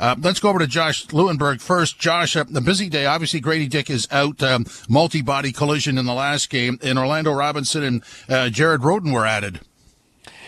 Let's go over to Josh Lewinberg first. Josh, a busy day. Obviously, Grady Dick is out, multi-body collision in the last game, and Orlando Robinson and Jared Roden were added.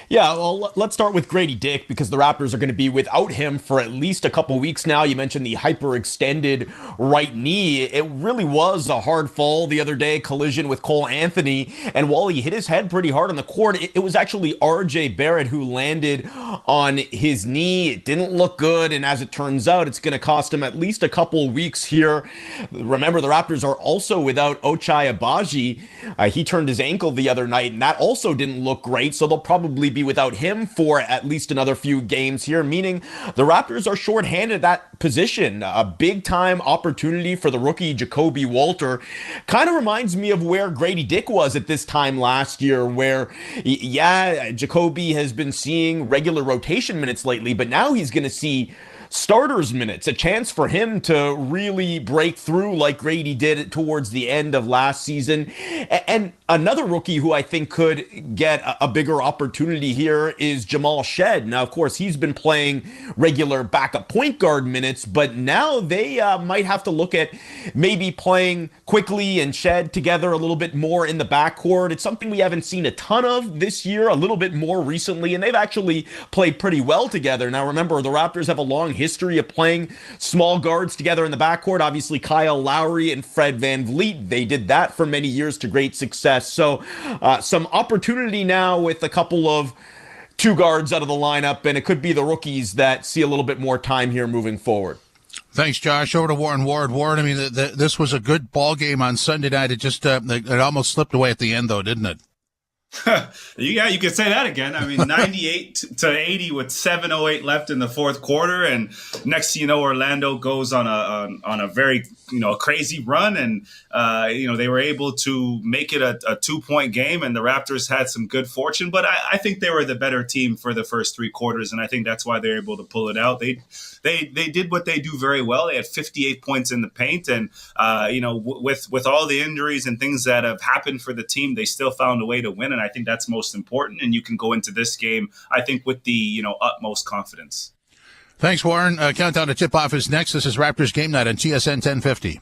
Yeah, well, let's start with Grady Dick because the Raptors are going to be without him for at least a couple weeks now. You mentioned the hyperextended right knee. It really was a hard fall the other day, collision with Cole Anthony. And while he hit his head pretty hard on the court, it was actually RJ Barrett who landed on his knee. It didn't look good. And as it turns out, it's going to cost him at least a couple weeks here. Remember, the Raptors are also without Ochai Agbaji. He turned his ankle the other night, and that also didn't look great. So they'll probably be without him for at least another few games here, meaning the Raptors are shorthanded at that position. A big-time opportunity for the rookie Jacoby Walter. Kind of reminds me of where Grady Dick was at this time last year, where, yeah, Jacoby has been seeing regular rotation minutes lately, but now he's going to see starters minutes, a chance for him to really break through like Grady did towards the end of last season. And another rookie who I think could get a bigger opportunity here is Jamal Shed. Now, of course, he's been playing regular backup point guard minutes, but now they might have to look at maybe playing Quickly and Shed together a little bit more in the backcourt. It's something we haven't seen a ton of this year, a little bit more recently, and they've actually played pretty well together. Now, remember, the Raptors have a long history of playing small guards together in the backcourt. Obviously, Kyle Lowry and Fred VanVleet, they did that for many years to great success. So some opportunity now with a couple of two guards out of the lineup, and it could be the rookies that see a little bit more time here moving forward. Thanks, Josh. Over to Warren Ward. Warren, I mean, this was a good ball game on Sunday night. It just it almost slipped away at the end, though, didn't it? Yeah, you could say that again. I mean, 98 to 80 with 7:08 left in the fourth quarter, and next thing you know, Orlando goes on a very crazy run, and they were able to make it a 2-point game, and the Raptors had some good fortune. But I think they were the better team for the first three quarters, and I think that's why they're able to pull it out. They did what they do very well. They had 58 points in the paint, and with all the injuries and things that have happened for the team, they still found a way to win, and I think that's most important. And you can go into this game, I think, with the utmost confidence. Thanks, Warren. Countdown to tip-off is next. This is Raptors Game Night on TSN 1050.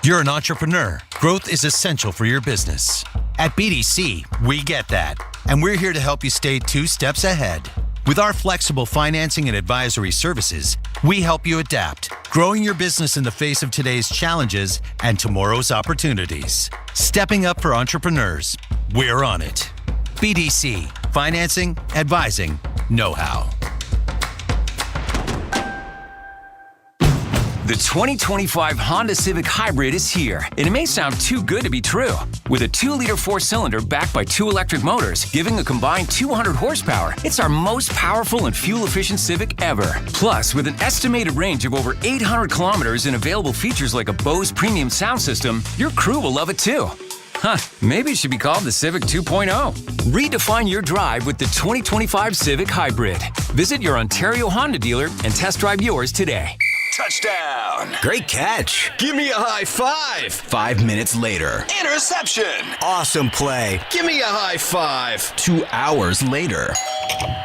You're an entrepreneur. Growth is essential for your business. At BDC, we get that, and we're here to help you stay 2 steps ahead. With our flexible financing and advisory services, we help you adapt, growing your business in the face of today's challenges and tomorrow's opportunities. Stepping up for entrepreneurs. We're on it. BDC, financing, advising, know-how. The 2025 Honda Civic Hybrid is here, and it may sound too good to be true. With a 2-liter 4-cylinder backed by 2 electric motors, giving a combined 200 horsepower, it's our most powerful and fuel-efficient Civic ever. Plus, with an estimated range of over 800 kilometers and available features like a Bose premium sound system, your crew will love it too. Huh, maybe it should be called the Civic 2.0. Redefine your drive with the 2025 Civic Hybrid. Visit your Ontario Honda dealer and test drive yours today. Touchdown. Great catch. Give me a high five. 5 minutes later. Interception. Awesome play. Give me a high five. 2 hours later.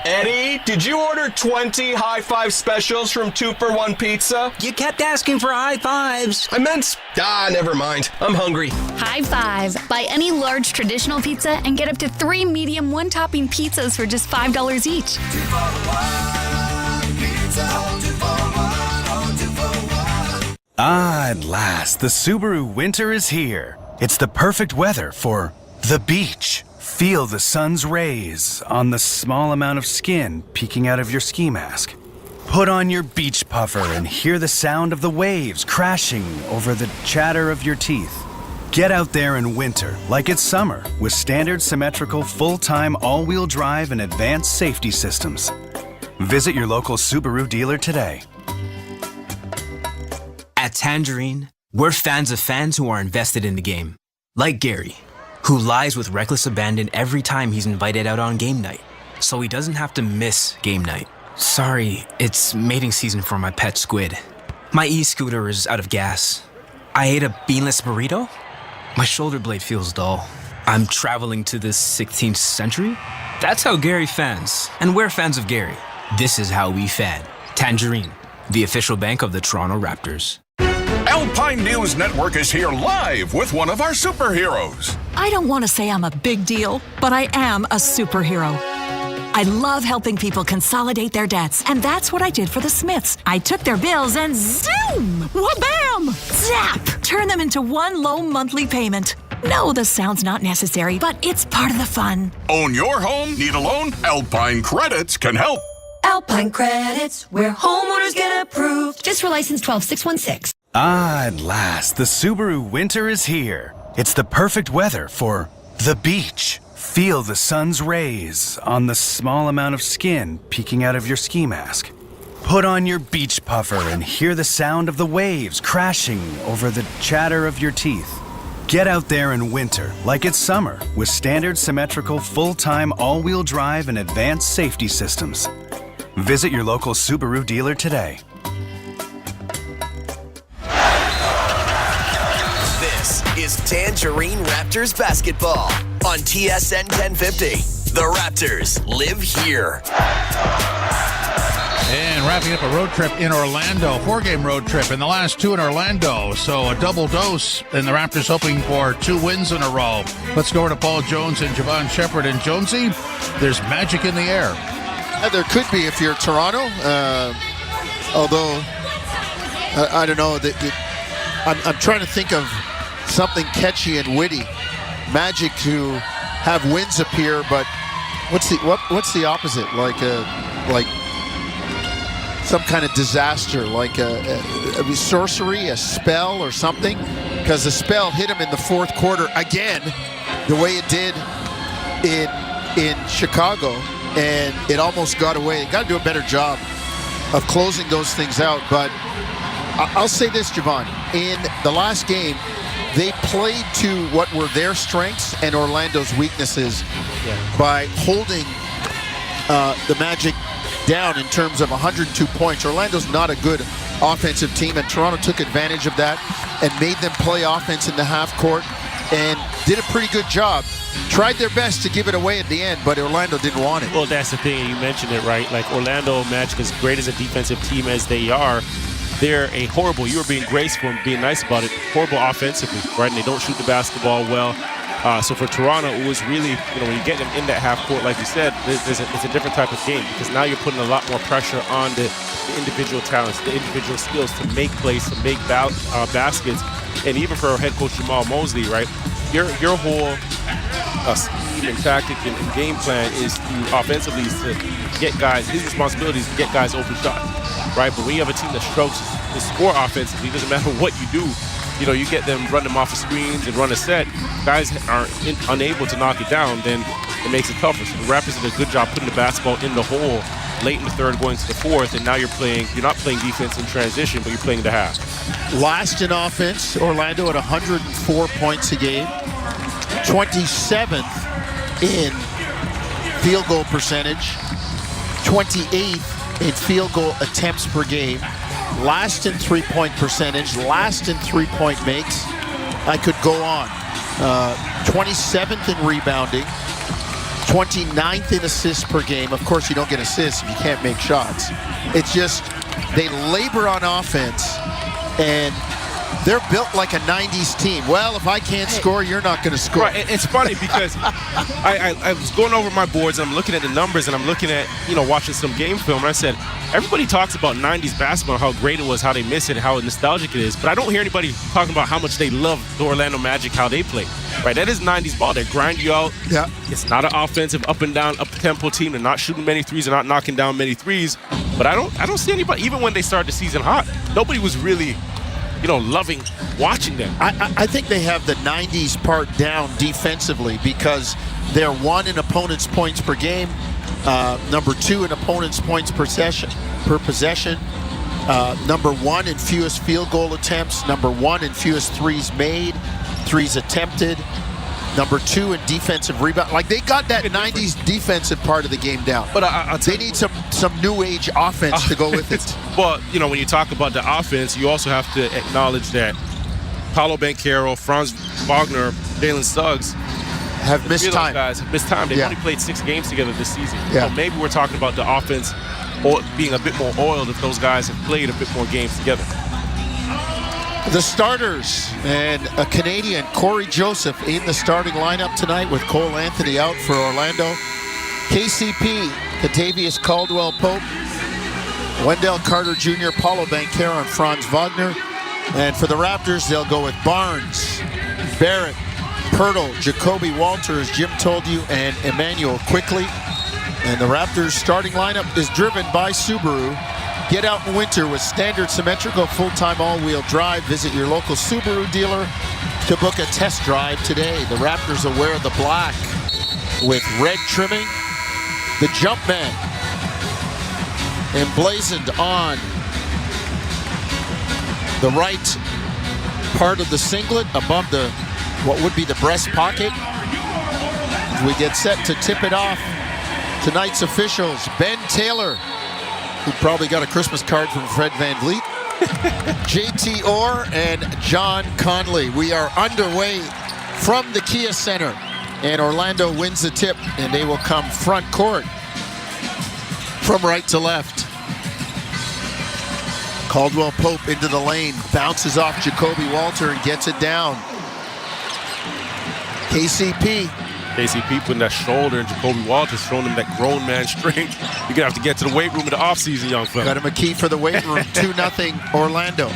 Eddie, did you order 20 high five specials from 2-for-1 Pizza? You kept asking for high fives. I meant, never mind. I'm hungry. High five. Buy any large traditional pizza and get up to 3 medium 1-topping pizzas for just $5 each. 2-for-1 pizza. 2-for-1. At last, the Subaru winter is here. It's the perfect weather for the beach. Feel the sun's rays on the small amount of skin peeking out of your ski mask. Put on your beach puffer and hear the sound of the waves crashing over the chatter of your teeth. Get out there in winter like it's summer with standard symmetrical full-time all-wheel drive and advanced safety systems. Visit your local Subaru dealer today. At Tangerine, we're fans of fans who are invested in the game. Like Gary, who lies with reckless abandon every time he's invited out on game night, so he doesn't have to miss game night. Sorry, it's mating season for my pet squid. My e-scooter is out of gas. I ate a beanless burrito? My shoulder blade feels dull. I'm traveling to the 16th century? That's how Gary fans, and we're fans of Gary. This is how we fan. Tangerine, the official bank of the Toronto Raptors. Alpine News Network is here live with one of our superheroes. I don't want to say I'm a big deal, but I am a superhero. I love helping people consolidate their debts, and that's what I did for the Smiths. I took their bills and zoom! Wha-bam! Zap! Turn them into one low monthly payment. No, the sound's not necessary, but it's part of the fun. Own your home? Need a loan? Alpine Credits can help. Alpine Credits, where homeowners get approved. Just for license 12616. Ah, at last, the Subaru winter is here. It's the perfect weather for the beach. Feel the sun's rays on the small amount of skin peeking out of your ski mask. Put on your beach puffer and hear the sound of the waves crashing over the chatter of your teeth. Get out there in winter like it's summer with standard symmetrical full-time all-wheel drive and advanced safety systems. Visit your local Subaru dealer today. This is Tangerine Raptors basketball on TSN 1050. The Raptors live here. And wrapping up a road trip in Orlando, 4-game road trip, and the last 2 in Orlando. So a double dose, and the Raptors hoping for 2 wins in a row. Let's go over to Paul Jones and Javon Shepard. And Jonesy, there's magic in the air. There could be if you're Toronto, although I don't know. I'm trying to think of something catchy and witty. Magic to have wins appear, but what's the opposite? Like some kind of disaster, like a sorcery, a spell or something, because the spell hit him in the fourth quarter again, the way it did in Chicago, and it almost got away. Got to do a better job of closing those things out. But I'll say this, Javon, in the last game, they played to what were their strengths and Orlando's weaknesses by holding the Magic down in terms of 102 points. Orlando's not a good offensive team, and Toronto took advantage of that and made them play offense in the half court and did a pretty good job. Tried their best to give it away at the end, but Orlando didn't want it. Well, that's the thing. You mentioned it, right? Like, Orlando Magic, as great as a defensive team as they are, they're a horrible, you were being graceful and being nice about it, horrible offensively, right? And they don't shoot the basketball well. So for Toronto, it was really, when you get them in that half court, like you said, it's a different type of game, because now you're putting a lot more pressure on the individual talents, the individual skills to make plays, to make baskets. And even for head coach Jamal Mosley, right, your whole scheme and tactic and game plan is to offensively to get guys, his responsibility is to get guys open shots, right? But when you have a team that struggles to score offensively, it doesn't matter what you do. You get them run them off of screens and run a set. Guys are unable to knock it down, then it makes it tougher. So the Raptors did a good job putting the basketball in the hole late in the third, going to the fourth, and now you're not playing defense in transition, but you're playing the half. Last in offense, Orlando at 104 points a game, 27th in field goal percentage, 28th in field goal attempts per game, last in three-point percentage, last in three-point makes. I could go on. 27th in rebounding, 29th in assists per game. Of course, you don't get assists if you can't make shots. It's just they labor on offense, and they're built like a 90s team. Well, if I can't score, you're not going to score. Right. It's funny because I was going over my boards, and I'm looking at the numbers, and I'm looking at, watching some game film, and I said, everybody talks about 90s basketball, how great it was, how they miss it, how nostalgic it is, but I don't hear anybody talking about how much they love the Orlando Magic, how they play. Right, that is 90s ball. They grind you out. Yeah. It's not an offensive up and down, up-tempo team. They're not shooting many threes. They're not knocking down many threes. But I don't see anybody, even when they started the season hot, nobody was really, loving watching them. I think they have the 90s part down defensively because they're 1 in opponents' points per game, number 2 in opponents' points per possession, number 1 in fewest field goal attempts, number 1 in fewest threes made, threes attempted, number 2 in defensive rebound. Like, they got that 90s defensive part of the game down. But they need some new age offense to go with it. Well, when you talk about the offense, you also have to acknowledge that Paolo Banchero, Franz Wagner, Jalen Suggs have missed time. Guys have missed time. They've only played 6 games together this season. Yeah. So maybe we're talking about the offense being a bit more oiled if those guys have played a bit more games together. The starters and a Canadian, Corey Joseph, in the starting lineup tonight with Cole Anthony out for Orlando. KCP, Kentavious Caldwell-Pope, Wendell Carter Jr., Paulo Banchero, and Franz Wagner. And for the Raptors, they'll go with Barnes, Barrett, Pirtle, Jacoby Walter, as Jim told you, and Emmanuel Quickly. And the Raptors' starting lineup is driven by Subaru. Get out in winter with standard symmetrical full-time all-wheel drive. Visit your local Subaru dealer to book a test drive today. The Raptors will wear the black with red trimming. The Jumpman emblazoned on the right part of the singlet above the what would be the breast pocket. As we get set to tip it off, tonight's officials, Ben Taylor, who probably got a Christmas card from Fred Van Vliet, JT Orr, and John Conley. We are underway from the Kia Center, and Orlando wins the tip, and they will come front court from right to left. Caldwell-Pope into the lane, bounces off Jacoby Walter and gets it down. KCP putting that shoulder in Jacoby Walters, showing him that grown man strength. You're going to have to get to the weight room in the offseason, young fella. Got him a key for the weight room. 2-0 Orlando.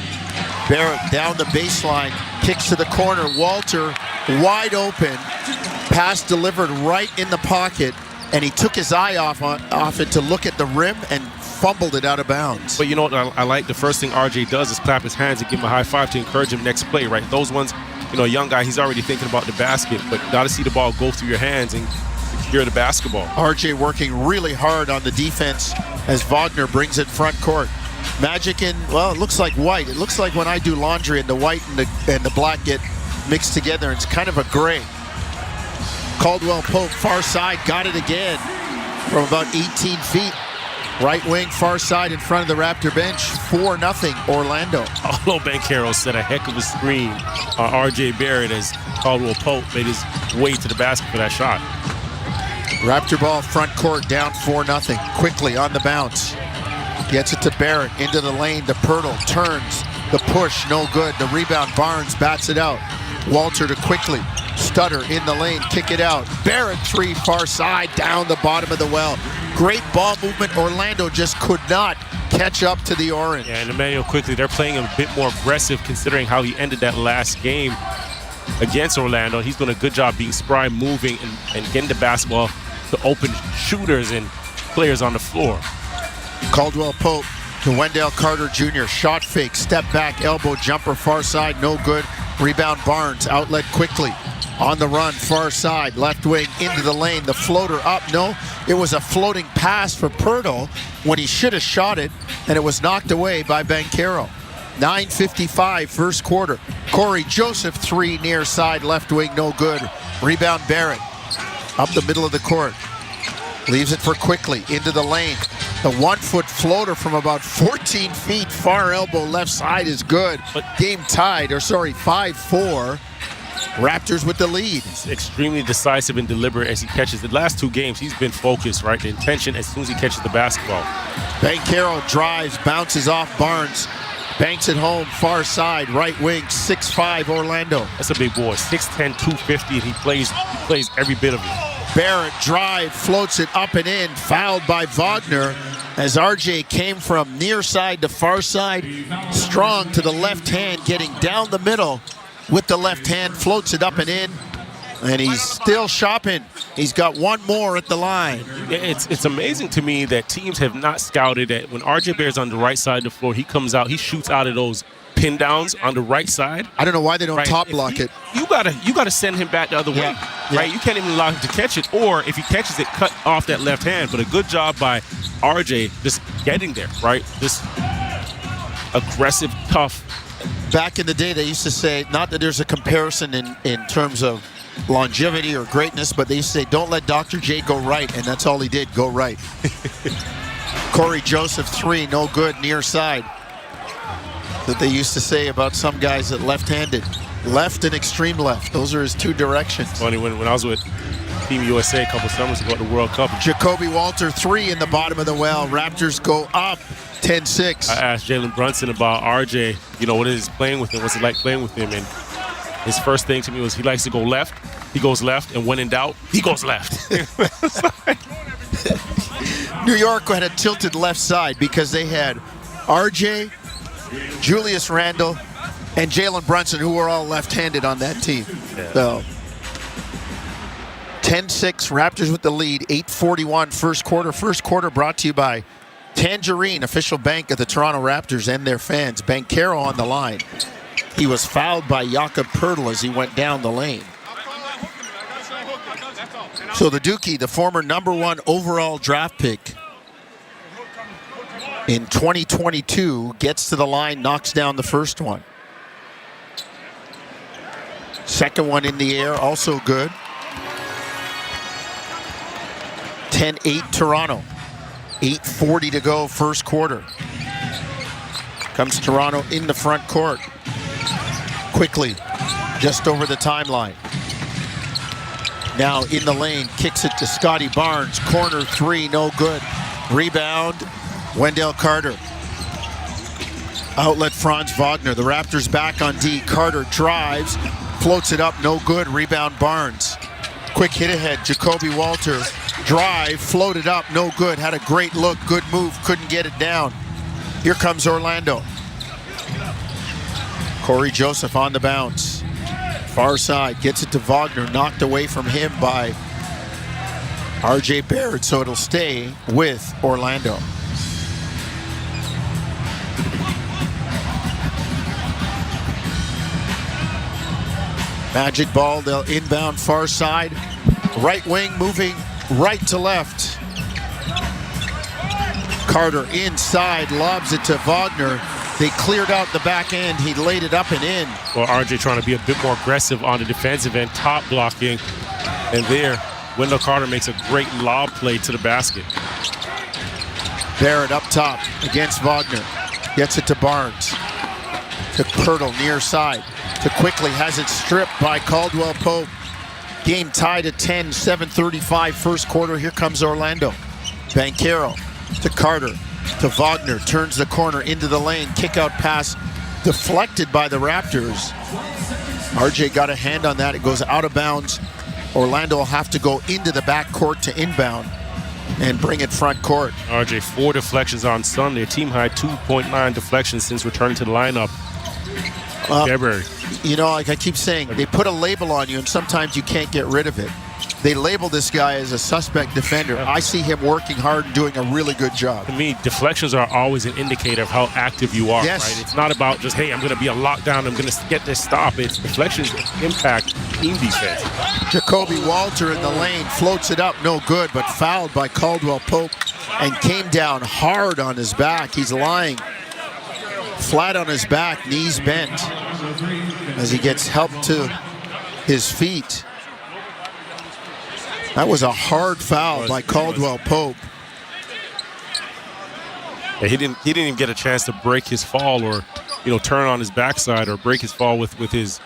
Barrett down the baseline, kicks to the corner. Walter wide open. Pass delivered right in the pocket, and he took his eye off it to look at the rim and fumbled it out of bounds. But you know what I like? The first thing RJ does is clap his hands and give him a high five to encourage him next play, right? Those ones, you know, a young guy, he's already thinking about the basket, but you got to see the ball go through your hands and secure the basketball. RJ working really hard on the defense as Wagner brings it front court. Magic in, well, it looks like white. It looks like when I do laundry and the white and the black get mixed together. It's kind of a gray. Caldwell-Pope, far side, got it again from about 18 feet. Right wing, far side in front of the Raptor bench. 4-0 Orlando. Paulo Banchero set a heck of a screen on RJ Barrett as Caldwell-Pope made his way to the basket for that shot. Raptor ball front court, down 4-0. Quickly on the bounce. Gets it to Barrett, into the lane to Pirtle. Turns, the push, no good. The rebound, Barnes bats it out. Walter to Quickly. Stutter in the lane, kick it out. Barrett, three, far side, down the bottom of the well. Great ball movement. Orlando just could not catch up to the Orange. Yeah, and Emmanuel Quickly, they're playing him a bit more aggressive considering how he ended that last game against Orlando. He's doing a good job being spry, moving, and getting the basketball to open shooters and players on the floor. Caldwell-Pope to Wendell Carter Jr. Shot fake, step back, elbow jumper, far side, no good. Rebound Barnes, outlet Quickly. On the run, far side, left wing into the lane. The floater up, no. It was a floating pass for Pirtle when he should have shot it, and it was knocked away by Banchero. 9:55 first quarter. Corey Joseph, three near side, left wing, no good. Rebound Barrett, up the middle of the court. Leaves it for Quickly, into the lane. The 1-foot floater from about 14 feet, far elbow, left side is good. Game tied, 5-4. Raptors with the lead. He's extremely decisive and deliberate as he catches. The last two games, he's been focused, right? The intention as soon as he catches the basketball. Banchero drives, bounces off Barnes. Banks it home, far side, right wing, 6'5", Orlando. That's a big boy, 6'10", 250, and he plays every bit of it. Barrett drive, floats it up and in, fouled by Wagner as RJ came from near side to far side, strong to the left hand, getting down the middle with the left hand, floats it up and in, and he's still shopping. He's got one more at the line. It's amazing to me that teams have not scouted that when RJ Barrett's on the right side of the floor, he comes out, he shoots out of those pin downs on the right side. I don't know why they don't top block it. You gotta send him back the other way, right? You can't even allow him to catch it, or if he catches it, cut off that left hand. But a good job by RJ just getting there, right? This aggressive, tough. Back in the day, they used to say, not that there's a comparison in terms of longevity or greatness, but they used to say, don't let Dr. J go right, and that's all he did, go right. Corey Joseph, three, no good, near side. That they used to say about some guys that left-handed. Left and extreme left. Those are his two directions. Funny, when I was with Team USA a couple summers ago at the World Cup. Jacoby Walter, 3 in the bottom of the well. Raptors go up 10-6. I asked Jalen Brunson about RJ, what is playing with him? What's it like playing with him? And his first thing to me was he likes to go left. He goes left, and when in doubt, he goes left. New York had a tilted left side because they had RJ, Julius Randle, and Jalen Brunson, who were all left-handed on that team. Yeah. So 10-6, Raptors with the lead, 8:41 first quarter. First quarter brought to you by Tangerine, official bank of the Toronto Raptors and their fans. Banchero on the line. He was fouled by Jakob Poeltl as he went down the lane. So the Dookie, the former #1 overall draft pick in 2022, gets to the line, knocks down the first one. Second one in the air, also good. 10-8 Toronto. 8:40 to go, first quarter. Comes Toronto in the front court. Quickly, just over the timeline. Now in the lane, kicks it to Scotty Barnes. Corner 3, no good. Rebound, Wendell Carter. Outlet Franz Wagner. The Raptors back on D. Carter drives, floats it up, no good. Rebound Barnes. Quick hit ahead, Jacoby Walter. Drive, floated up, no good. Had a great look, good move, couldn't get it down. Here comes Orlando. Corey Joseph on the bounce. Far side, gets it to Wagner, knocked away from him by RJ Barrett, so it'll stay with Orlando. Magic ball, they'll inbound far side. Right wing moving right to left. Carter inside, lobs it to Wagner. They cleared out the back end. He laid it up and in. Well, RJ trying to be a bit more aggressive on the defensive end, top blocking. And there, Wendell Carter makes a great lob play to the basket. Barrett up top against Wagner. Gets it to Barnes. To Poeltl near side. To Quickly, has it stripped by Caldwell Pope. Game tied at 10, 7:35 first quarter. Here comes Orlando. Banchero to Carter. To Wagner, turns the corner into the lane. Kick out pass deflected by the Raptors. RJ got a hand on that. It goes out of bounds. Orlando will have to go into the back court to inbound and bring it front court. RJ, 4 deflections on Sunday. Team high 2.9 deflections since returning to the lineup. February. Like I keep saying, they put a label on you and sometimes you can't get rid of it. They label this guy as a suspect defender. I see him working hard and doing a really good job. To me, deflections are always an indicator of how active you are, yes. Right? It's not about just, hey, I'm going to be a lockdown, I'm going to get this stop. It's deflections impact team defense. Jacoby Walter in the lane, floats it up, no good, but fouled by Caldwell Pope and came down hard on his back. He's lying flat on his back, knees bent, as he gets help to his feet. That was a hard foul by Caldwell Pope. Yeah, he didn't even get a chance to break his fall or, turn on his backside or break his fall with his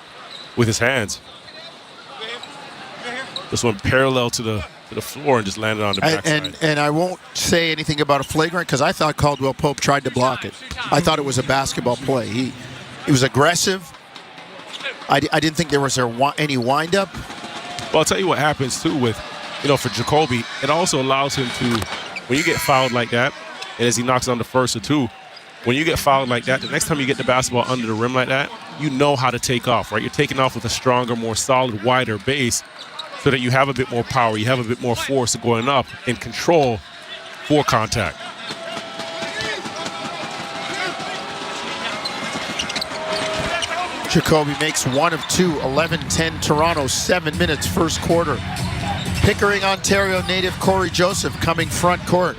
hands. Just went parallel to the floor and just landed on the backside. And I won't say anything about a flagrant because I thought Caldwell Pope tried to block it. I thought it was a basketball play. He was aggressive. I didn't think there was any windup. Well, I'll tell you what happens too with, for Jacoby, it also allows him to, when you get fouled like that, and as he knocks on the first or two, when you get fouled like that, the next time you get the basketball under the rim like that, you know how to take off, right? You're taking off with a stronger, more solid, wider base so that you have a bit more power, you have a bit more force going up and control for contact. Jacoby makes 1 of 2, 11-10 Toronto, 7 minutes first quarter. Pickering, Ontario native Corey Joseph coming front court.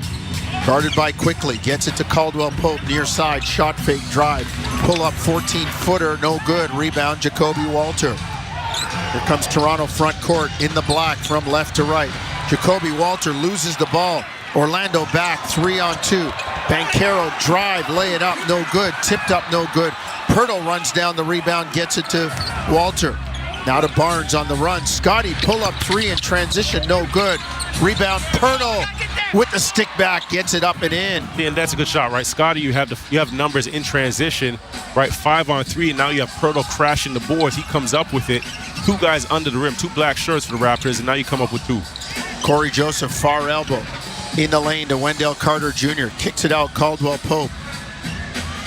Guarded by Quickly, gets it to Caldwell Pope near side, shot fake drive. Pull up 14-footer, no good. Rebound Jacoby Walter. Here comes Toronto front court in the black from left to right. Jacoby Walter loses the ball. Orlando back, 3-on-2. Banchero drive, lay it up, no good. Tipped up, no good. Pirtle runs down the rebound, gets it to Walter. Now to Barnes on the run. Scotty, pull up three in transition, no good. Rebound, Pirtle with the stick back, gets it up and in. And that's a good shot, right? Scotty, you have numbers in transition, right? 5-on-3, and now you have Pirtle crashing the boards. He comes up with it. Two guys under the rim, two black shirts for the Raptors, and now you come up with two. Corey Joseph, far elbow. In the lane to Wendell Carter Jr. Kicks it out, Caldwell Pope.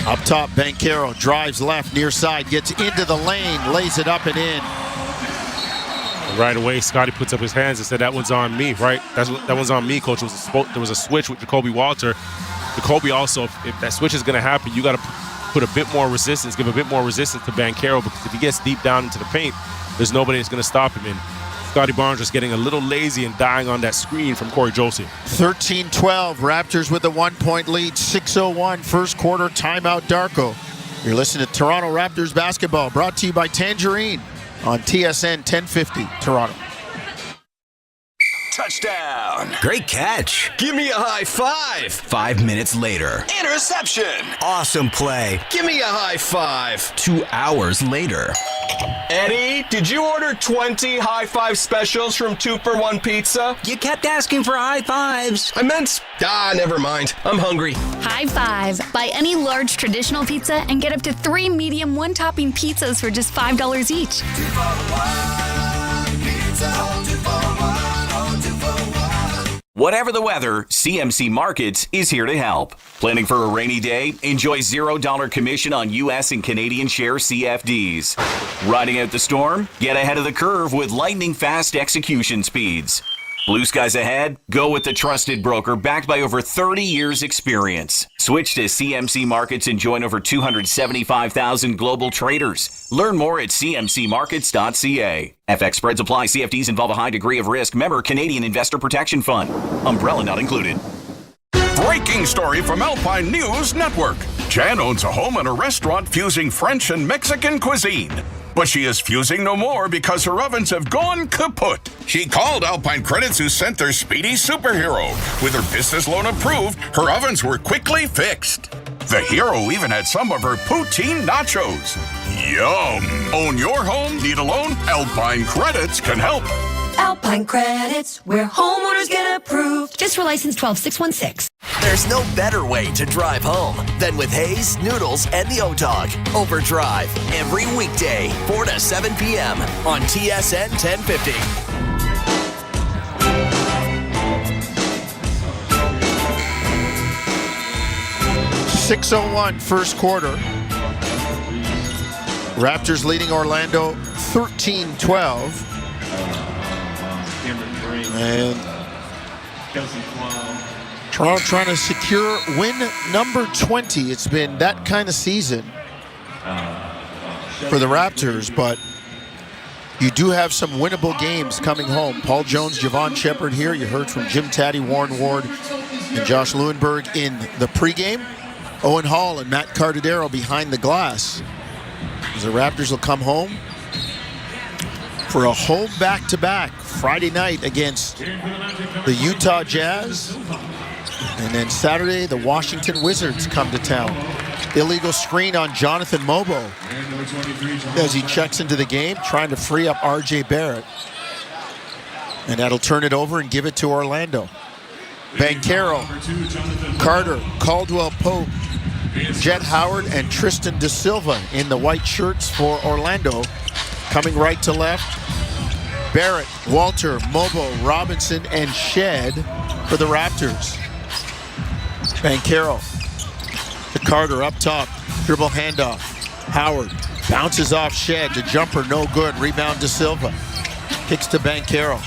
Up top, Banchero drives left, near side, gets into the lane, lays it up and in. And right away, Scotty puts up his hands and said, that one's on me, right? That one's on me, coach. There was a switch with Jacoby Walter. Jacoby also, if that switch is going to happen, you got to put a bit more resistance, give a bit more resistance to Banchero, because if he gets deep down into the paint, there's nobody that's going to stop him. And Scotty Barnes just getting a little lazy and dying on that screen from Corey Joseph. 13-12, Raptors with a 1-point lead, 6:01, first quarter, timeout Darko. You're listening to Toronto Raptors basketball, brought to you by Tangerine on TSN 1050, Toronto. Touchdown. Great catch. Give me a high five. 5 minutes later. Interception. Awesome play. Give me a high five. 2 hours later. Eddie, did you order 20 high five specials from 2-for-1 Pizza? You kept asking for high fives. I meant, never mind. I'm hungry. High Five. Buy any large traditional pizza and get up to 3 medium one-topping pizzas for just $5 each. 2-for-1 pizza. 2-for-1. Whatever the weather, CMC Markets is here to help. Planning for a rainy day? Enjoy $0 commission on U.S. and Canadian share CFDs. Riding out the storm? Get ahead of the curve with lightning-fast execution speeds. Blue skies ahead? Go with the trusted broker backed by over 30 years experience. Switch to CMC Markets and join over 275,000 global traders. Learn more at cmcmarkets.ca. FX spreads apply. CFDs involve a high degree of risk. Member Canadian Investor Protection Fund. Umbrella not included. Breaking story from Alpine News Network. Jan owns a home and a restaurant fusing French and Mexican cuisine. But she is fusing no more because her ovens have gone kaput. She called Alpine Credits, who sent their speedy superhero. With her business loan approved, her ovens were quickly fixed. The hero even had some of her poutine nachos. Yum! Own your home? Need a loan? Alpine Credits can help. Alpine Credits, where homeowners get approved. Just for license 12616. There's no better way to drive home than with Hayes, Noodles, and the O-Dog. Overdrive, every weekday, 4 to 7 p.m. on TSN 1050. .601 first quarter. Raptors leading Orlando 13-12. And Toronto trying to secure win number 20. It's been that kind of season for the Raptors, but you do have some winnable games coming home. Paul Jones, Javon Shepard here. You heard from Jim Taddy, Warren Ward, and Josh Lewenberg in the pregame. Owen Hall and Matt Cardadero behind the glass. As the Raptors will come home for a home back-to-back Friday night against the Utah Jazz. And then Saturday, the Washington Wizards come to town. Illegal screen on Jonathan Mobo as he checks into the game, trying to free up R.J. Barrett. And that'll turn it over and give it to Orlando. Banchero, Carter, Caldwell Pope, Jet Howard, and Tristan Da Silva in the white shirts for Orlando. Coming right to left, Barrett, Walter, Mobo, Robinson, and Shed for the Raptors. Banchero to Carter up top, dribble handoff. Howard bounces off Shed, the jumper no good, rebound Da Silva. Kicks to Banchero.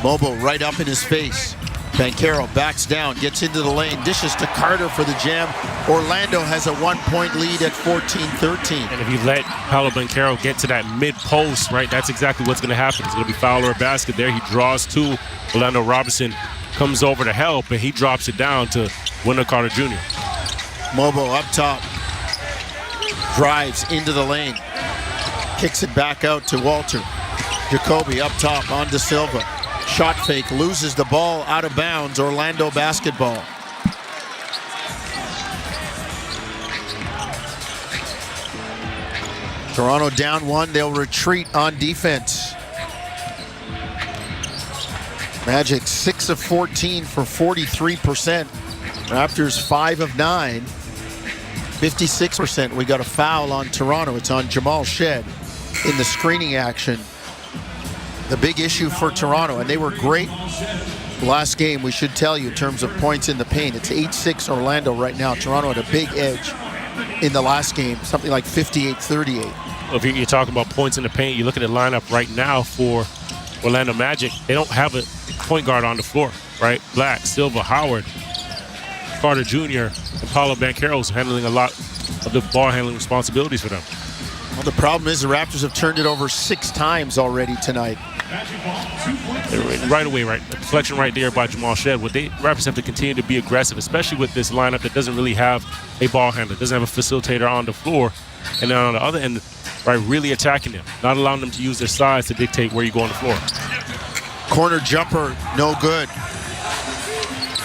Mobo right up in his face. Banchero backs down, gets into the lane, dishes to Carter for the jam. Orlando has a 1-point lead at 14-13. And if you let Paolo Banchero get to that mid-post, right, that's exactly what's going to happen. It's going to be foul or a basket there. He draws two. Orlando Robinson comes over to help, and he drops it down to Wendell Carter Jr. Mobo up top. Drives into the lane. Kicks it back out to Walter. Jacoby up top on Da Silva. Shot fake, loses the ball out of bounds. Orlando basketball. Toronto down 1. They'll retreat on defense. Magic 6 of 14 for 43%. Raptors 5 of 9. 56%. We got a foul on Toronto. It's on Jamal Shed in the screening action. The big issue for Toronto, and they were great last game, we should tell you, in terms of points in the paint. It's 8-6 Orlando right now. Toronto had a big edge in the last game, something like 58-38. If you're talking about points in the paint, you look at the lineup right now for Orlando Magic. They don't have a point guard on the floor, right? Black, Silva, Howard, Carter Jr., and Paolo Banchero's handling a lot of the ball handling responsibilities for them. Well, the problem is the Raptors have turned it over 6 times already tonight. Right away, right? The deflection right there by Jamal Shed. Raptors have to continue to be aggressive, especially with this lineup that doesn't really have a ball handler, doesn't have a facilitator on the floor. And then on the other end, right, really attacking them, not allowing them to use their size to dictate where you go on the floor. Corner jumper, no good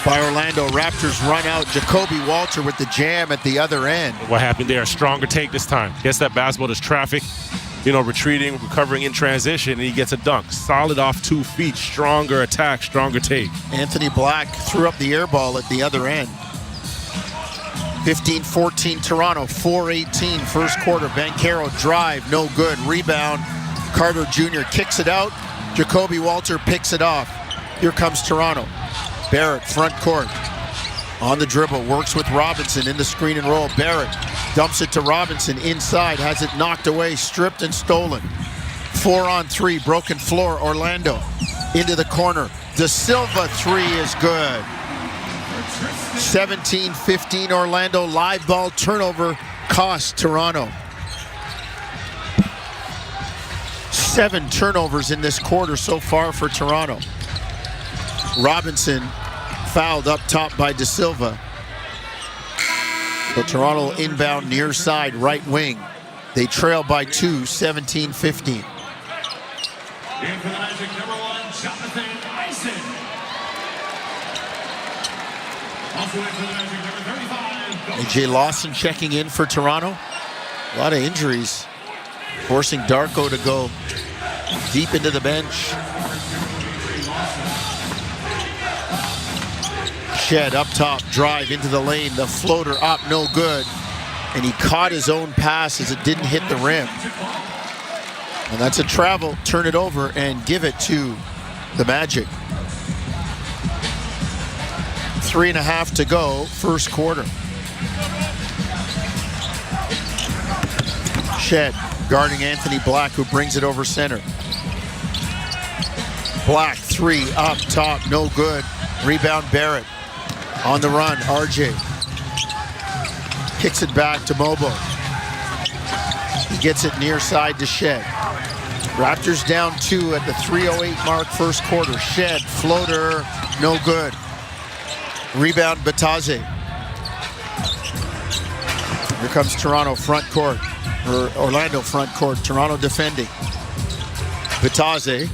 by Orlando. Raptors run out. Jacoby Walter with the jam at the other end. What happened there? A stronger take this time. Gets that basketball, there's traffic, retreating, recovering in transition, and he gets a dunk. Solid off 2 feet, stronger attack, stronger take. Anthony Black threw up the air ball at the other end. 15-14 Toronto, 4:18 first quarter. Banchero drive, no good. Rebound, Carter Jr. kicks it out. Jacoby Walter picks it off. Here comes Toronto. Barrett, front court. On the dribble, works with Robinson in the screen and roll. Barrett dumps it to Robinson inside, has it knocked away, stripped and stolen. 4-on-3, broken floor, Orlando. Into the corner. De Silva 3 is good. 17-15 Orlando. Live ball turnover costs Toronto. 7 turnovers in this quarter so far for Toronto. Robinson fouled up top by De Silva. So Toronto inbound near side right wing. They trail by 2, 17-15. In for the Magic, number 1, Jonathan Eisen. Also in for the Magic, number 35. AJ Lawson checking in for Toronto. A lot of injuries, forcing Darko to go deep into the bench. Shed up top, drive into the lane, the floater up, no good. And he caught his own pass as it didn't hit the rim. And that's a travel, turn it over and give it to the Magic. 3.5 to go, first quarter. Shed guarding Anthony Black, who brings it over center. Black 3 up top, no good. Rebound Barrett. On the run, RJ kicks it back to Mobo. He gets it near side to Shed. Raptors down 2 at the 3:08 mark, first quarter. Shed, floater, no good. Rebound Bataze. Here comes Toronto front court, or Orlando front court. Toronto defending. Bataze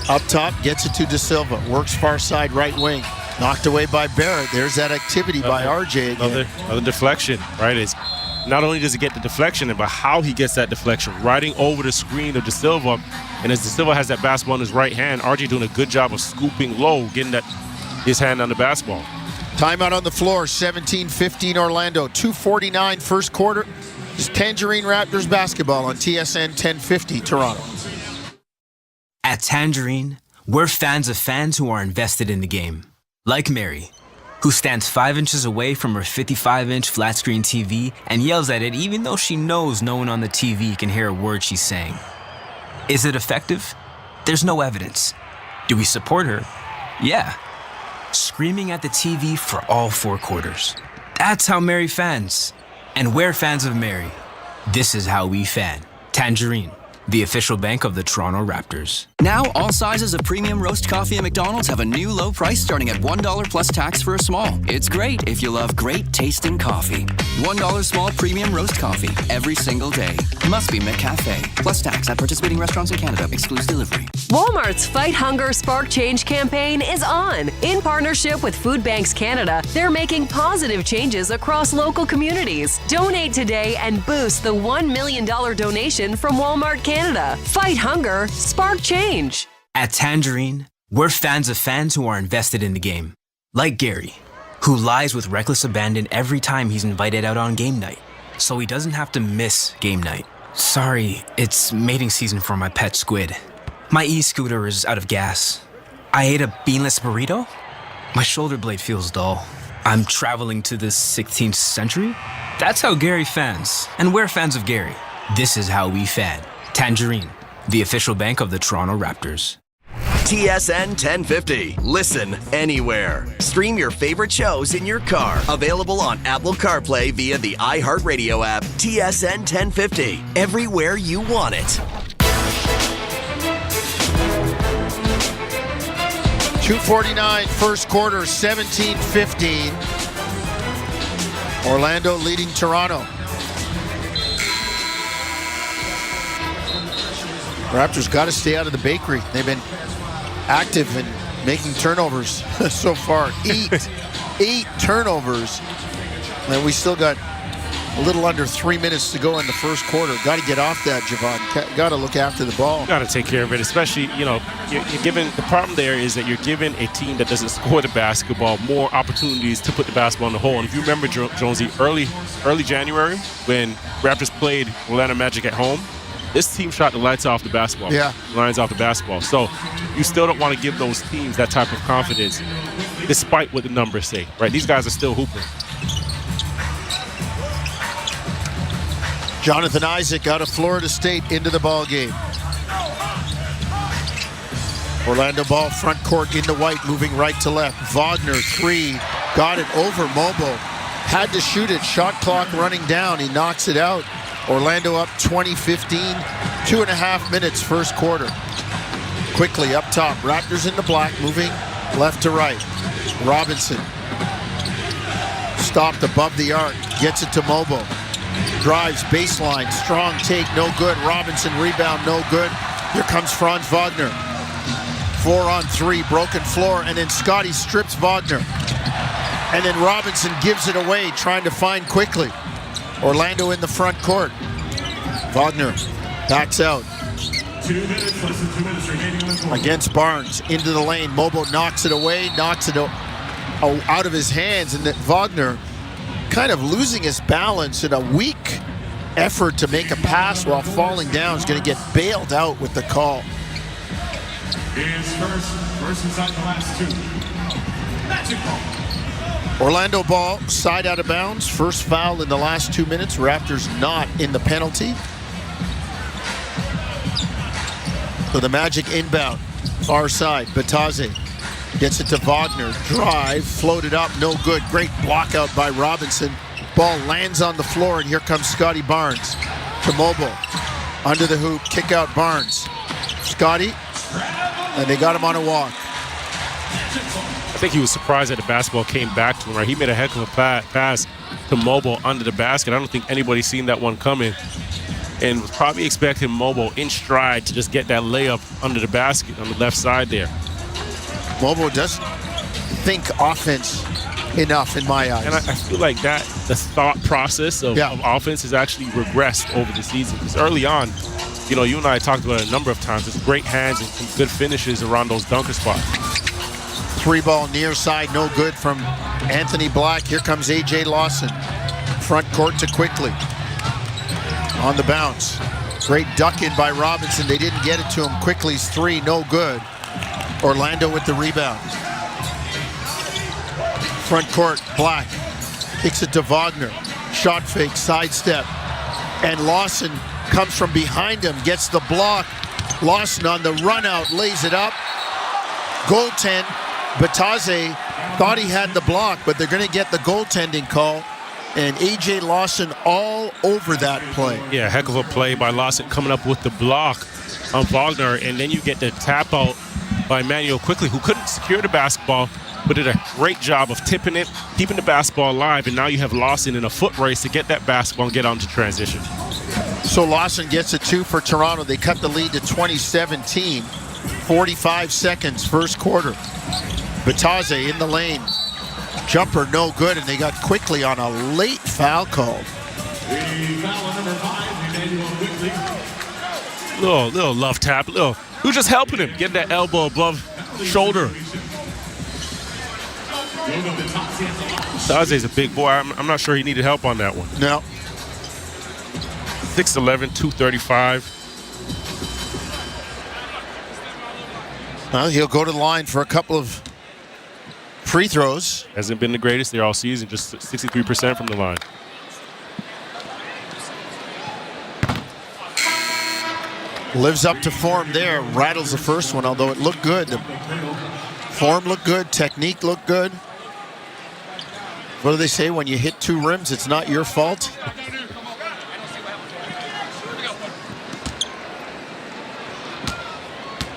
up top, gets it to De Silva. Works far side right wing. Knocked away by Barrett. There's that activity by RJ again. Another deflection, right? It's not only does he get the deflection, but how he gets that deflection. Riding over the screen of De Silva. And as De Silva has that basketball in his right hand, RJ doing a good job of scooping low, getting his hand on the basketball. Timeout on the floor, 17-15 Orlando. 2:49 first quarter. It's Tangerine Raptors basketball on TSN 1050 Toronto. At Tangerine, we're fans of fans who are invested in the game. Like Mary, who stands 5 inches away from her 55-inch flat-screen TV and yells at it even though she knows no one on the TV can hear a word she's saying. Is it effective? There's no evidence. Do we support her? Yeah. Screaming at the TV for all 4 quarters. That's how Mary fans. And we're fans of Mary. This is how we fan. Tangerine, the official bank of the Toronto Raptors. Now, all sizes of premium roast coffee at McDonald's have a new low price starting at $1 plus tax for a small. It's great if you love great tasting coffee. $1 small premium roast coffee every single day. Must be McCafe. Plus tax at participating restaurants in Canada. Excludes delivery. Walmart's Fight Hunger Spark Change campaign is on. In partnership with Food Banks Canada, they're making positive changes across local communities. Donate today and boost the $1 million donation from Walmart Canada. Fight hunger, spark change. At Tangerine, we're fans of fans who are invested in the game. Like Gary, who lies with reckless abandon every time he's invited out on game night, so he doesn't have to miss game night. Sorry, it's mating season for my pet squid. My e-scooter is out of gas. I ate a beanless burrito? My shoulder blade feels dull. I'm traveling to the 16th century? That's how Gary fans. And we're fans of Gary. This is how we fan. Tangerine, the official bank of the Toronto Raptors. TSN 1050. Listen anywhere. Stream your favorite shows in your car. Available on Apple CarPlay via the iHeartRadio app. TSN 1050. Everywhere you want it. 2:49 first quarter, 17-15. Orlando leading Toronto. Raptors got to stay out of the bakery. They've been active in making turnovers so far. Eight turnovers. And we still got a little under 3 minutes to go in the first quarter. Got to get off that, Javon. Got to look after the ball. Got to take care of it, especially, you're giving, the problem there is that you're giving a team that doesn't score the basketball more opportunities to put the basketball in the hole. And if you remember, Jonesy, early January, when Raptors played Orlando Magic at home, this team shot the lights off the basketball. Yeah. Lines off the basketball. So you still don't want to give those teams that type of confidence, despite what the numbers say, right? These guys are still hooping. Jonathan Isaac out of Florida State into the ball game. Orlando ball front court into White, moving right to left. Wagner, three, got it over Mobile. Had to shoot it, shot clock running down. He knocks it out. Orlando up 20-15, 2.5 minutes first quarter. Quickly up top, Raptors in the black, moving left to right. Robinson stopped above the arc, gets it to Mobile. Drives baseline, strong take, no good. Robinson rebound, no good. Here comes Franz Wagner. 4-on-3, broken floor, and then Scotty strips Wagner. And then Robinson gives it away, trying to find quickly. Orlando in the front court. Wagner backs out. 2 minutes, less than 2 minutes remaining on the court. Against Barnes, into the lane. Mobo knocks it away, knocks it out of his hands, and then Wagner kind of losing his balance in a weak effort to make a pass while falling down is going to get bailed out with the call. Is first inside the last two. Magic ball. Orlando ball, side out of bounds. First foul in the last 2 minutes. Raptors not in the penalty. So the Magic inbound, far side. Bataze gets it to Wagner. Drive, floated up, no good. Great block out by Robinson. Ball lands on the floor, and here comes Scotty Barnes to Mobile. Under the hoop, kick out Barnes. Scotty, and they got him on a walk. I think he was surprised that the basketball came back to him, right? He made a heck of a pass to Mobile under the basket. I don't think anybody's seen that one coming, and was probably expecting Mobile in stride to just get that layup under the basket on the left side there. Mobile doesn't think offense enough in my eyes. And I feel like that the thought process of offense has actually regressed over the season. Because early on, you and I talked about it a number of times. It's great hands and some good finishes around those dunker spots. Three ball near side, no good from Anthony Black. Here comes A.J. Lawson. Front court to Quickly. On the bounce. Great duck in by Robinson. They didn't get it to him. Quickly's three, no good. Orlando with the rebound. Front court, Black. Kicks it to Wagner. Shot fake, sidestep. And Lawson comes from behind him, gets the block. Lawson on the run out, lays it up. Goaltend. Bataze thought he had the block, but they're going to get the goaltending call. And A.J. Lawson all over that play. Yeah, heck of a play by Lawson coming up with the block on Wagner. And then you get the tap out by Manuel Quickly, who couldn't secure the basketball, but did a great job of tipping it, keeping the basketball alive. And now you have Lawson in a foot race to get that basketball and get onto transition. So Lawson gets a two for Toronto. They cut the lead to 20-17. 45 seconds, first quarter. Batadze in the lane. Jumper no good, and they got quickly on a late foul call. Little love tap. Who's just helping him? Getting that elbow above shoulder. Batadze's a big boy. I'm not sure he needed help on that one. No. 6'11", 235. Well, he'll go to the line for a couple of free throws. Hasn't been the greatest there all season, just 63% from the line. Lives up to form there. Rattles the first one, although it looked good. The form looked good. Technique looked good. What do they say? When you hit 2 rims, it's not your fault.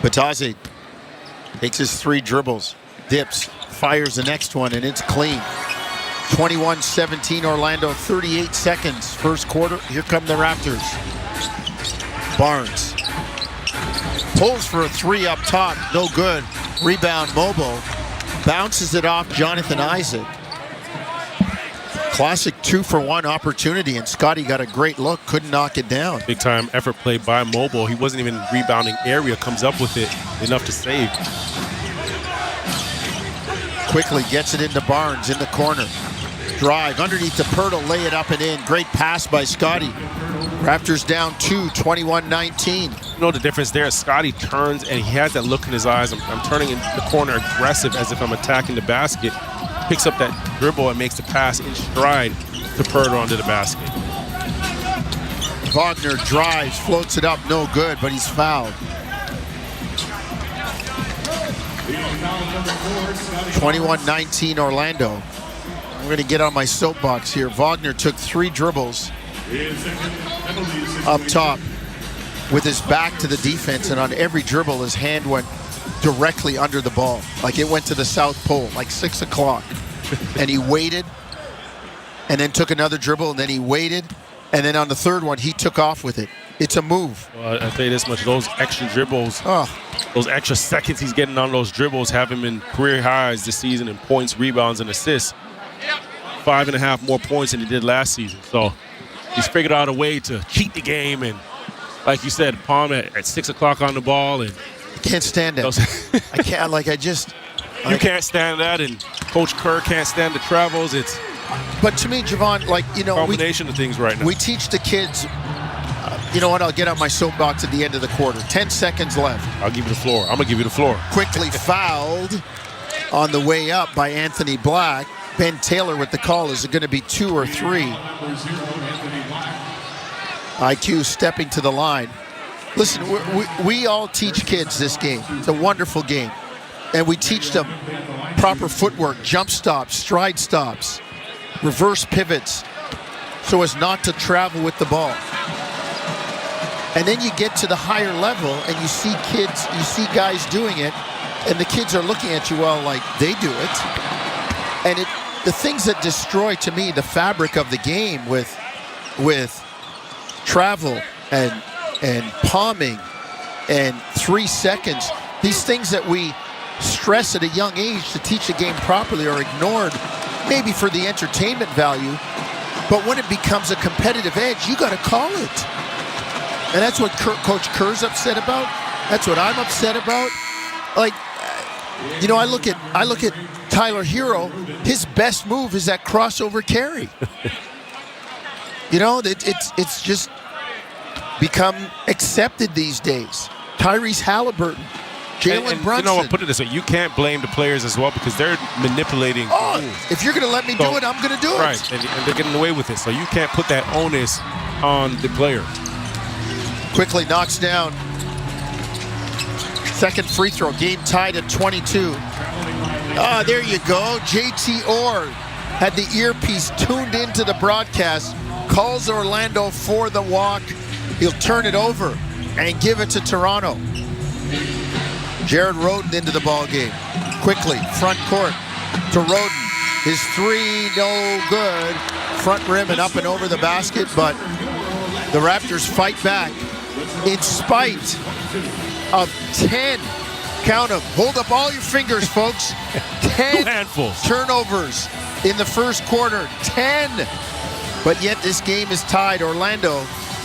Batadze takes his 3 dribbles, dips, fires the next one, and it's clean. 21-17 Orlando, 38 seconds, first quarter. Here come the Raptors. Barnes pulls for a 3 up top, no good. Rebound Mobile, bounces it off Jonathan Isaac. Classic 2-for-1 opportunity, and Scotty got a great look, couldn't knock it down. Big time effort play by Mobile. He wasn't even rebounding area, comes up with it enough to save. Quickly gets it into Barnes in the corner. Drive underneath the Pirtle, lay it up and in. Great pass by Scotty. Raptors down 2, 21-19. You know the difference there? Scotty turns and he has that look in his eyes. I'm turning in the corner aggressive as if I'm attacking the basket. Picks up that dribble and makes the pass in stride to Pirtle onto the basket. Wagner drives, floats it up, no good, but he's fouled. 21-19 Orlando. I'm going to get on my soapbox here. Wagner took 3 dribbles up top with his back to the defense, and on every dribble his hand went directly under the ball. Like it went to the South Pole, like 6 o'clock. And he waited, and then took another dribble, and then he waited, and then on the third one, he took off with it. It's a move. Well, I'll tell you this much, those extra dribbles, those extra seconds he's getting on those dribbles have him in career highs this season in points, rebounds, and assists. 5.5 more points than he did last season. So he's figured out a way to cheat the game, and like you said, Palm at 6 o'clock on the ball. And can't stand it. I can't, you can't stand that, and Coach Kerr can't stand the travels. It's But to me, Javon, combination of things right now. We teach the kids, you know what, I'll get on my soapbox at the end of the quarter. 10 seconds left. I'll give you the floor. I'm going to give you the floor. Quickly fouled on the way up by Anthony Black. Ben Taylor with the call. Is it going to be 2 or 3? IQ stepping to the line. Listen, we all teach kids this game. It's a wonderful game. And we teach them proper footwork, jump stops, stride stops, reverse pivots, so as not to travel with the ball. And then you get to the higher level and you see kids, you see guys doing it, and the kids are looking at you, well, like they do it. And the things that destroy, to me, the fabric of the game with travel and palming and 3 seconds, these things that we stress at a young age to teach the game properly are ignored, maybe for the entertainment value, but when it becomes a competitive edge, you got to call it. And that's what Coach Kerr's upset about. That's what I'm upset about. Like, you know, I look at Tyler Hero. His best move is that crossover carry. You know, it's just become accepted these days. Tyrese Halliburton, Jalen Brunson. You know what, put it this way, you can't blame the players as well because they're manipulating the rules. If you're going to let me do it, I'm going to do it. Right, and they're getting away with it. So you can't put that onus on the player. Quickly knocks down. Second free throw, game tied at 22. There you go. JT Orr had the earpiece tuned into the broadcast, calls Orlando for the walk. He'll turn it over and give it to Toronto. Jared Rhoden into the ball game. Quickly, front court to Rhoden. His 3, no good. Front rim and up and over the basket, but the Raptors fight back in spite of 10. Count them. Hold up all your fingers, folks. 10 turnovers in the first quarter. 10. But yet this game is tied, Orlando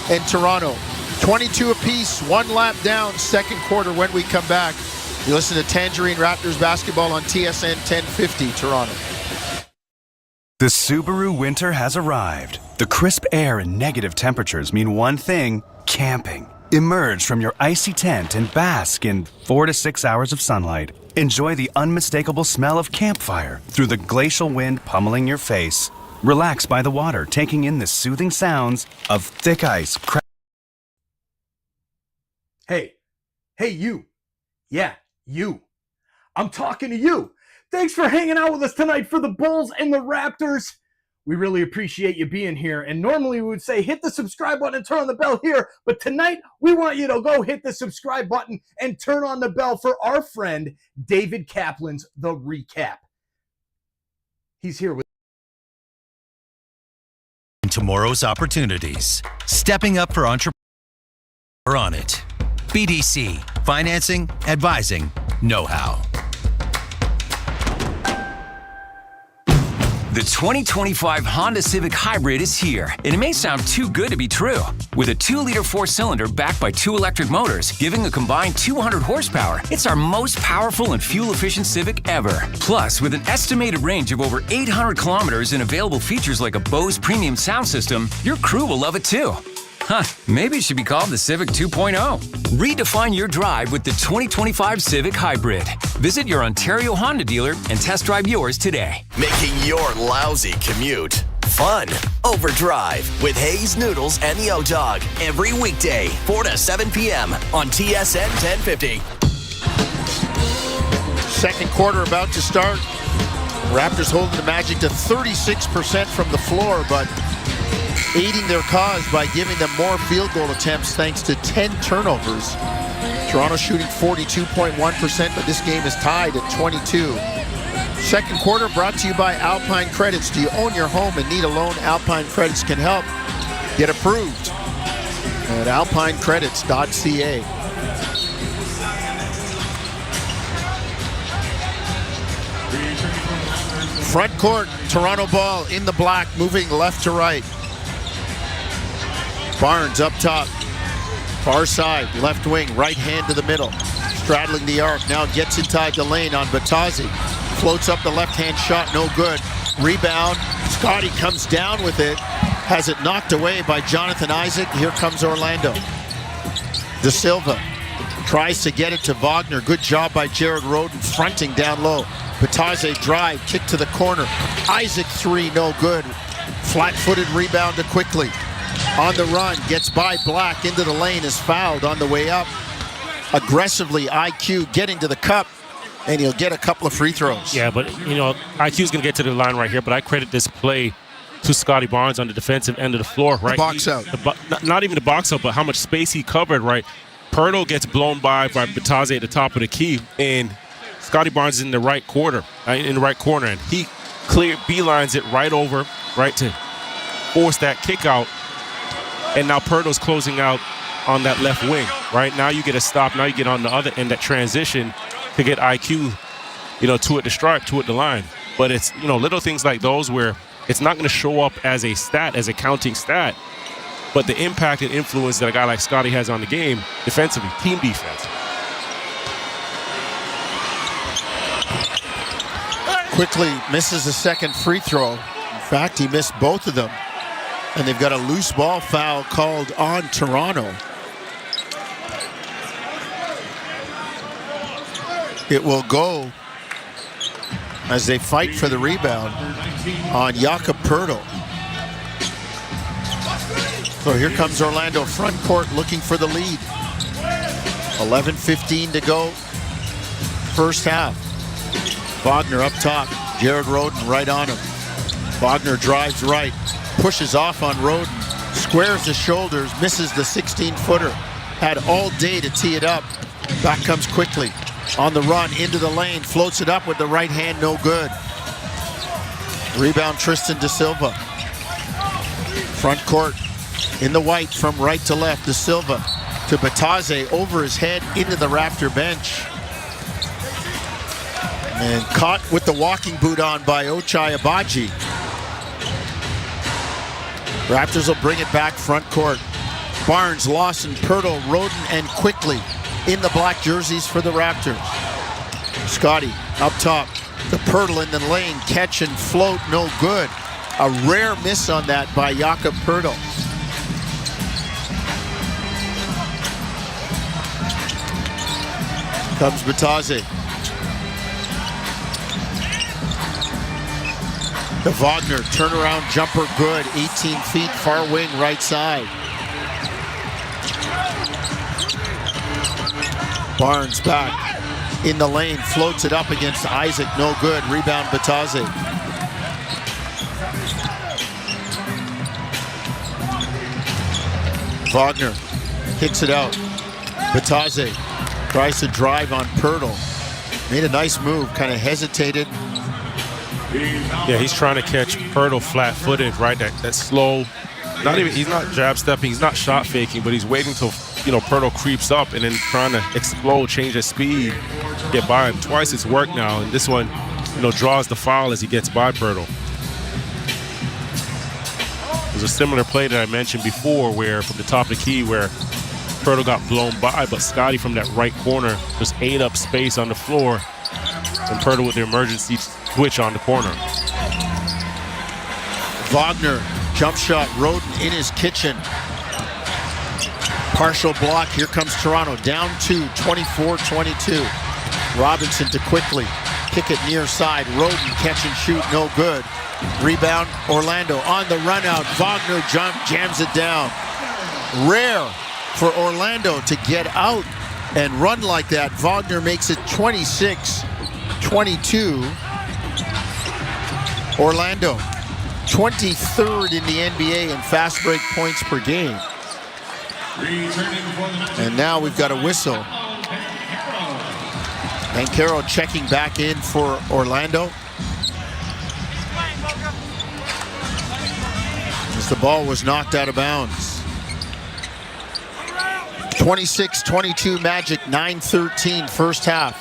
and Toronto. 22 apiece, 1 lap down, second quarter when we come back. You listen to Tangerine Raptors basketball on TSN 1050 Toronto. The Subaru winter has arrived. The crisp air and negative temperatures mean one thing: camping. Emerge from your icy tent and bask in 4 to 6 hours of sunlight. Enjoy the unmistakable smell of campfire through the glacial wind pummeling your face. Relax by the water, taking in the soothing sounds of thick ice. Hey, you. Yeah, you. I'm talking to you. Thanks for hanging out with us tonight for the Bulls and the Raptors. We really appreciate you being here. And normally we would say hit the subscribe button and turn on the bell here. But tonight we want you to go hit the subscribe button and turn on the bell for our friend David Kaplan's The Recap. He's here with tomorrow's opportunities. Stepping up for entrepreneurs on it. BDC, financing, advising, know-how. The 2025 Honda Civic Hybrid is here, and it may sound too good to be true. With a 2-liter 4-cylinder backed by 2 electric motors, giving a combined 200 horsepower, it's our most powerful and fuel-efficient Civic ever. Plus, with an estimated range of over 800 kilometers and available features like a Bose premium sound system, your crew will love it too. Huh, maybe it should be called the Civic 2.0. Redefine your drive with the 2025 Civic Hybrid. Visit your Ontario Honda dealer and test drive yours today. Making your lousy commute fun. Overdrive with Hayes Noodles and the O-Dog every weekday, 4 to 7 p.m. on TSN 1050. Second quarter about to start. Raptors holding the Magic to 36% from the floor, but aiding their cause by giving them more field goal attempts thanks to 10 turnovers. Toronto shooting 42.1%, but this game is tied at 22. Second quarter brought to you by Alpine Credits. Do you own your home and need a loan? Alpine Credits can help. Get approved at alpinecredits.ca. Front court, Toronto ball in the black, moving left to right. Barnes up top, far side, left wing, right hand to the middle. Straddling the arc, now gets inside the lane on Batazzi. Floats up the left-hand shot, no good. Rebound, Scotty comes down with it. Has it knocked away by Jonathan Isaac. Here comes Orlando. De Silva tries to get it to Wagner. Good job by Jared Rhoden, fronting down low. Batazzi drive, kick to the corner. Isaac 3, no good. Flat-footed rebound to Quickly. On the run, gets by Black into the lane, is fouled on the way up. Aggressively, IQ getting to the cup, and he'll get a couple of free throws. Yeah, but, IQ's going to get to the line right here, but I credit this play to Scotty Barnes on the defensive end of the floor, right? The box out. Not even the box out, but how much space he covered, right? Pirtle gets blown by Batazzi at the top of the key, and Scotty Barnes is in the right corner, and he beelines it right over, right, to force that kick out. And now Pirtle's closing out on that left wing, right? Now you get a stop. Now you get on the other end, that transition to get IQ, to it the stripe, to it the line. But it's, little things like those where it's not going to show up as a stat, as a counting stat, but the impact and influence that a guy like Scotty has on the game defensively, team defense. Quickly misses a second free throw. In fact, he missed both of them. And they've got a loose ball foul called on Toronto. It will go as they fight for the rebound on Jakob Pirtle. So here comes Orlando front court looking for the lead. 11:15 to go. First half. Wagner up top. Jared Rhoden right on him. Wagner drives right. Pushes off on Rhoden, squares the shoulders, misses the 16-footer. Had all day to tee it up. Back comes Quickly. On the run, into the lane, floats it up with the right hand, no good. Rebound Tristan De Silva. Front court, in the white from right to left, De Silva. to Batase over his head into the Raptor bench. And caught with the walking boot on by Ochai Agbaji. Raptors will bring it back front court. Barnes, Lawson, Pirtle, Roden, and Quickly in the black jerseys for the Raptors. Scotty up top to Pirtle in the lane. Catch and float, no good. A rare miss on that by Jakob Pirtle. Comes Batase. To Wagner, turnaround jumper good, 18 feet, far wing, right side. Barnes back in the lane, floats it up against Isaac, no good, rebound Batase. Wagner kicks it out. Batase tries to drive on Pirtle. Made a nice move, kind of hesitated. Yeah, he's trying to catch Pirtle flat-footed, right? That slow, he's not jab stepping, he's not shot faking, but he's waiting till, Pirtle creeps up and then trying to explode, change his speed, get by him. Twice it's worked now, and this one, draws the foul as he gets by Pirtle. There's a similar play that I mentioned before where from the top of the key where Pirtle got blown by, but Scotty from that right corner just ate up space on the floor, and Pirtle with the emergency switch on the corner. Wagner, jump shot, Roden in his kitchen. Partial block, here comes Toronto, down 2, 24-22. Robinson to Quickly, kick it near side, Roden catch and shoot, no good. Rebound, Orlando on the run out, Wagner jams it down. Rare for Orlando to get out and run like that. Wagner makes it 26-22. Orlando, 23rd in the NBA in fast break points per game. And now we've got a whistle. Banchero checking back in for Orlando. As the ball was knocked out of bounds. 26-22 Magic, 9-13 first half.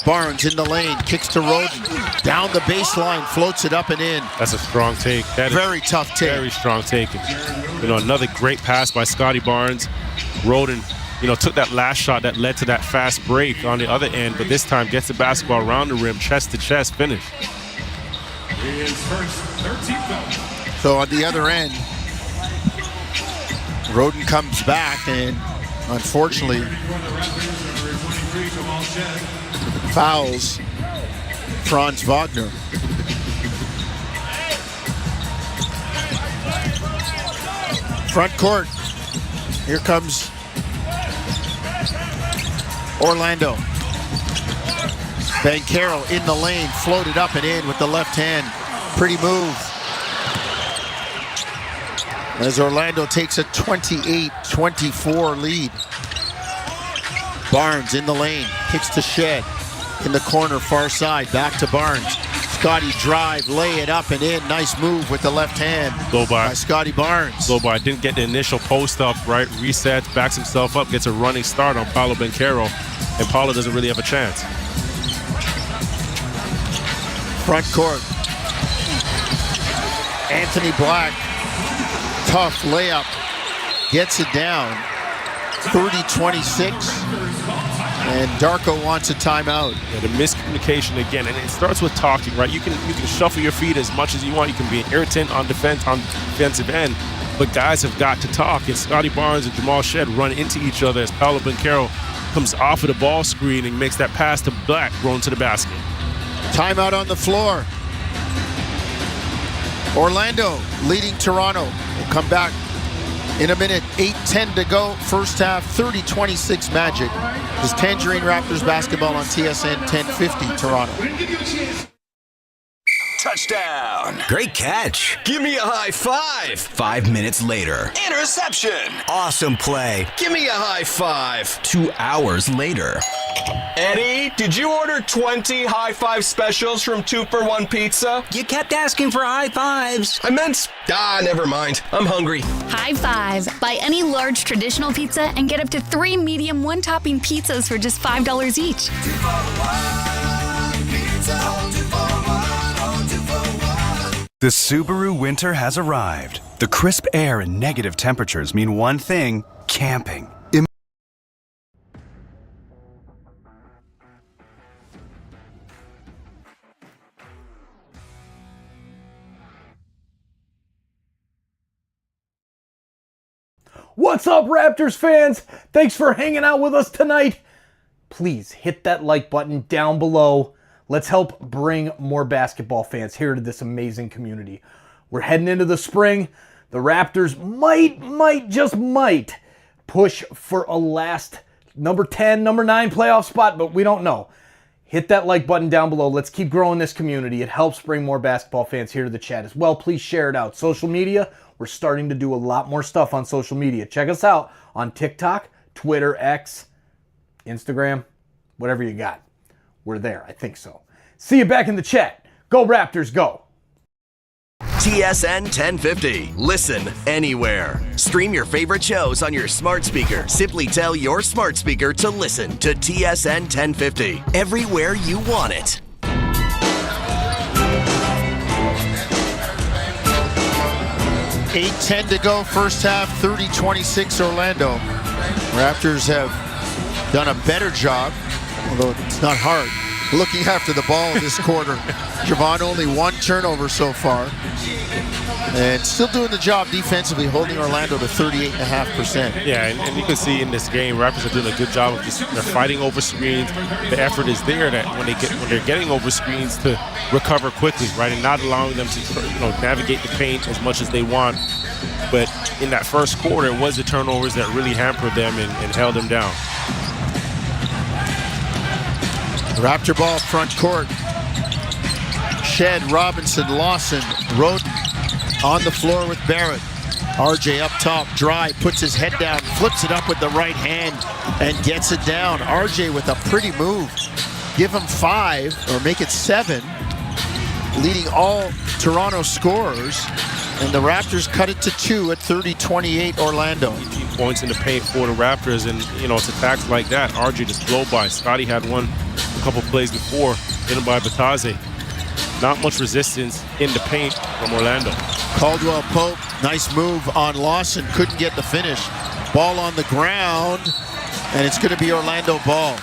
Barnes in the lane, kicks to Roden. Down the baseline, floats it up and in. That's a strong take. That very tough take. Very strong take. Another great pass by Scotty Barnes. Roden, took that last shot that led to that fast break on the other end, but this time gets the basketball around the rim, chest to chest, finish. So on the other end, Roden comes back and unfortunately fouls Franz Wagner. Front court. Here comes Orlando. Banchero in the lane, floated up and in with the left hand. Pretty move. As Orlando takes a 28-24 lead. Barnes in the lane, kicks to Shed. In the corner, far side, back to Barnes. Scotty drive, lay it up and in. Nice move with the left hand by Scotty Barnes. Low didn't get the initial post up, right? Resets, backs himself up, gets a running start on Paolo Banchero, and Paolo doesn't really have a chance. Front court. Anthony Black, tough layup, gets it down. 30-26. And Darko wants a timeout. Yeah, the miscommunication again, and it starts with talking, right? You can shuffle your feet as much as you want. You can be an irritant on defensive end, but guys have got to talk. And Scotty Barnes and Jamal Shed run into each other as Paolo Banchero comes off of the ball screen and makes that pass to Black, rolling to the basket. Timeout on the floor. Orlando leading Toronto. We'll come back in a minute. 8:10 to go. First half, 30-26 Magic. This Tangerine Raptors basketball on TSN 1050 Toronto. Touchdown. Great catch. Give me a high five. 5 minutes later. Interception. Awesome play. Give me a high five. 2 hours later. Eddie, did you order 20 high five specials from 2-for-1 Pizza? You kept asking for high fives. I meant, never mind. I'm hungry. High five. Buy any large traditional pizza and get up to 3 medium one-topping pizzas for just $5 each. The Subaru winter has arrived. The crisp air and negative temperatures mean one thing: camping. What's up, Raptors fans? Thanks for hanging out with us tonight. Please hit that like button down below. Let's help bring more basketball fans here to this amazing community. We're heading into the spring. The Raptors might push for a last number 10, number 9 playoff spot, but we don't know. Hit that like button down below. Let's keep growing this community. It helps bring more basketball fans here to the chat as well. Please share it out. Social media, we're starting to do a lot more stuff on social media. Check us out on TikTok, Twitter, X, Instagram, whatever you got. We're there. I think so. See you back in the chat. Go Raptors, go. TSN 1050. Listen anywhere. Stream your favorite shows on your smart speaker. Simply tell your smart speaker to listen to TSN 1050 everywhere you want it. $8:10 to go, first half, 30-26 Orlando. Raptors have done a better job, although it's not hard, looking after the ball this quarter. Javon only 1 turnover so far. And still doing the job defensively, holding Orlando to 38.5%. Yeah, and you can see in this game, Raptors are doing a good job of just they're fighting over screens. The effort is there that when they're getting over screens to recover quickly, right, and not allowing them to navigate the paint as much as they want. But in that first quarter, it was the turnovers that really hampered them and held them down. Raptor ball front court. Shed, Robinson, Lawson, Roden on the floor with Barrett. RJ up top, dry, puts his head down, flips it up with the right hand, and gets it down. RJ with a pretty move. Give him 5, or make it 7, leading all Toronto scorers. And the Raptors cut it to 2 at 30-28 Orlando. Points in the paint for the Raptors, and it's attacks like that. RJ just blow by. Scotty had one a couple plays before, hit him by Bataze. Not much resistance in the paint from Orlando. Caldwell Pope, nice move on Lawson, couldn't get the finish. Ball on the ground, and it's going to be Orlando ball.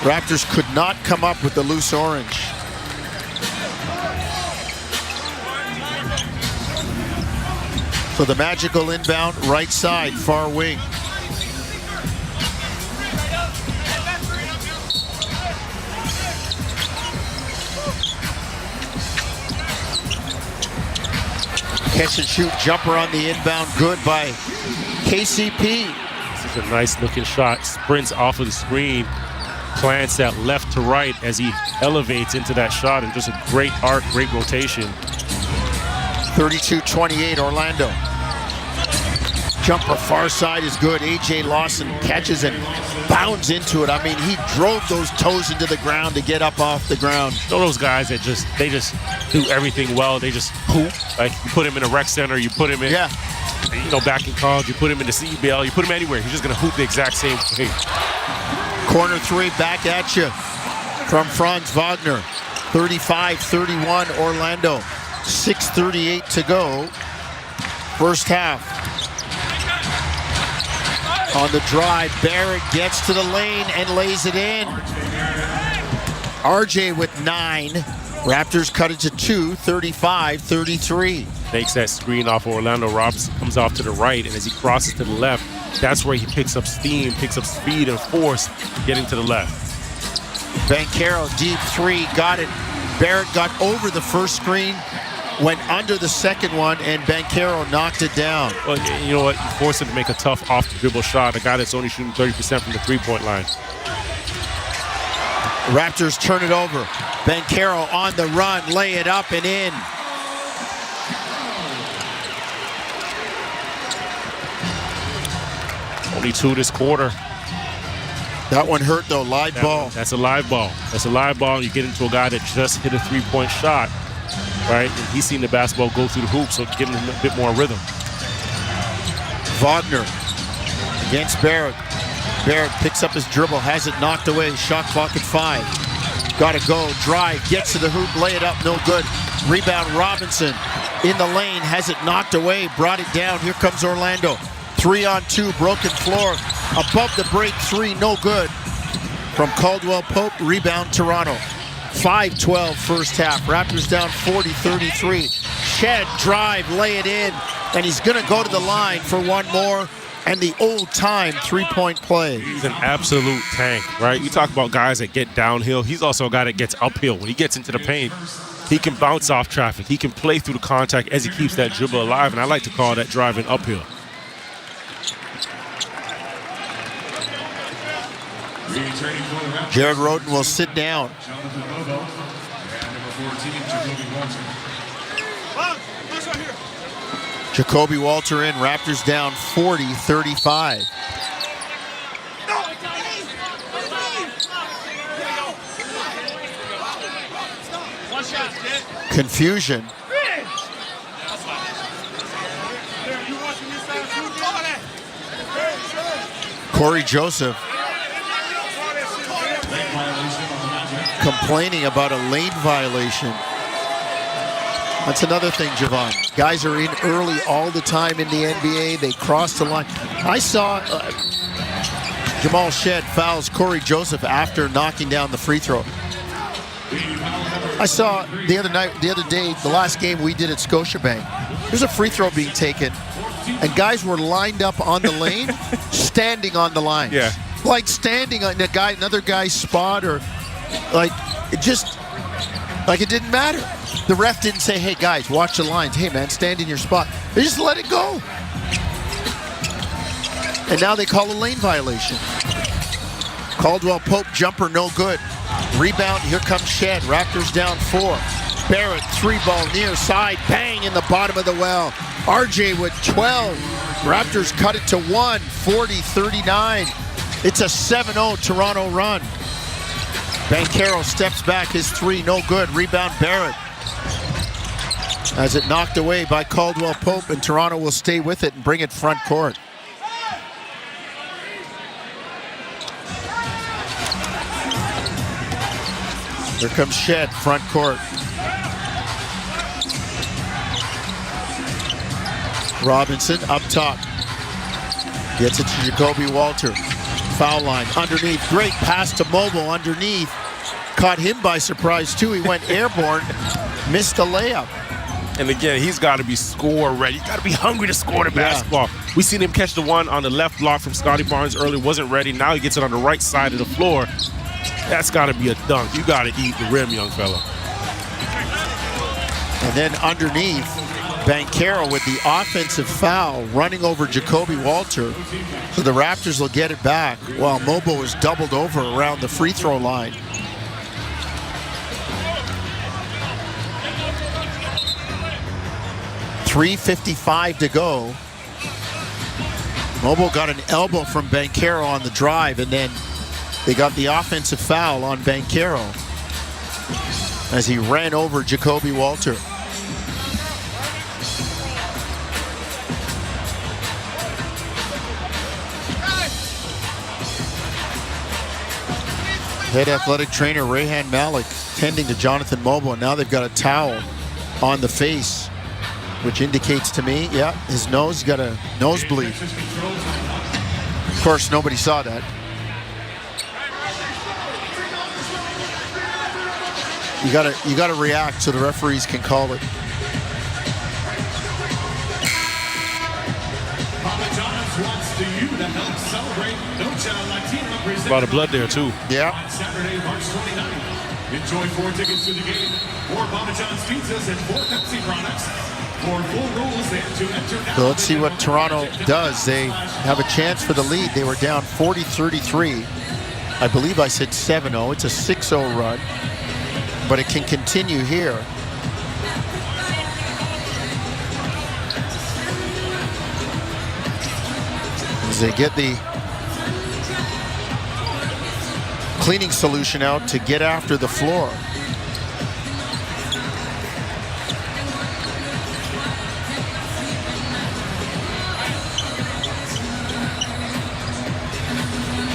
Raptors could not come up with the loose orange. So the magical inbound, right side, far wing. Catch and shoot jumper on the inbound, good by KCP. This is a nice looking shot. Sprints off of the screen, plants that left to right as he elevates into that shot, and just a great arc, great rotation. 32-28 Orlando. Jumper far side is good. AJ Lawson catches and bounds into it. I mean, he drove those toes into the ground to get up off the ground. Those guys that just do everything well. They just hoop. Like, you put him in a rec center, you put him in, back in college, you put him in the CBL, you put him anywhere. He's just going to hoop the exact same way. Corner 3 back at you from Franz Wagner. 35-31 Orlando. 6:38 to go. First half. On the drive, Barrett gets to the lane and lays it in. RJ with 9. Raptors cut it to 2, 35-33. Takes that screen off of Orlando. Robinson comes off to the right, and as he crosses to the left, that's where he picks up steam, picks up speed and force, getting to the left. Banchero, deep 3, got it. Barrett got over the first screen, went under the second one, and Banchero knocked it down. Well, you know what? You force him to make a tough off-the-dribble shot, a guy that's only shooting 30% from the three-point line. Raptors turn it over. Banchero on the run, lay it up and in. Only 2 this quarter. That one hurt though, live ball. That's a live ball. That's a live ball. You get into a guy that just hit a 3-point shot, right? And he's seen the basketball go through the hoop, so giving him a bit more rhythm. Wagner against Barrett. Barrett picks up his dribble, has it knocked away. Shot clock at 5. Gotta go, drive, gets to the hoop, lay it up, no good. Rebound Robinson in the lane, has it knocked away, brought it down. Here comes Orlando. 3-on-2, broken floor. Above the break 3, no good. From Caldwell Pope, rebound Toronto. 5-12 first half. Raptors down 40-33. Shed, drive, lay it in. And he's going to go to the line for one more. And the old-time 3-point play. He's an absolute tank, right? You talk about guys that get downhill. He's also a guy that gets uphill. When he gets into the paint, he can bounce off traffic. He can play through the contact as he keeps that dribble alive. And I like to call that driving uphill. Jared Roden will sit down. Jacoby Walter in. Raptors down 40-35. Confusion. Corey Joseph complaining about a lane violation. That's another thing, Javon. Guys are in early all the time in the NBA. They cross the line. I saw Jamal Shed fouls Corey Joseph after knocking down the free throw. I saw the other day, the last game we did at Scotiabank. There's a free throw being taken, and guys were lined up on the lane, standing on the line. Yeah. Like standing on another guy's spot, or like it didn't matter. The ref didn't say, hey guys, watch the lines. Hey man, stand in your spot. They just let it go. And now they call a lane violation. Caldwell Pope jumper, no good. Rebound, here comes Shed. Raptors down 4. Barrett, 3-ball near side, bang in the bottom of the well. RJ with 12. Raptors cut it to 1, 40-39. It's a 7-0 Toronto run. Banchero steps back, his 3, no good. Rebound Barrett. As it knocked away by Caldwell Pope, and Toronto will stay with it and bring it front court. Here comes Shed, front court. Robinson up top. Gets it to Jacoby Walter. Foul line, underneath. Great pass to Mobile underneath. Caught him by surprise, too. He went airborne, missed the layup. And again, he's got to be score ready. He's got to be hungry to score the basketball. We seen him catch the one on the left block from Scotty Barnes earlier. Wasn't ready. Now he gets it on the right side of the floor. That's got to be a dunk. You got to eat the rim, young fella. And then underneath, Banchero with the offensive foul running over Jacoby Walter. So the Raptors will get it back while Mobo is doubled over around the free throw line. .355 to go. Mobo got an elbow from Banchero on the drive, and then they got the offensive foul on Banchero as he ran over Jacoby Walter. Head athletic trainer Rehan Malik tending to Jonathan Mobo, and now they've got a towel on the face, which indicates to me, yeah, his nose got a nosebleed. Of course, nobody saw that. You gotta react so the referees can call it. A lot of blood there too. Yeah. On Saturday, March 29th. Enjoy 4 tickets to the game, 4 Papa John's pizzas, and 4 Pepsi products. For full rules and to enter now. So let's see what Toronto does. They have a chance for the lead. They were down 40-33. I believe I said 7-0. It's a 6-0 run, but it can continue here. As they get the cleaning solution out to get after the floor.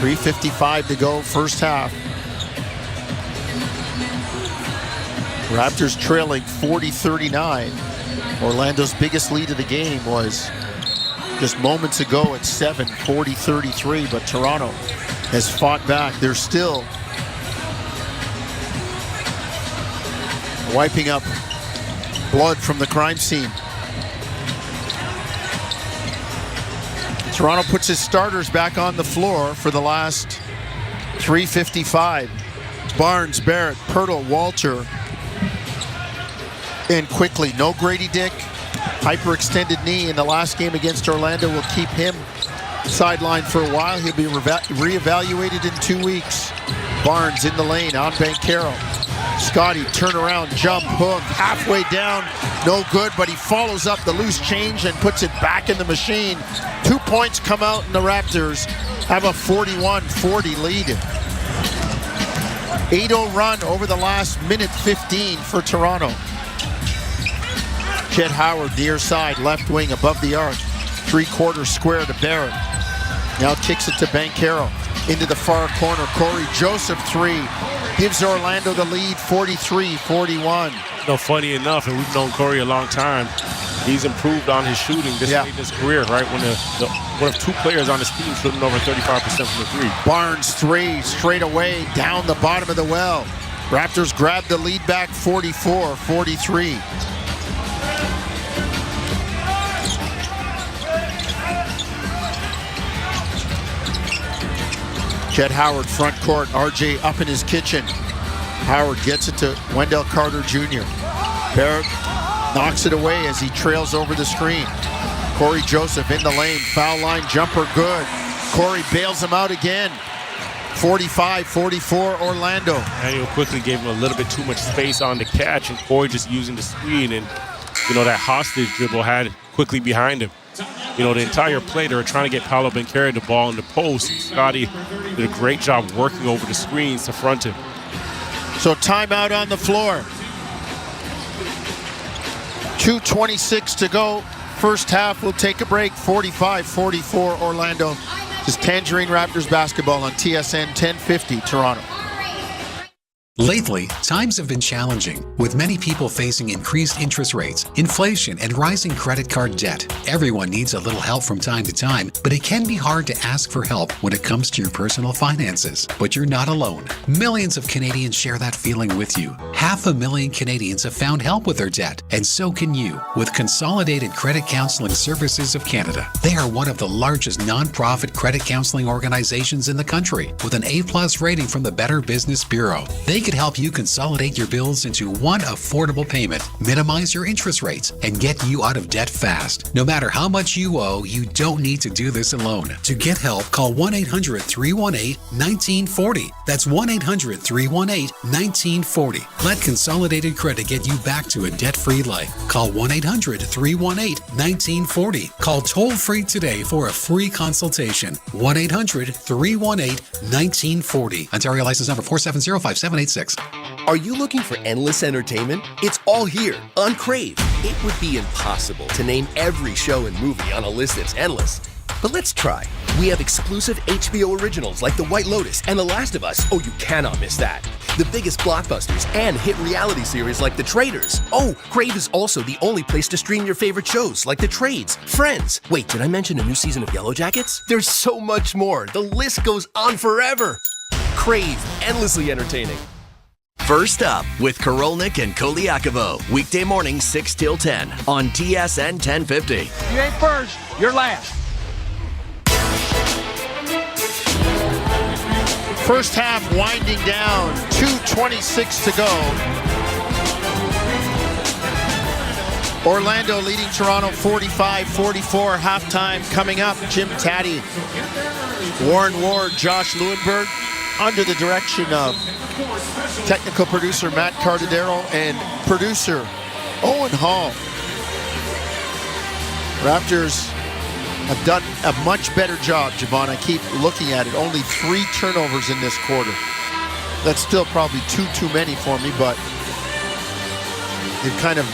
.355 to go, first half. Raptors trailing 40-39. Orlando's biggest lead of the game was just moments ago at 7, 40-33, but Toronto has fought back. They're still wiping up blood from the crime scene. Toronto puts his starters back on the floor for the last 3:55. Barnes, Barrett, Pirtle, Walter, and quickly. No Grady Dick. Hyperextended knee in the last game against Orlando will keep him sidelined for a while. He'll be reevaluated in 2 weeks. Barnes in the lane on Banchero. Scotty, turn around, jump, hook, halfway down, no good, but he follows up the loose change and puts it back in the machine. 2 points come out, and the Raptors have a 41-40 lead. 8-0 run over the last minute 15 for Toronto. Chet Howard, near side, left wing, above the arc. 3/4 square to Barrett. Now kicks it to Banchero. Into the far corner, Corey Joseph, 3. Gives Orlando the lead, 43-41. No, funny enough, and we've known Corey a long time, he's improved on his shooting this late in his career, right? When one of 2 players on his team shooting over 35% from the 3. Barnes, 3, straight away, down the bottom of the well. Raptors grab the lead back, 44-43. Chet Howard, front court. RJ up in his kitchen. Howard gets it to Wendell Carter Jr. Barrett knocks it away as he trails over the screen. Corey Joseph in the lane. Foul line jumper good. Corey bails him out again. 45-44 Orlando. Daniel quickly gave him a little bit too much space on the catch, and Corey just using the screen, and that hostage dribble had quickly behind him. The entire play, they were trying to get Paolo Banchero the ball in the post. Scotty did a great job working over the screens to front him. So timeout on the floor. 2:26 to go. First half, we'll take a break. 45-44 Orlando. This is Tangerine Raptors basketball on TSN 1050 Toronto. Lately, times have been challenging, with many people facing increased interest rates, inflation, and rising credit card debt. Everyone needs a little help from time to time, but it can be hard to ask for help when it comes to your personal finances. But you're not alone. Millions of Canadians share that feeling with you. 500,000 Canadians have found help with their debt, and so can you, with Consolidated Credit Counseling Services of Canada. They are one of the largest non-profit credit counseling organizations in the country, with an A+ rating from the Better Business Bureau. They could help you consolidate your bills into one affordable payment, minimize your interest rates, and get you out of debt fast. No matter how much you owe, you don't need to do this alone. To get help, call 1-800-318-1940. That's 1-800-318-1940. Let Consolidated Credit get you back to a debt-free life. Call 1-800-318-1940. Call toll-free today for a free consultation. 1-800-318-1940. Ontario license number 4705786. Are you looking for endless entertainment? It's all here on Crave. It would be impossible to name every show and movie on a list that's endless. But let's try. We have exclusive HBO originals like The White Lotus and The Last of Us. Oh, you cannot miss that. The biggest blockbusters and hit reality series like The Traitors. Oh, Crave is also the only place to stream your favorite shows like The Trades, Friends. Wait, did I mention a new season of Yellow Jackets? There's so much more. The list goes on forever. Crave, endlessly entertaining. First Up with Korolnik and Koliakovo. Weekday mornings 6 till 10 on TSN 1050. You ain't first, you're last. First half winding down. 2:26 to go. Orlando leading Toronto 45-44. Halftime coming up. Jim Taddy, Warren Ward, Josh Lewenberg. under the direction of technical producer Matt Cardadero and producer Owen Hall. Raptors have done a much better job, Javon. I keep looking at it. Only 3 turnovers in this quarter. That's still probably too many for me, but they've kind of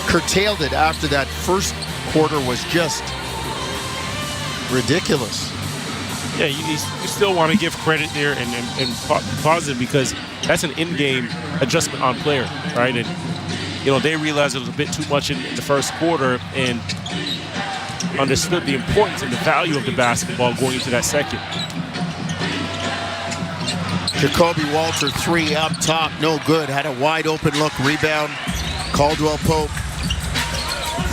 curtailed it after that first quarter was just ridiculous. Yeah, you still want to give credit there and positive, because that's an in-game adjustment on player, right? And they realized it was a bit too much in the first quarter and understood the importance and the value of the basketball going into that second. Jacoby Walter, 3 up top, no good. Had a wide open look, rebound. Caldwell Pope.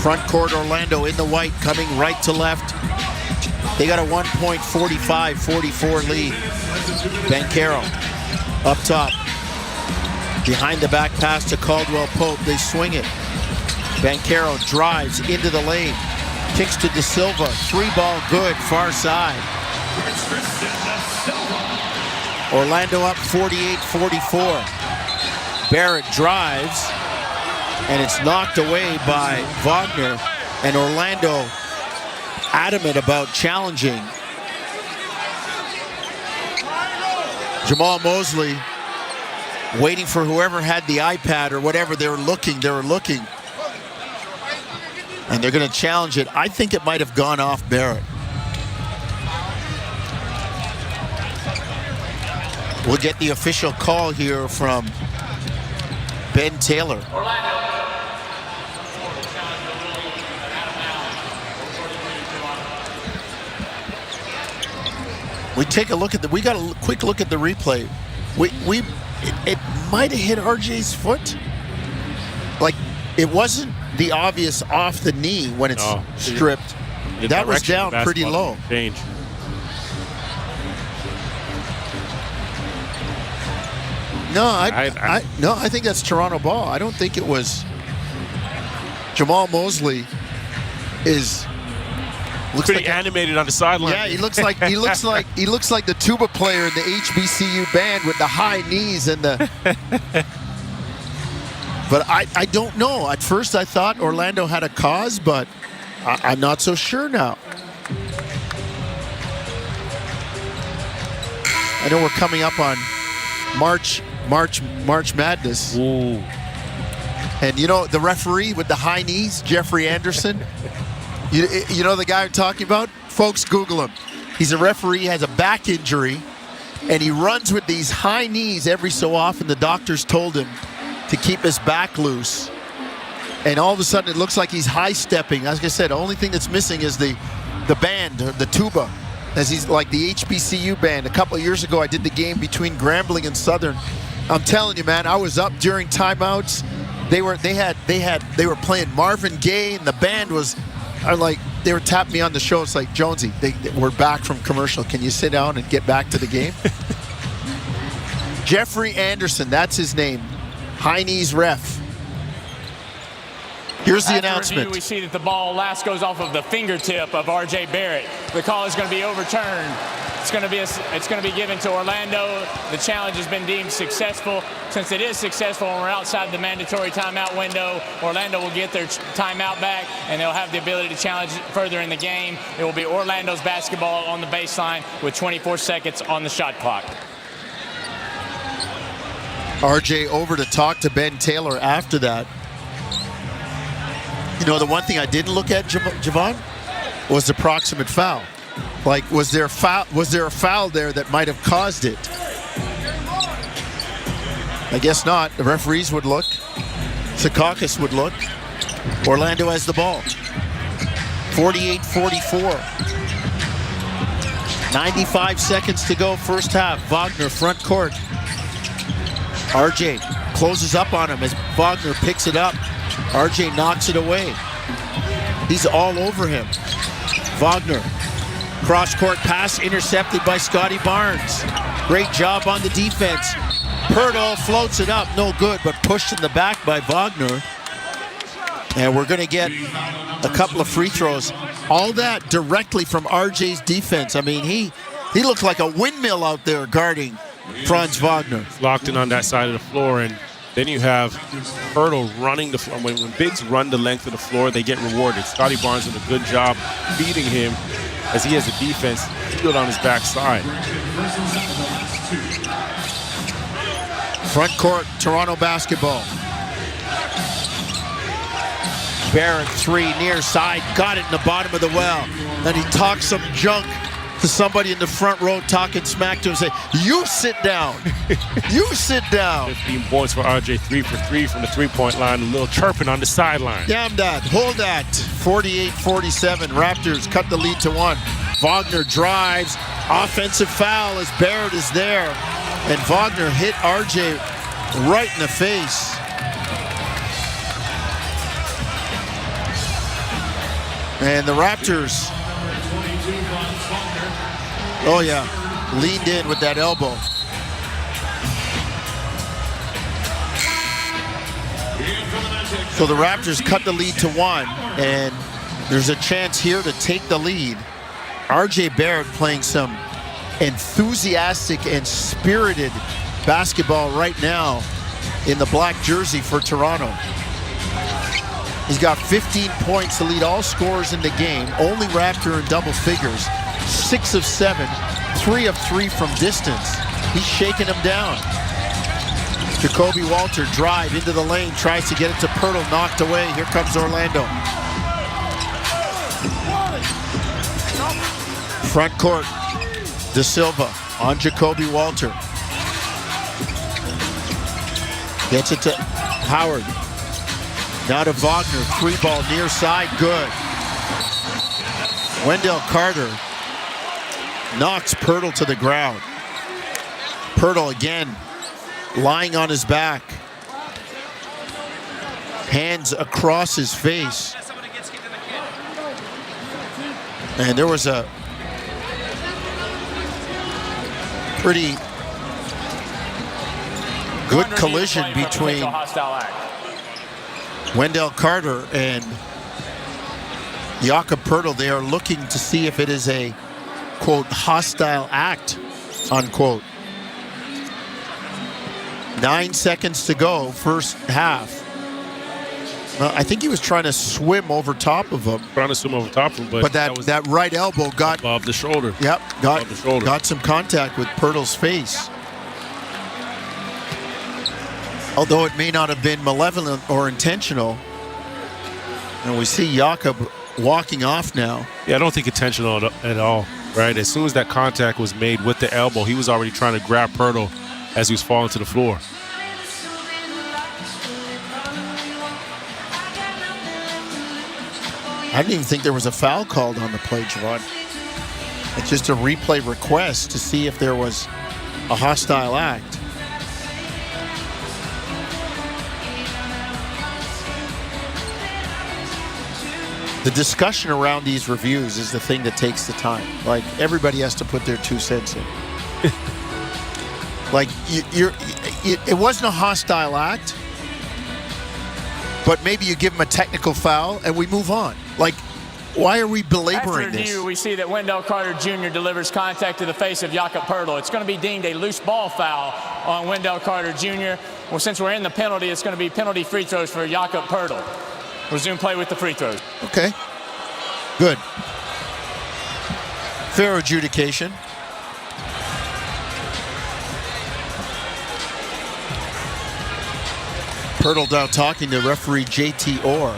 Front court, Orlando in the white, coming right to left. They got a 1.45-44 lead. Banchero up top. Behind the back pass to Caldwell Pope. They swing it. Banchero drives into the lane. Kicks to De Silva. 3-ball good, far side. Orlando up 48-44. Barrett drives, and it's knocked away by Wagner. And Orlando adamant about challenging. Jamal Mosley waiting for whoever had the iPad or whatever. They were looking. And they're going to challenge it. I think it might have gone off Barrett. We'll get the official call here from Ben Taylor. We take a look at we got a quick look at the replay. It might have hit RJ's foot. Like, it wasn't the obvious off the knee when it's stripped. That was down pretty low. Change. No, I think that's Toronto ball. I don't think it was. Jamal Mosley looks pretty like animated on the sideline. Yeah, he looks like the tuba player in the HBCU band with the high knees and the. But I don't know. At first I thought Orlando had a cause, but I'm not so sure now. I know we're coming up on March Madness. Ooh. And the referee with the high knees, Jeffrey Anderson. You know the guy I'm talking about? Folks, Google him. He's a referee, has a back injury, and he runs with these high knees every so often. The doctors told him to keep his back loose. And all of a sudden it looks like he's high-stepping. As I said, the only thing that's missing is the band, the tuba, as he's like the HBCU band. A couple of years ago, I did the game between Grambling and Southern. I'm telling you, man, I was up during timeouts. They were playing Marvin Gaye, and the band was they were tapping me on the shoulder. It's like, Jonesy, we're back from commercial. Can you sit down and get back to the game? Jeffrey Anderson, that's his name. High knees ref. Here's the announcement. Review, we see that the ball last goes off of the fingertip of R.J. Barrett. The call is going to be overturned. It's going to be given to Orlando. The challenge has been deemed successful. Since it is successful and we're outside the mandatory timeout window, Orlando will get their timeout back, and they'll have the ability to challenge further in the game. It will be Orlando's basketball on the baseline with 24 seconds on the shot clock. RJ over to talk to Ben Taylor after that. The one thing I didn't look at, Javon, was the proximate foul. Like, was there a foul there that might have caused it? I guess not. The referees would look. Secaucus would look. Orlando has the ball. 48-44. 95 seconds to go, first half. Wagner, front court. RJ closes up on him as Wagner picks it up. RJ knocks it away. He's all over him. Wagner, cross-court pass intercepted by Scotty Barnes. Great job on the defense. Pirtle floats it up, no good, but pushed in the back by Wagner. And we're going to get a couple of free throws. All that directly from RJ's defense. I mean, he He looked like a windmill out there guarding Franz Wagner. Locked in on that side of the floor, and then you have Pirtle running the floor. When bigs run the length of the floor, they get rewarded. Scotty Barnes did a good job beating him as he has a defense field on his backside. Front court, Toronto basketball. Barrett, 3, near side, got it in the bottom of the well. Then he talks some junk to somebody in the front row, talking smack to him, say, "You sit down. You sit down." 15 points for RJ, 3 for 3 from the three-point line. A little chirping on the sideline. Damn that. Hold that. 48-47. Raptors cut the lead to 1. Wagner drives. Offensive foul as Barrett is there. And Wagner hit RJ right in the face. And the Raptors, oh yeah, leaned in with that elbow. So the Raptors cut the lead to 1, and there's a chance here to take the lead. RJ Barrett playing some enthusiastic and spirited basketball right now in the black jersey for Toronto. He's got 15 points to lead all scorers in the game. Only Raptor in double figures. 6 of 7, 3 of 3 from distance. He's shaking him down. Jacoby Walter drive into the lane, tries to get it to Pirtle, knocked away. Here comes Orlando. Front court, De Silva on Jacoby Walter. Gets it to Howard. Now to Wagner, 3-ball near side, good. Wendell Carter knocks Pirtle to the ground. Pirtle again, lying on his back. Hands across his face. And there was a pretty good collision between Wendell Carter and Jakob Pirtle. They are looking to see if it is a, quote, hostile act, unquote. 9 seconds to go, first half. I think he was trying to swim over top of him. Trying to swim over top of him, but that right elbow got above the shoulder. Yep, got some contact with Pirtle's face. Although it may not have been malevolent or intentional. And we see Jakob walking off now. Yeah, I don't think intentional at all, right? As soon as that contact was made with the elbow, he was already trying to grab Pirtle as he was falling to the floor. I didn't even think there was a foul called on the play, Javon. It's just a replay request to see if there was a hostile act. The discussion around these reviews is the thing that takes the time. Like, everybody has to put their 2 cents in. Like, it wasn't a hostile act, but maybe you give him a technical foul and we move on. Like, why are we belaboring After review, this? we see that Wendell Carter Jr. delivers contact to the face of Jakob Pirtle. It's going to be deemed a loose ball foul on Wendell Carter Jr. Well, since we're in the penalty, it's going to be penalty free throws for Jakob Pirtle. Resume play with the free throws. Okay, good. Fair adjudication. Pirtle down talking to referee JT Orr.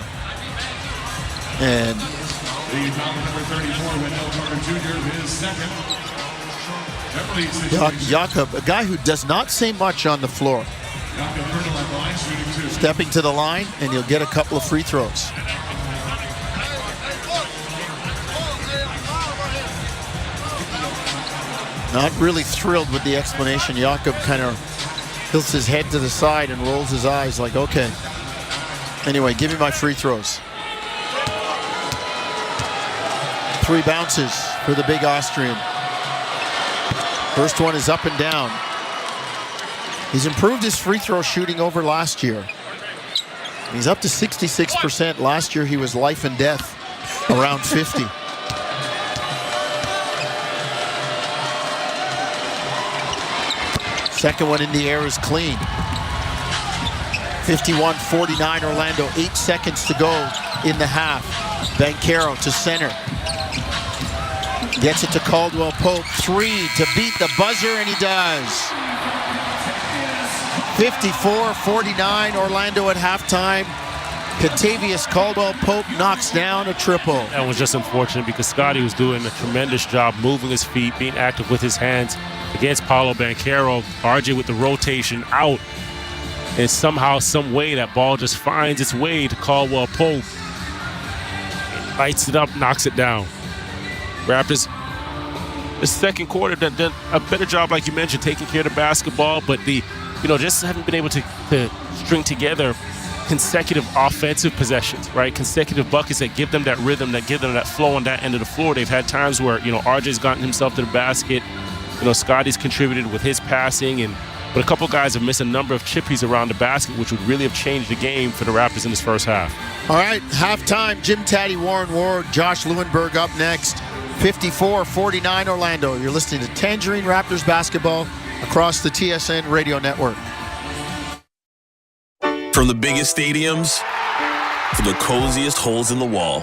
And Jakob, a guy who does not say much on the floor. Stepping to the line, and he'll get a couple of free throws. Not really thrilled with the explanation. Jakob kind of tilts his head to the side and rolls his eyes like, okay. Anyway, give me my free throws. 3 bounces for the big Austrian. First one is up and down. He's improved his free throw shooting over last year. He's up to 66%. Last year he was life and death, around 50. Second one in the air is clean. 51-49 Orlando, 8 seconds to go in the half. Banchero to center. Gets it to Caldwell Pope. 3 to beat the buzzer, and he does. 54-49 Orlando at halftime. Contavious Caldwell Pope knocks down a triple. That was just unfortunate because Scotty was doing a tremendous job moving his feet, being active with his hands against Paolo Banchero. RJ with the rotation out. And somehow, some way, that ball just finds its way to Caldwell Pope. And lights it up, knocks it down. Raptors, the second quarter, done a better job, like you mentioned, taking care of the basketball, but just haven't been able to string together consecutive offensive possessions, right? Consecutive buckets that give them that rhythm, that give them that flow on that end of the floor. They've had times where, RJ's gotten himself to the basket. Scotty's contributed with his passing, but a couple guys have missed a number of chippies around the basket, which would really have changed the game for the Raptors in this first half. All right, halftime, Jim Taddy, Warren Ward, Josh Lewenberg up next. 54-49 Orlando. You're listening to Tangerine Raptors basketball across the TSN radio network. From the biggest stadiums to the coziest holes in the wall.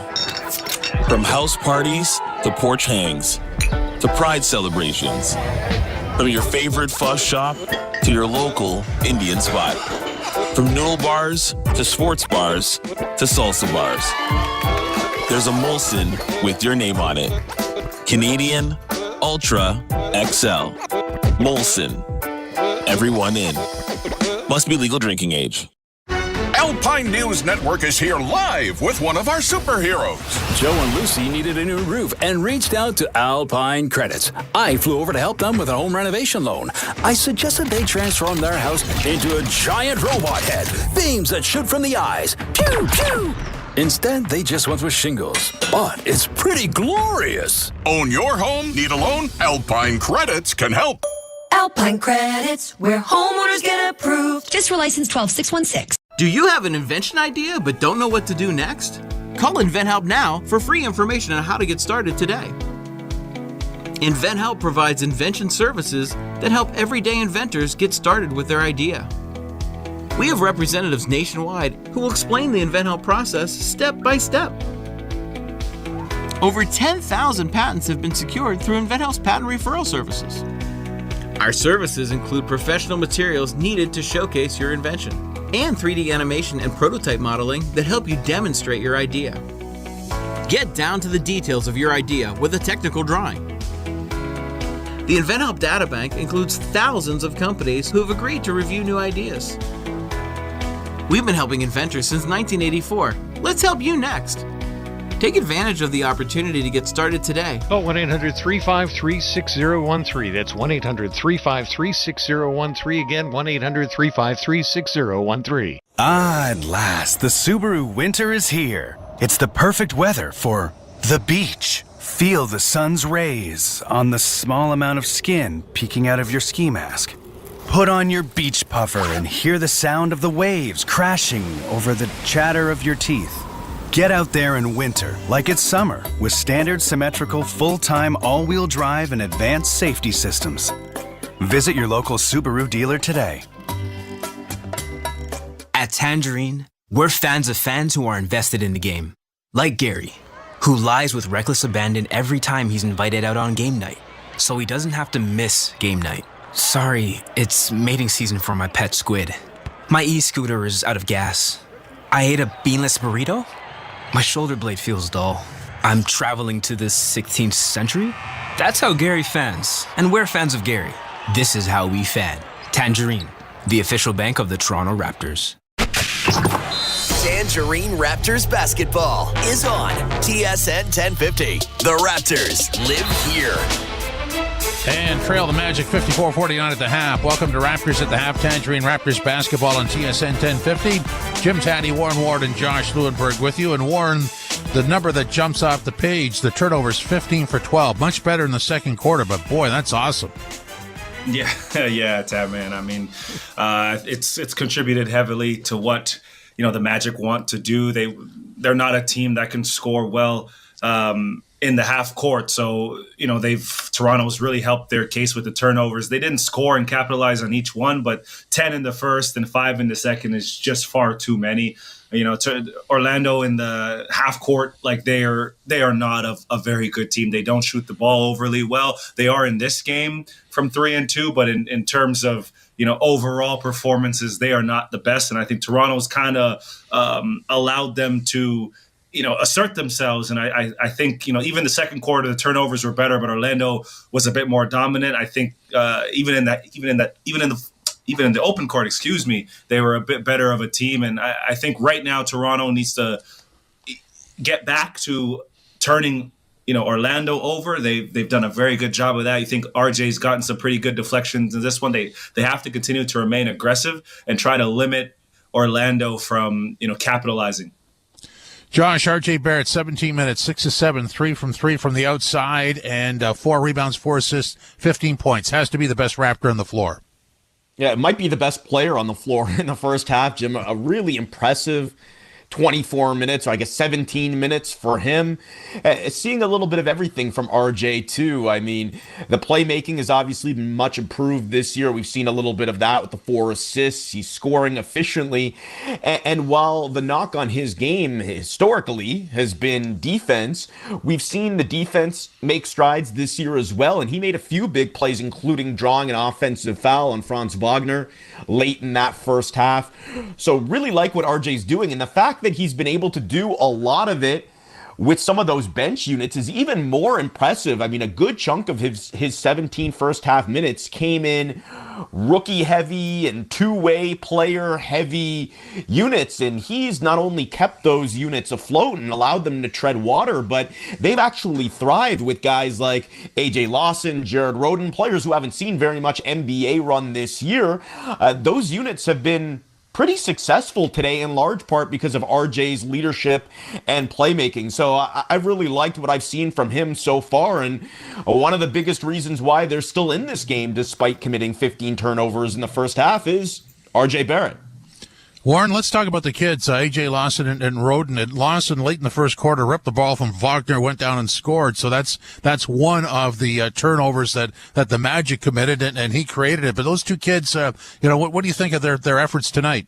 From house parties to porch hangs to pride celebrations. From your favorite fuss shop to your local Indian spot. From noodle bars to sports bars to salsa bars. There's a Molson with your name on it. Canadian Ultra XL. Molson. Everyone in. Must be legal drinking age. Alpine News Network is here live with one of our superheroes. Joe and Lucy needed a new roof and reached out to Alpine Credits. I flew over to help them with a home renovation loan. I suggested they transform their house into a giant robot head, beams that shoot from the eyes. Pew, pew! Instead, they just went with shingles. But it's pretty glorious. Own your home? Need a loan? Alpine Credits can help. Alpine Credits, where homeowners get approved. Just for license 12616. Do you have an invention idea but don't know what to do next? Call InventHelp now for free information on how to get started today. InventHelp provides invention services that help everyday inventors get started with their idea. We have representatives nationwide who will explain the InventHelp process step by step. Over 10,000 patents have been secured through InventHelp's patent referral services. Our services include professional materials needed to showcase your invention, and 3D animation and prototype modeling that help you demonstrate your idea. Get down to the details of your idea with a technical drawing. The InventHelp Databank includes thousands of companies who have agreed to review new ideas. We've been helping inventors since 1984. Let's help you next. Take advantage of the opportunity to get started today. Call 1-800-353-6013. That's 1-800-353-6013. Again, 1-800-353-6013. At last, the Subaru winter is here. It's the perfect weather for the beach. Feel the sun's rays on the small amount of skin peeking out of your ski mask. Put on your beach puffer and hear the sound of the waves crashing over the chatter of your teeth. Get out there in winter like it's summer with standard symmetrical full-time all-wheel drive and advanced safety systems. Visit your local Subaru dealer today. At Tangerine, we're fans of fans who are invested in the game. Like Gary, who lies with reckless abandon every time he's invited out on game night, so he doesn't have to miss game night. Sorry, it's mating season for my pet squid. My e-scooter is out of gas. I ate a beanless burrito? My shoulder blade feels dull. I'm traveling to the 16th century? That's how Gary fans. And we're fans of Gary. This is how we fan. Tangerine, the official bank of the Toronto Raptors. Tangerine Raptors basketball is on TSN 1050. The Raptors live here. And trail the Magic 54-49 at the half. Welcome to Raptors at the half. Tangerine Raptors basketball on TSN 1050. Jim Taddy, Warren Ward, and Josh Lewenberg with you. And Warren, the number that jumps off the page, the turnovers 15 for 12. Much better in the second quarter, but boy, that's awesome. Yeah, Tab, man. I mean, it's contributed heavily to what the Magic want to do. They're not a team that can score well in the half court. So, Toronto's really helped their case with the turnovers. They didn't score and capitalize on each one, but 10 in the first and 5 in the second is just far too many. To Orlando in the half court, they are not a very good team. They don't shoot the ball overly well. They are in this game from 3 and 2, but in terms of overall performances, they are not the best. And I think Toronto's kind of allowed them to assert themselves. And I think even the second quarter, the turnovers were better, but Orlando was a bit more dominant. I think even in the open court, they were a bit better of a team. And I think right now Toronto needs to get back to turning, Orlando over. They've done a very good job of that. You think RJ's gotten some pretty good deflections in this one. They have to continue to remain aggressive and try to limit Orlando from, capitalizing. Josh, RJ Barrett, 17 minutes, 6 of 7, 3 from 3 from the outside, and 4 rebounds, 4 assists, 15 points. Has to be the best Raptor on the floor. Yeah, it might be the best player on the floor in the first half, Jim. A really impressive 24 minutes, or I guess 17 minutes for him. Seeing a little bit of everything from RJ, too. I mean, the playmaking has obviously been much improved this year. We've seen a little bit of that with the 4 assists. He's scoring efficiently. And while the knock on his game historically has been defense, we've seen the defense make strides this year as well. And he made a few big plays, including drawing an offensive foul on Franz Wagner late in that first half. So really like what RJ's doing. And the fact that he's been able to do a lot of it with some of those bench units is even more impressive. I mean, a good chunk of his 17 first half minutes came in rookie heavy and two-way player heavy units, and he's not only kept those units afloat and allowed them to tread water, but they've actually thrived with guys like AJ Lawson, Jared Rhoden, players who haven't seen very much NBA run this year. Those units have been pretty successful today, in large part because of RJ's leadership and playmaking. So I've really liked what I've seen from him so far, and one of the biggest reasons why they're still in this game despite committing 15 turnovers in the first half is RJ Barrett. Warren, let's talk about the kids, A.J. Lawson and Roden. And Lawson, late in the first quarter, ripped the ball from Wagner, went down and scored. So that's one of the turnovers that the Magic committed, and he created it. But those two kids, what do you think of their efforts tonight?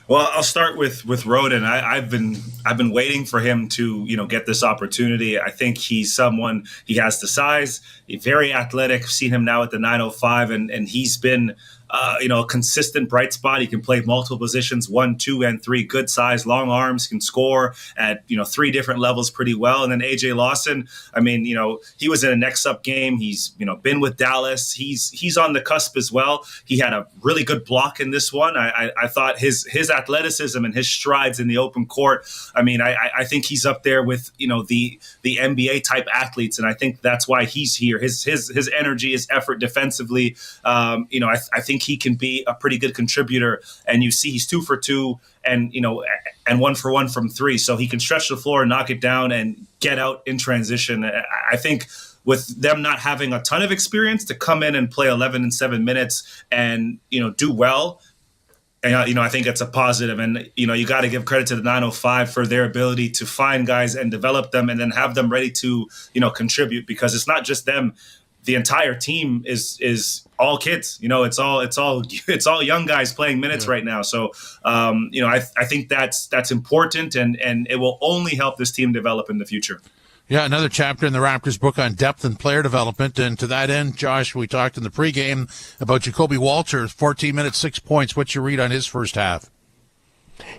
Well, I'll start with Roden. I've been waiting for him to get this opportunity. I think he's someone, he has the size, he's very athletic. I've seen him now at the 905, and he's been a consistent bright spot. He can play multiple positions, 1, 2, and 3. Good size, long arms, can score at 3 different levels pretty well. And then AJ Lawson, I mean, he was in a next up game. He's been with Dallas. He's on the cusp as well. He had a really good block in this one. I thought his athleticism and his strides in the open court. I mean, I think he's up there with the NBA type athletes, and I think that's why he's here. His energy, his effort defensively. I think he can be a pretty good contributor, and you see he's 2 for 2 and 1 for 1 from 3, so he can stretch the floor and knock it down and get out in transition. I think with them not having a ton of experience, to come in and play 11 and 7 minutes and do well, and I think it's a positive. And you got to give credit to the 905 for their ability to find guys and develop them and then have them ready to contribute, because it's not just them. The entire team is all kids. It's all young guys playing minutes right now. So I think that's important, and it will only help this team develop in the future. Yeah, another chapter in the Raptors book on depth and player development. And to that end, Josh, we talked in the pregame about Jacoby Walter, 14 minutes, 6 points. What's your read on his first half?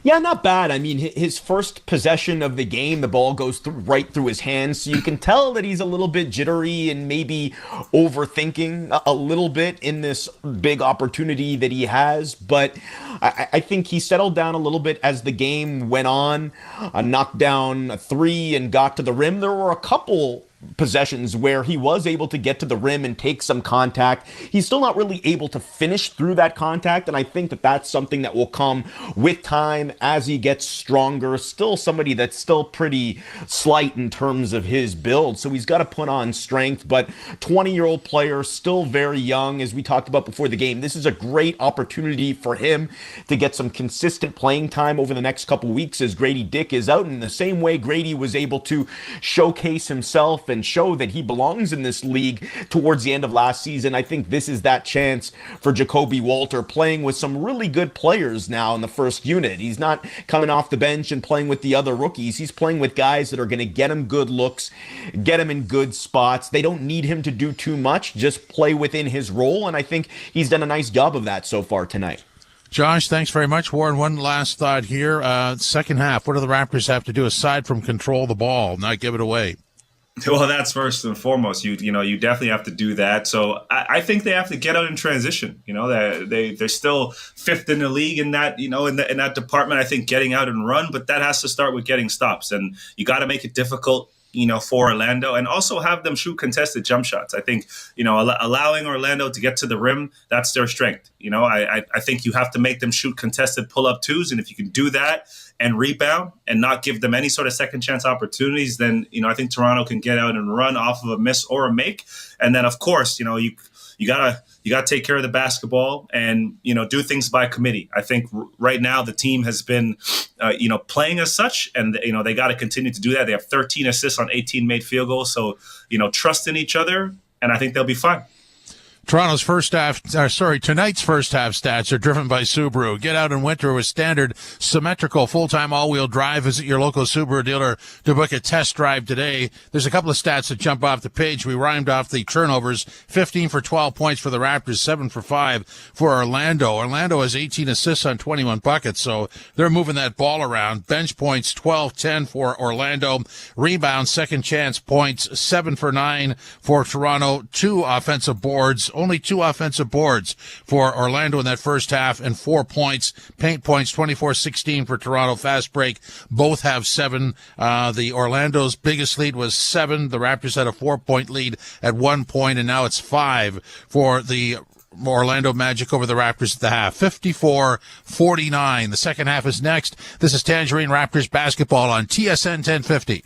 Yeah, not bad. I mean, his first possession of the game, the ball goes right through his hands. So you can tell that he's a little bit jittery and maybe overthinking a little bit in this big opportunity that he has. But I think he settled down a little bit as the game went on, knocked down a 3 and got to the rim. There were a couple possessions where he was able to get to the rim and take some contact. He's still not really able to finish through that contact, and I think that that's something that will come with time as he gets stronger. Still somebody that's still pretty slight in terms of his build, so he's got to put on strength, but 20-year-old player, still very young, as we talked about before the game. This is a great opportunity for him to get some consistent playing time over the next couple weeks as Grady Dick is out. In the same way Grady was able to showcase himself and show that he belongs in this league towards the end of last season, I think this is that chance for Jacoby Walter, playing with some really good players now in the first unit. He's not coming off the bench and playing with the other rookies. He's playing with guys that are going to get him good looks, get him in good spots. They don't need him to do too much, just play within his role, and I think he's done a nice job of that so far tonight. Josh, thanks very much. Warren, one last thought here. Second half, what do the Raptors have to do aside from control the ball, not give it away? Well, that's first and foremost. You definitely have to do that. So I think they have to get out in transition. They're still fifth in the league in that in that department. I think getting out and run, but that has to start with getting stops, and you got to make it difficult for Orlando, and also have them shoot contested jump shots. I think, allowing Orlando to get to the rim, that's their strength. I think you have to make them shoot contested pull-up twos, and if you can do that and rebound and not give them any sort of second chance opportunities, then, I think Toronto can get out and run off of a miss or a make. And then, of course, you gotta take care of the basketball and do things by committee. I think right now the team has been playing as such, and they got to continue to do that. They have 13 assists on 18 made field goals, so trust in each other, and I think they'll be fine. Tonight's first half stats are driven by Subaru. Get out in winter with standard symmetrical full-time all-wheel drive. Visit your local Subaru dealer to book a test drive today. There's a couple of stats that jump off the page. We rhymed off the turnovers. 15 for 12 points for the Raptors, 7 for 5 for Orlando. Orlando has 18 assists on 21 buckets, so they're moving that ball around. Bench points, 12-10 for Orlando. Rebounds, second chance points, 7 for 9 for Toronto. 2 offensive boards. Only 2 offensive boards for Orlando in that first half, and 4 points. Paint points, 24-16 for Toronto. Fast break, both have 7. The Orlando's biggest lead was 7. The Raptors had a 4-point lead at one point, and now it's 5 for the Orlando Magic over the Raptors at the half. 54-49. The second half is next. This is Tangerine Raptors basketball on TSN 1050.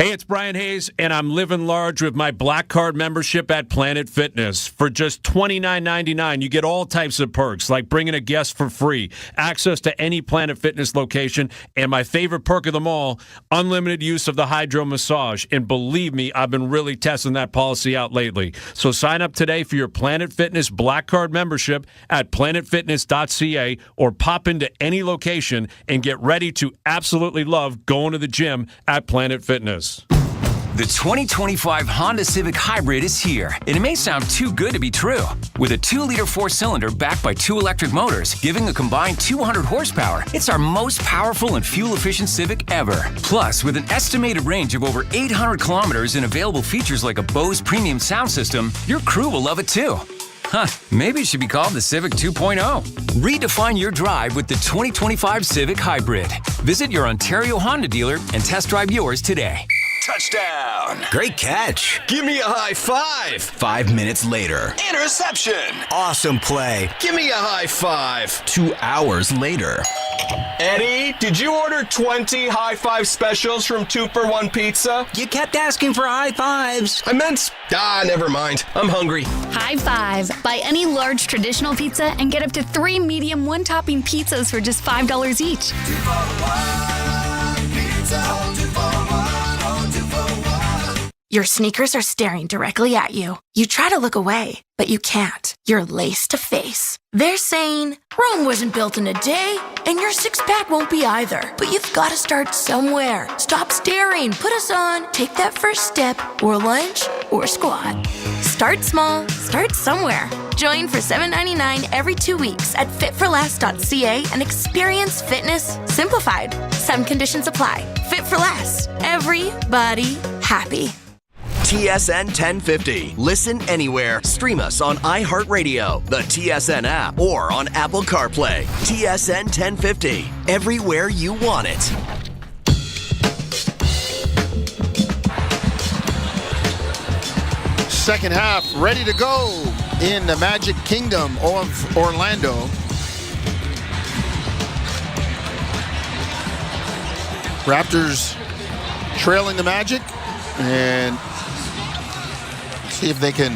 Hey, it's Brian Hayes, and I'm living large with my Black Card membership at Planet Fitness. For just $29.99, you get all types of perks, like bringing a guest for free, access to any Planet Fitness location, and my favorite perk of them all, unlimited use of the hydro massage. And believe me, I've been really testing that policy out lately. So sign up today for your Planet Fitness Black Card membership at planetfitness.ca, or pop into any location and get ready to absolutely love going to the gym at Planet Fitness. The 2025 Honda Civic Hybrid is here, and it may sound too good to be true. With a 2-liter 4-cylinder backed by 2 electric motors, giving a combined 200 horsepower, it's our most powerful and fuel-efficient Civic ever. Plus, with an estimated range of over 800 kilometers and available features like a Bose premium sound system, your crew will love it too. Maybe it should be called the Civic 2.0. Redefine your drive with the 2025 Civic Hybrid. Visit your Ontario Honda dealer and test drive yours today. Touchdown. Great catch. Give me a high five. 5 minutes later. Interception. Awesome play. Give me a high five. 2 hours later. Eddie, did you order 20 high five specials from 2-for-1 Pizza? You kept asking for high fives. I meant... never mind. I'm hungry. High five. Buy any large traditional pizza and get up to 3 medium 1-topping pizzas for just $5 each. 2-for-1 pizza. 2-for-1. Your sneakers are staring directly at you. You try to look away, but you can't. You're lace to face. They're saying, Rome wasn't built in a day, and your six-pack won't be either. But you've got to start somewhere. Stop staring. Put us on. Take that first step, or lunge, or squat. Start small. Start somewhere. Join for $7.99 every 2 weeks at fitforless.ca and experience fitness simplified. Some conditions apply. Fit for Less. Everybody happy. TSN 1050. Listen anywhere. Stream us on iHeartRadio, the TSN app, or on Apple CarPlay. TSN 1050. Everywhere you want it. Second half ready to go in the Magic Kingdom of Orlando. Raptors trailing the Magic, and see if they can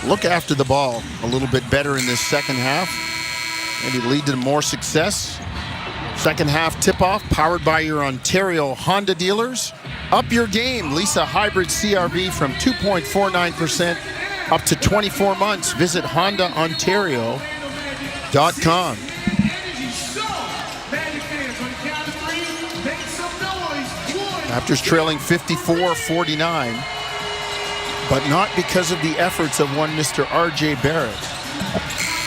look after the ball a little bit better in this second half. Maybe lead to more success. Second half tip-off powered by your Ontario Honda dealers. Up your game. Lisa Hybrid CRV from 2.49% up to 24 months. Visit HondaOntario.com. Raptors trailing 54-49, but not because of the efforts of one Mr. RJ Barrett.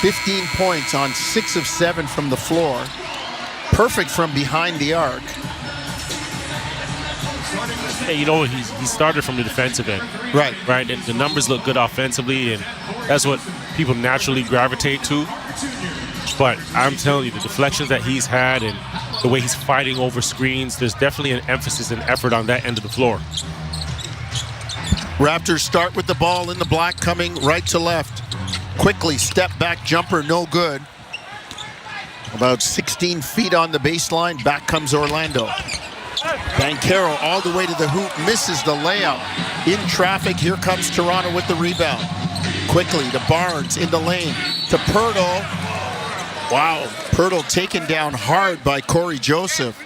15 points on 6 of 7 from the floor. Perfect from behind the arc. Hey, you know, he started from the defensive end. Right. Right, and the numbers look good offensively, and that's what people naturally gravitate to. But I'm telling you, the deflections that he's had and the way he's fighting over screens, there's definitely an emphasis and effort on that end of the floor. Raptors start with the ball in the black, coming right to left. Quickly, step back jumper, no good. About 16 feet on the baseline, back comes Orlando. Banchero all the way to the hoop, misses the layup. In traffic, here comes Toronto with the rebound. Quickly to Barnes in the lane, to Pirtle. Wow, Pirtle taken down hard by Corey Joseph.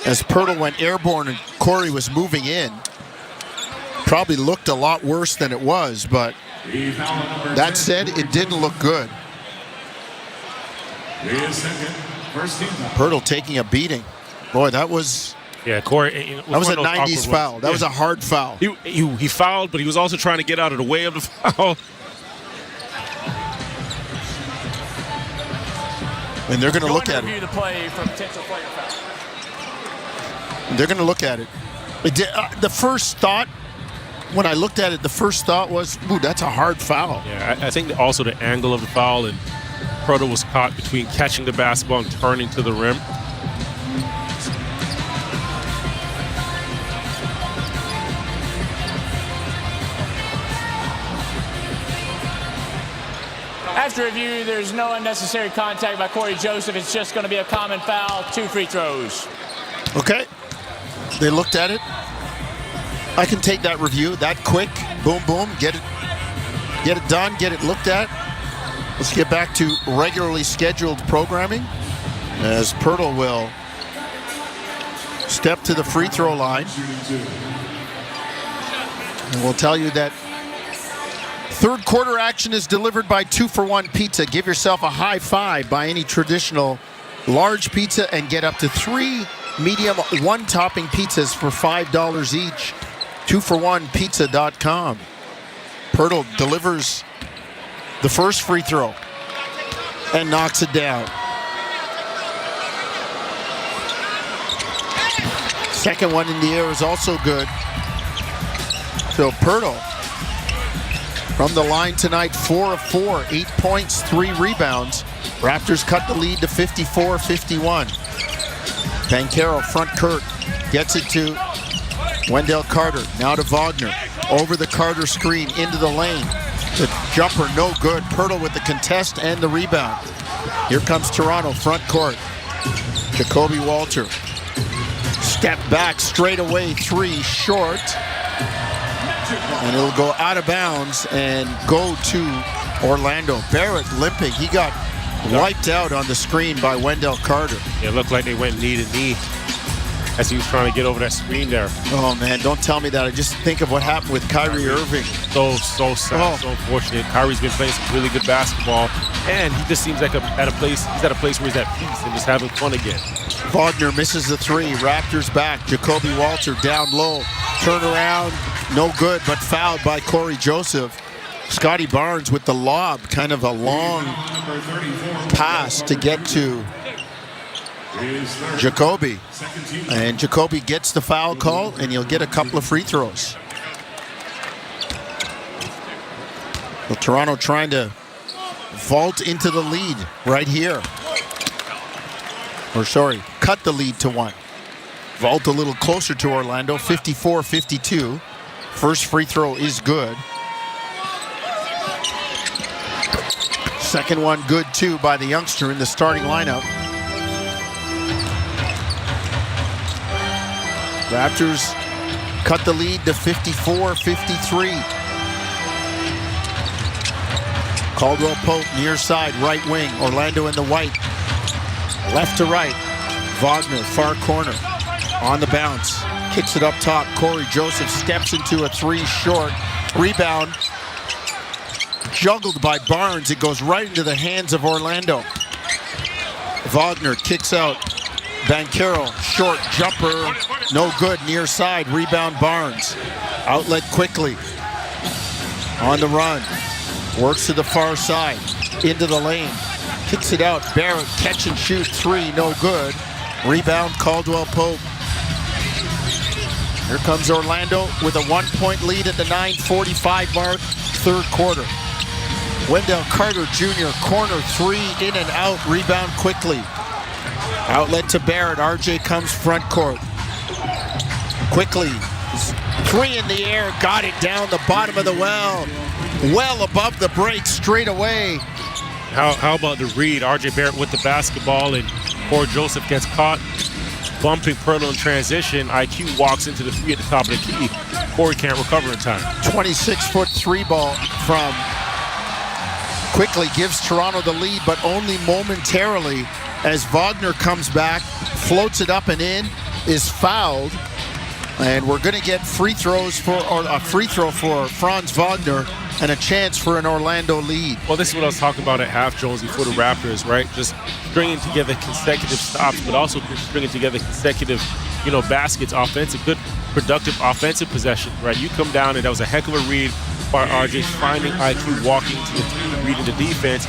As Pirtle went airborne and Corey was moving in. Probably looked a lot worse than it was, but that said, it didn't look good. Pirtle taking a beating. Boy, that was... Yeah, Corey. That was a 90s foul. That was a hard foul. He fouled, but he was also trying to get out of the way of the foul. And they're going to look at it. The play for potential player foul. They're going to look at it. The first thought, when I looked at it, the first thought was, ooh, that's a hard foul. Yeah, I think also the angle of the foul, and Proto was caught between catching the basketball and turning to the rim. After review, there's no unnecessary contact by Corey Joseph. It's just going to be a common foul, 2 free throws. Okay. They looked at it. I can take that review that quick. Boom, boom. Get it done. Get it looked at. Let's get back to regularly scheduled programming as Pirtle will step to the free throw line. And we'll tell you that third quarter action is delivered by 2-for-1 Pizza. Give yourself a high five by any traditional large pizza and get up to 3 medium one-topping pizzas for $5 each. 2for1pizza.com. Pirtle delivers the first free throw and knocks it down. Second one in the air is also good. So Pirtle from the line tonight, 4 of 4, 8 points, 3 rebounds. Raptors cut the lead to 54-51. Banchero front court gets it to Wendell Carter. Now to Wagner. Over the Carter screen into the lane. The jumper no good. Pirtle with the contest and the rebound. Here comes Toronto front court. Jacoby Walter. Step back straight away, 3 short. And it'll go out of bounds and go to Orlando. Barrett limping. He got wiped out on the screen by Wendell Carter. It looked like they went knee to knee as he was trying to get over that screen there. Oh, man, don't tell me that. I just think of what happened with Kyrie Irving. So sad, so unfortunate. Kyrie's been playing some really good basketball, and he just seems like he's at a place where he's at peace and just having fun again. Wagner misses the 3. Raptors back. Jacoby Walter down low. Turn around. No good, but fouled by Corey Joseph. Scotty Barnes with the lob. Kind of a long pass to get to Jacoby. And Jacoby gets the foul call, and he'll get a couple of free throws. Well, Toronto trying to vault into the lead right here. Or sorry, cut the lead to 1. Vault a little closer to Orlando, 54-52. First free throw is good. Second one good too by the youngster in the starting lineup. Raptors cut the lead to 54-53. Caldwell Pope near side, right wing. Orlando in the white. Left to right. Wagner, far corner. On the bounce. Kicks it up top. Corey Joseph steps into a three short. Rebound. Juggled by Barnes. It goes right into the hands of Orlando. Wagner kicks out. Banchero, short jumper. No good. Near side. Rebound Barnes. Outlet quickly. On the run. Works to the far side. Into the lane. Kicks it out. Barrett, catch and shoot three. No good. Rebound Caldwell Pope. Here comes Orlando with a 1-point lead at the 9:45 mark, third quarter. Wendell Carter Jr., corner three, in and out, rebound quickly. Outlet to Barrett, RJ comes front court. Quickly, three in the air, got it down the bottom of the well. Well above the break, straight away. How about the read? RJ Barrett with the basketball, and Corey Joseph gets caught bumping Pirlo in transition. IQ walks into the three at the top of the key. Corey can't recover in time. 26-foot three ball from quickly gives Toronto the lead, but only momentarily as Wagner comes back, floats it up and in, is fouled. And we're going to get free throws or a free throw for Franz Wagner and a chance for an Orlando lead. Well, this is what I was talking about at half, Jonesy, for the Raptors, right? Just stringing together consecutive stops, but also stringing together consecutive, baskets, offensive, good, productive offensive possession, right? You come down, and that was a heck of a read by RJ, finding IQ, walking to the three, reading the defense.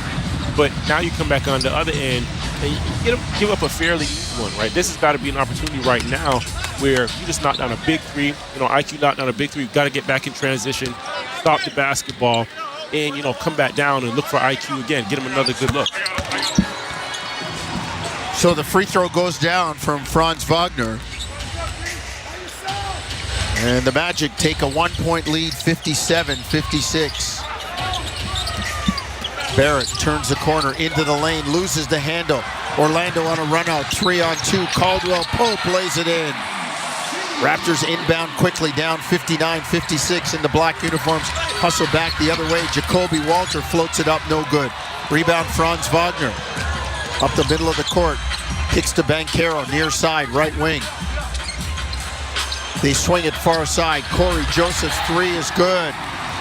But now you come back on the other end, and you give up a fairly easy one, right? This has got to be an opportunity right now where you just knocked down a big three. IQ knocked down a big three. You've got to get back in transition, stop the basketball, and, come back down and look for IQ again. Get him another good look. So the free throw goes down from Franz Wagner. And the Magic take a 1-point lead, 57-56. Barrett turns the corner into the lane, loses the handle. Orlando on a run out, 3-on-2. Caldwell Pope lays it in. Raptors inbound quickly, down 59-56 in the black uniforms. Hustle back the other way. Jacoby Walter floats it up, no good. Rebound Franz Wagner. Up the middle of the court. Kicks to Banchero, near side, right wing. They swing it far side. Corey Joseph's three is good.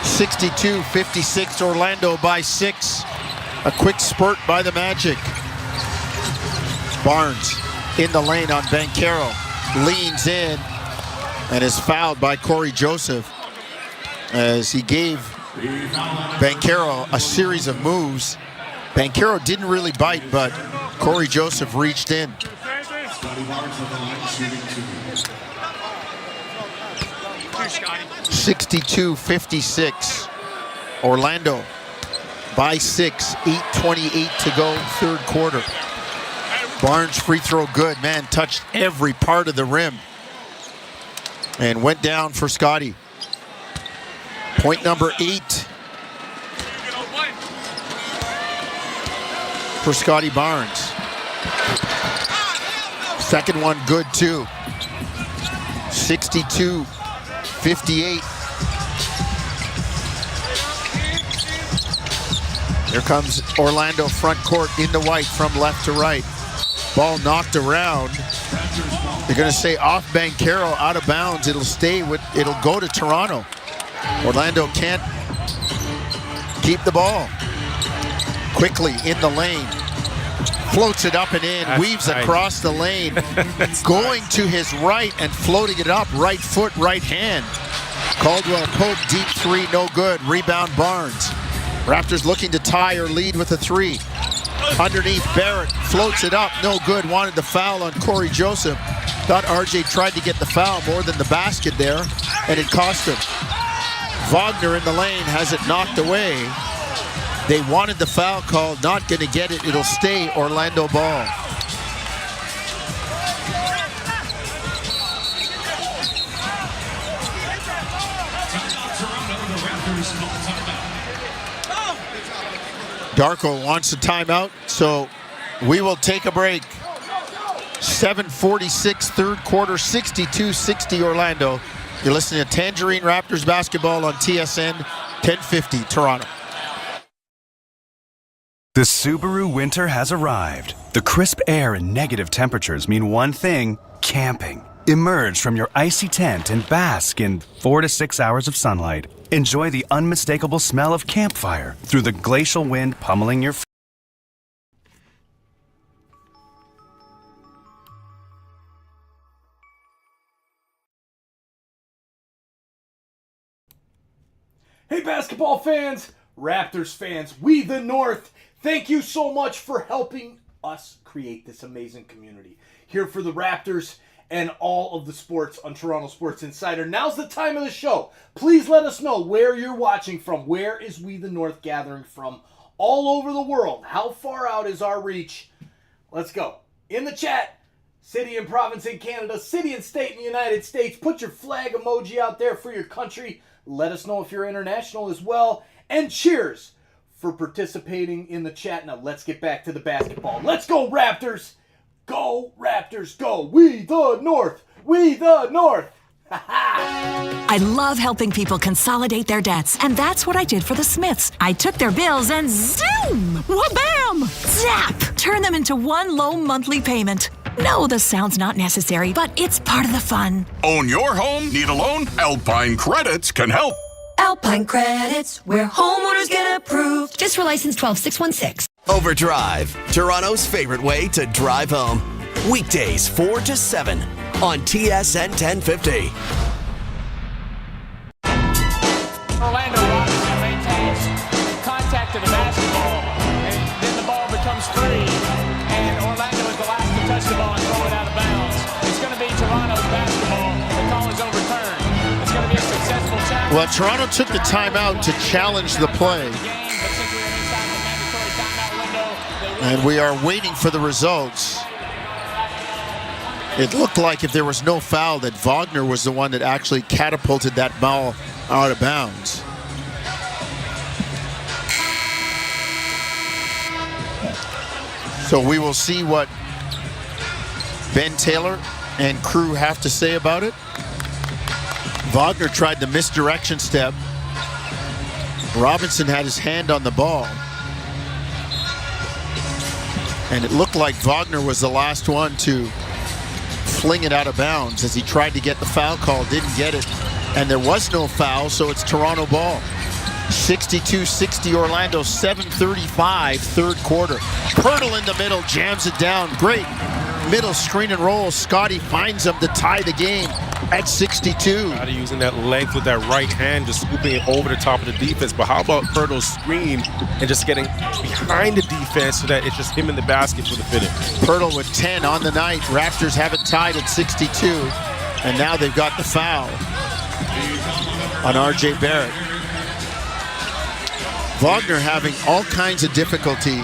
62-56, Orlando by 6. A quick spurt by the Magic. Barnes in the lane on Banchero. Leans in and is fouled by Corey Joseph as he gave Banchero a series of moves. Banchero didn't really bite, but Corey Joseph reached in. 62-56. Orlando by 6, 8:28 to go, third quarter. Barnes free throw good, man, touched every part of the rim and went down for Scotty. Point number 8 for Scotty Barnes. Second one good too. 62-58. Here comes Orlando front court in the white from left to right. Ball knocked around. They're going to say off Banchero, out of bounds. It'll go to Toronto. Orlando can't keep the ball. Quickly in the lane. Floats it up and in, weaves across the lane, going to his right and floating it up, right foot, right hand. Caldwell Pope, deep three, no good. Rebound Barnes. Raptors looking to tie or lead with a three. Underneath, Barrett floats it up, no good. Wanted the foul on Corey Joseph. Thought RJ tried to get the foul more than the basket there, and it cost him. Wagner in the lane has it knocked away. They wanted the foul call, not going to get it. It'll stay Orlando ball. Darko wants a timeout, so we will take a break. 7:46, third quarter, 62-60 Orlando. You're listening to Tangerine Raptors basketball on TSN 1050 Toronto. The Subaru winter has arrived. The crisp air and negative temperatures mean one thing: camping. Emerge from your icy tent and bask in 4 to 6 hours of sunlight. Enjoy the unmistakable smell of campfire through the glacial wind pummeling your feet. Hey, basketball fans, Raptors fans, we the North, thank you so much for helping us create this amazing community. Here for the Raptors and all of the sports on Toronto Sports Insider. Now's the time of the show. Please let us know where you're watching from. Where is We the North gathering from? All over the world. How far out is our reach? Let's go. In the chat, city and province in Canada, city and state in the United States. Put your flag emoji out there for your country. Let us know if you're international as well. And cheers for participating in the chat. Now let's get back to the basketball. Let's go, Raptors! Go, Raptors, go! We the North! We the North! I love helping people consolidate their debts, and that's what I did for the Smiths. I took their bills and zoom! Wha-bam! Zap! Turn them into one low monthly payment. No, the sound's not necessary, but it's part of the fun. Own your home? Need a loan? Alpine Credits can help. Alpine Credits, where homeowners get approved. Just for license 12616. Overdrive, Toronto's favorite way to drive home. Weekdays 4 to 7 on TSN 1050. Orlando Robinson maintains contact to the basketball, and then the ball becomes free, and Orlando is the last to touch the ball and throw it out of bounds. It's going to be Toronto's basketball. The call is overturned. It's going to be a successful challenge. Well, Toronto took the timeout to challenge the play. And we are waiting for the results. It looked like if there was no foul that Wagner was the one that actually catapulted that ball out of bounds. So we will see what Ben Taylor and crew have to say about it. Wagner tried the misdirection step. Robinson had his hand on the ball. And it looked like Wagner was the last one to fling it out of bounds as he tried to get the foul call, didn't get it. And there was no foul, so it's Toronto ball. 62-60 Orlando, 7:35 third quarter. Pirtle in the middle, jams it down. Great middle screen and roll. Scotty finds him to tie the game at 62. Out of using that length with that right hand, just scooping it over the top of the defense. But how about Pirtle's screen and just getting behind the defense so that it's just him in the basket for the finish? Pirtle with 10 on the night. Raptors have it tied at 62. And now they've got the foul on R.J. Barrett. Wagner having all kinds of difficulty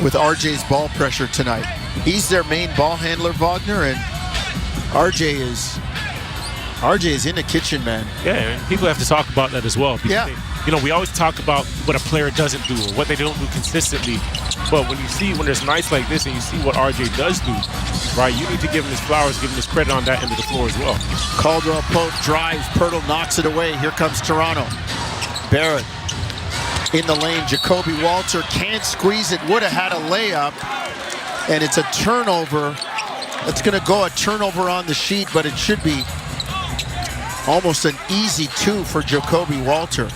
with RJ's ball pressure tonight. He's their main ball handler, Wagner, and RJ is in the kitchen, man. Yeah, and people have to talk about that as well. Yeah. We always talk about what a player doesn't do or what they don't do consistently. But when there's nights like this and you see what RJ does do, right, you need to give him his flowers, give him his credit on that end of the floor as well. Caldwell Pope drives, Pirtle knocks it away. Here comes Toronto. Barrett in the lane. Jacoby Walter can't squeeze it. Would have had a layup. And it's a turnover. It's going to go a turnover on the sheet, but it should be almost an easy 2 for Jacoby Walter.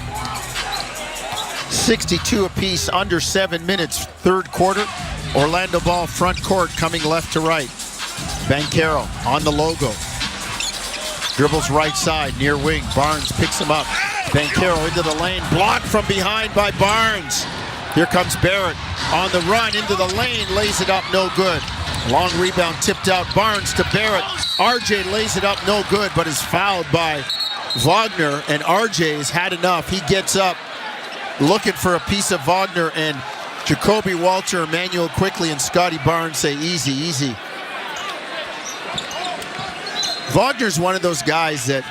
62 apiece, under 7 minutes, third quarter. Orlando ball front court coming left to right. Banchero on the logo. Dribbles right side, near wing. Barnes picks him up. Banchero into the lane, blocked from behind by Barnes. Here comes Barrett on the run into the lane, lays it up, no good. Long rebound tipped out, Barnes to Barrett. RJ lays it up, no good, but is fouled by Wagner, and RJ has had enough. He gets up, looking for a piece of Wagner, and Jacoby Walter, Emmanuel Quickly, and Scotty Barnes say, easy, easy. Wagner's one of those guys that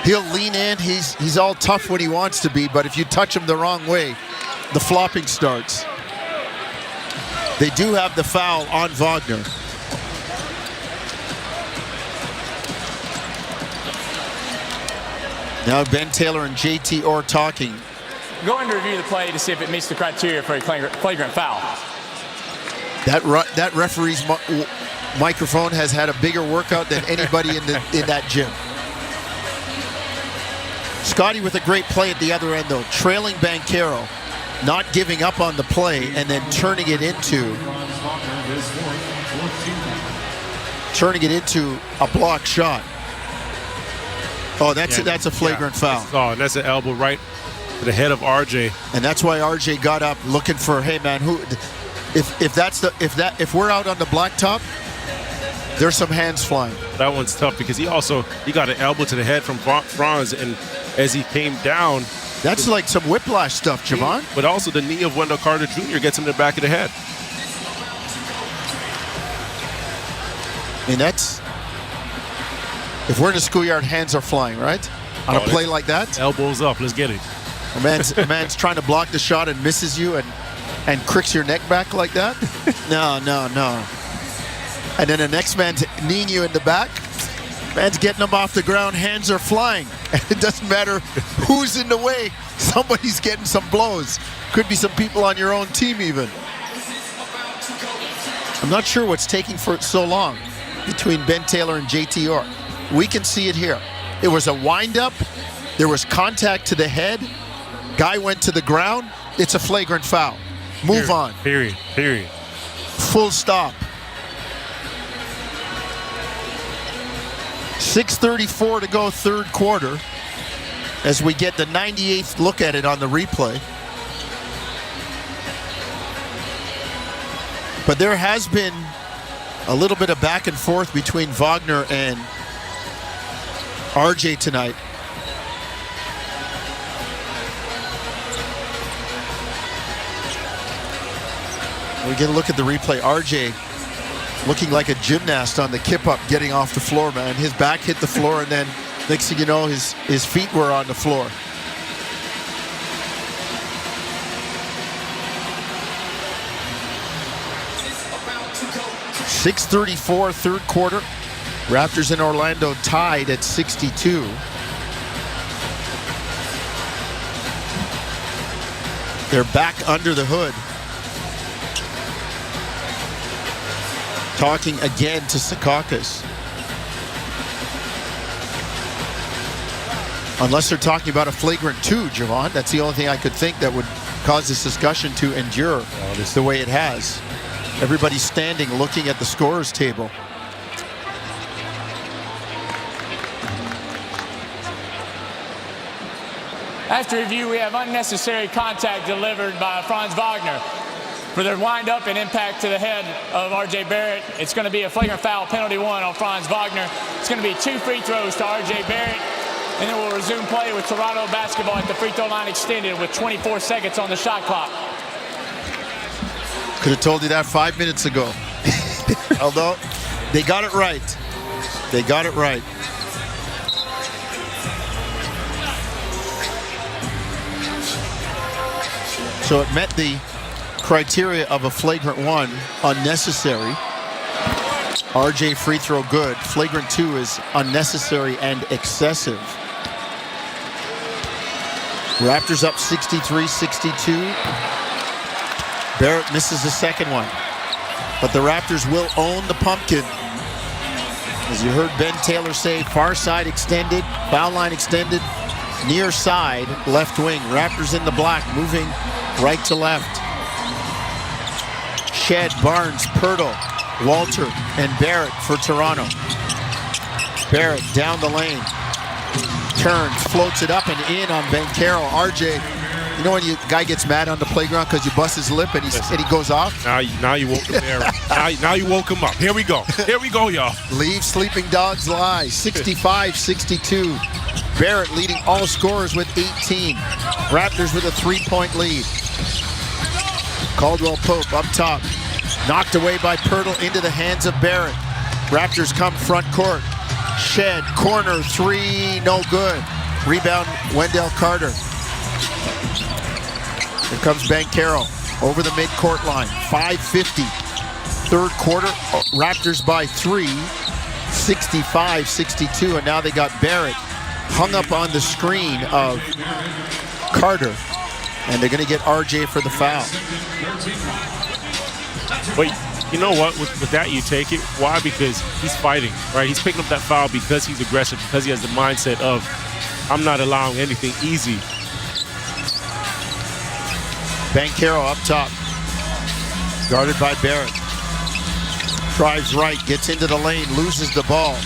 he'll lean in. He's all tough when he wants to be, but if you touch him the wrong way, the flopping starts. They do have the foul on Wagner. Now Ben Taylor and JT Orr talking. going to review the play to see if it meets the criteria for a flagrant foul. That referee's microphone has had a bigger workout than anybody in that gym. Scotty with a great play at the other end, though. Trailing Banchero, not giving up on the play, and then turning it into a block shot. Oh, that's a flagrant foul. Oh, and that's an elbow right to the head of RJ. And that's why RJ got up looking for, hey man, if we're out on the blacktop, there's some hands flying. That one's tough because he got an elbow to the head from Franz, and as he came down, that's like some whiplash stuff, Javon. But also the knee of Wendell Carter Jr. gets him in the back of the head. I mean, if we're in a schoolyard, hands are flying, right? On a play like that? Elbows up, let's get it. A man's trying to block the shot and misses you and cricks your neck back like that? No. And then the next man's kneeing you in the back. Man's getting them off the ground, hands are flying. And it doesn't matter who's in the way. Somebody's getting some blows. Could be some people on your own team even. I'm not sure what's taking for so long between Ben Taylor and JT York. We can see it here. It was a wind-up. There was contact to the head. Guy went to the ground. It's a flagrant foul. Move on. Period. Full stop. 6:34 to go, third quarter, as we get the 98th look at it on the replay. But there has been a little bit of back and forth between Wagner and RJ tonight. We get a look at the replay. RJ looking like a gymnast on the kip up, getting off the floor, man. His back hit the floor, and then next thing you know, his feet were on the floor. .634 third quarter. Raptors in Orlando tied at 62. They're back under the hood. Talking again to Secaucus. Unless they're talking about a flagrant 2, Javon. That's the only thing I could think that would cause this discussion to endure the way it has. Everybody's standing looking at the scorer's table. After review, we have unnecessary contact delivered by Franz Wagner. For their wind-up and impact to the head of R.J. Barrett, it's going to be a flagrant foul, penalty 1 on Franz Wagner. It's going to be 2 free throws to R.J. Barrett, and then we'll resume play with Toronto basketball at the free throw line extended with 24 seconds on the shot clock. Could have told you that 5 minutes ago. Although, they got it right. They got it right. So it met the criteria of a flagrant 1, unnecessary. RJ free throw good. Flagrant 2 is unnecessary and excessive. Raptors up 63-62. Barrett misses the second one. But the Raptors will own the pumpkin. As you heard Ben Taylor say, far side extended, foul line extended, near side, left wing. Raptors in the black, moving right to left. Shed, Barnes, Pirtle, Walter, and Barrett for Toronto. Barrett down the lane. Turns, floats it up and in on Banchero. RJ, you know when the guy gets mad on the playground because you bust his lip and he goes off? Now you woke him there. now you woke him up. Here we go, y'all. Leave sleeping dogs lie. 65-62. Barrett leading all scorers with 18. Raptors with a 3-point lead. Caldwell Pope up top. Knocked away by Pirtle into the hands of Barrett. Raptors come front court. Shed, corner, 3, no good. Rebound, Wendell Carter. Here comes Banchero over the mid-court line. 5:50. Third quarter, Raptors by 3. 65-62, and now they got Barrett hung up on the screen of Carter. And they're going to get RJ for the foul. But you know what? With that, you take it. Why? Because he's fighting, right? He's picking up that foul because he's aggressive, because he has the mindset of, I'm not allowing anything easy. Banchero up top. Guarded by Barrett. Drives right, gets into the lane, loses the ball.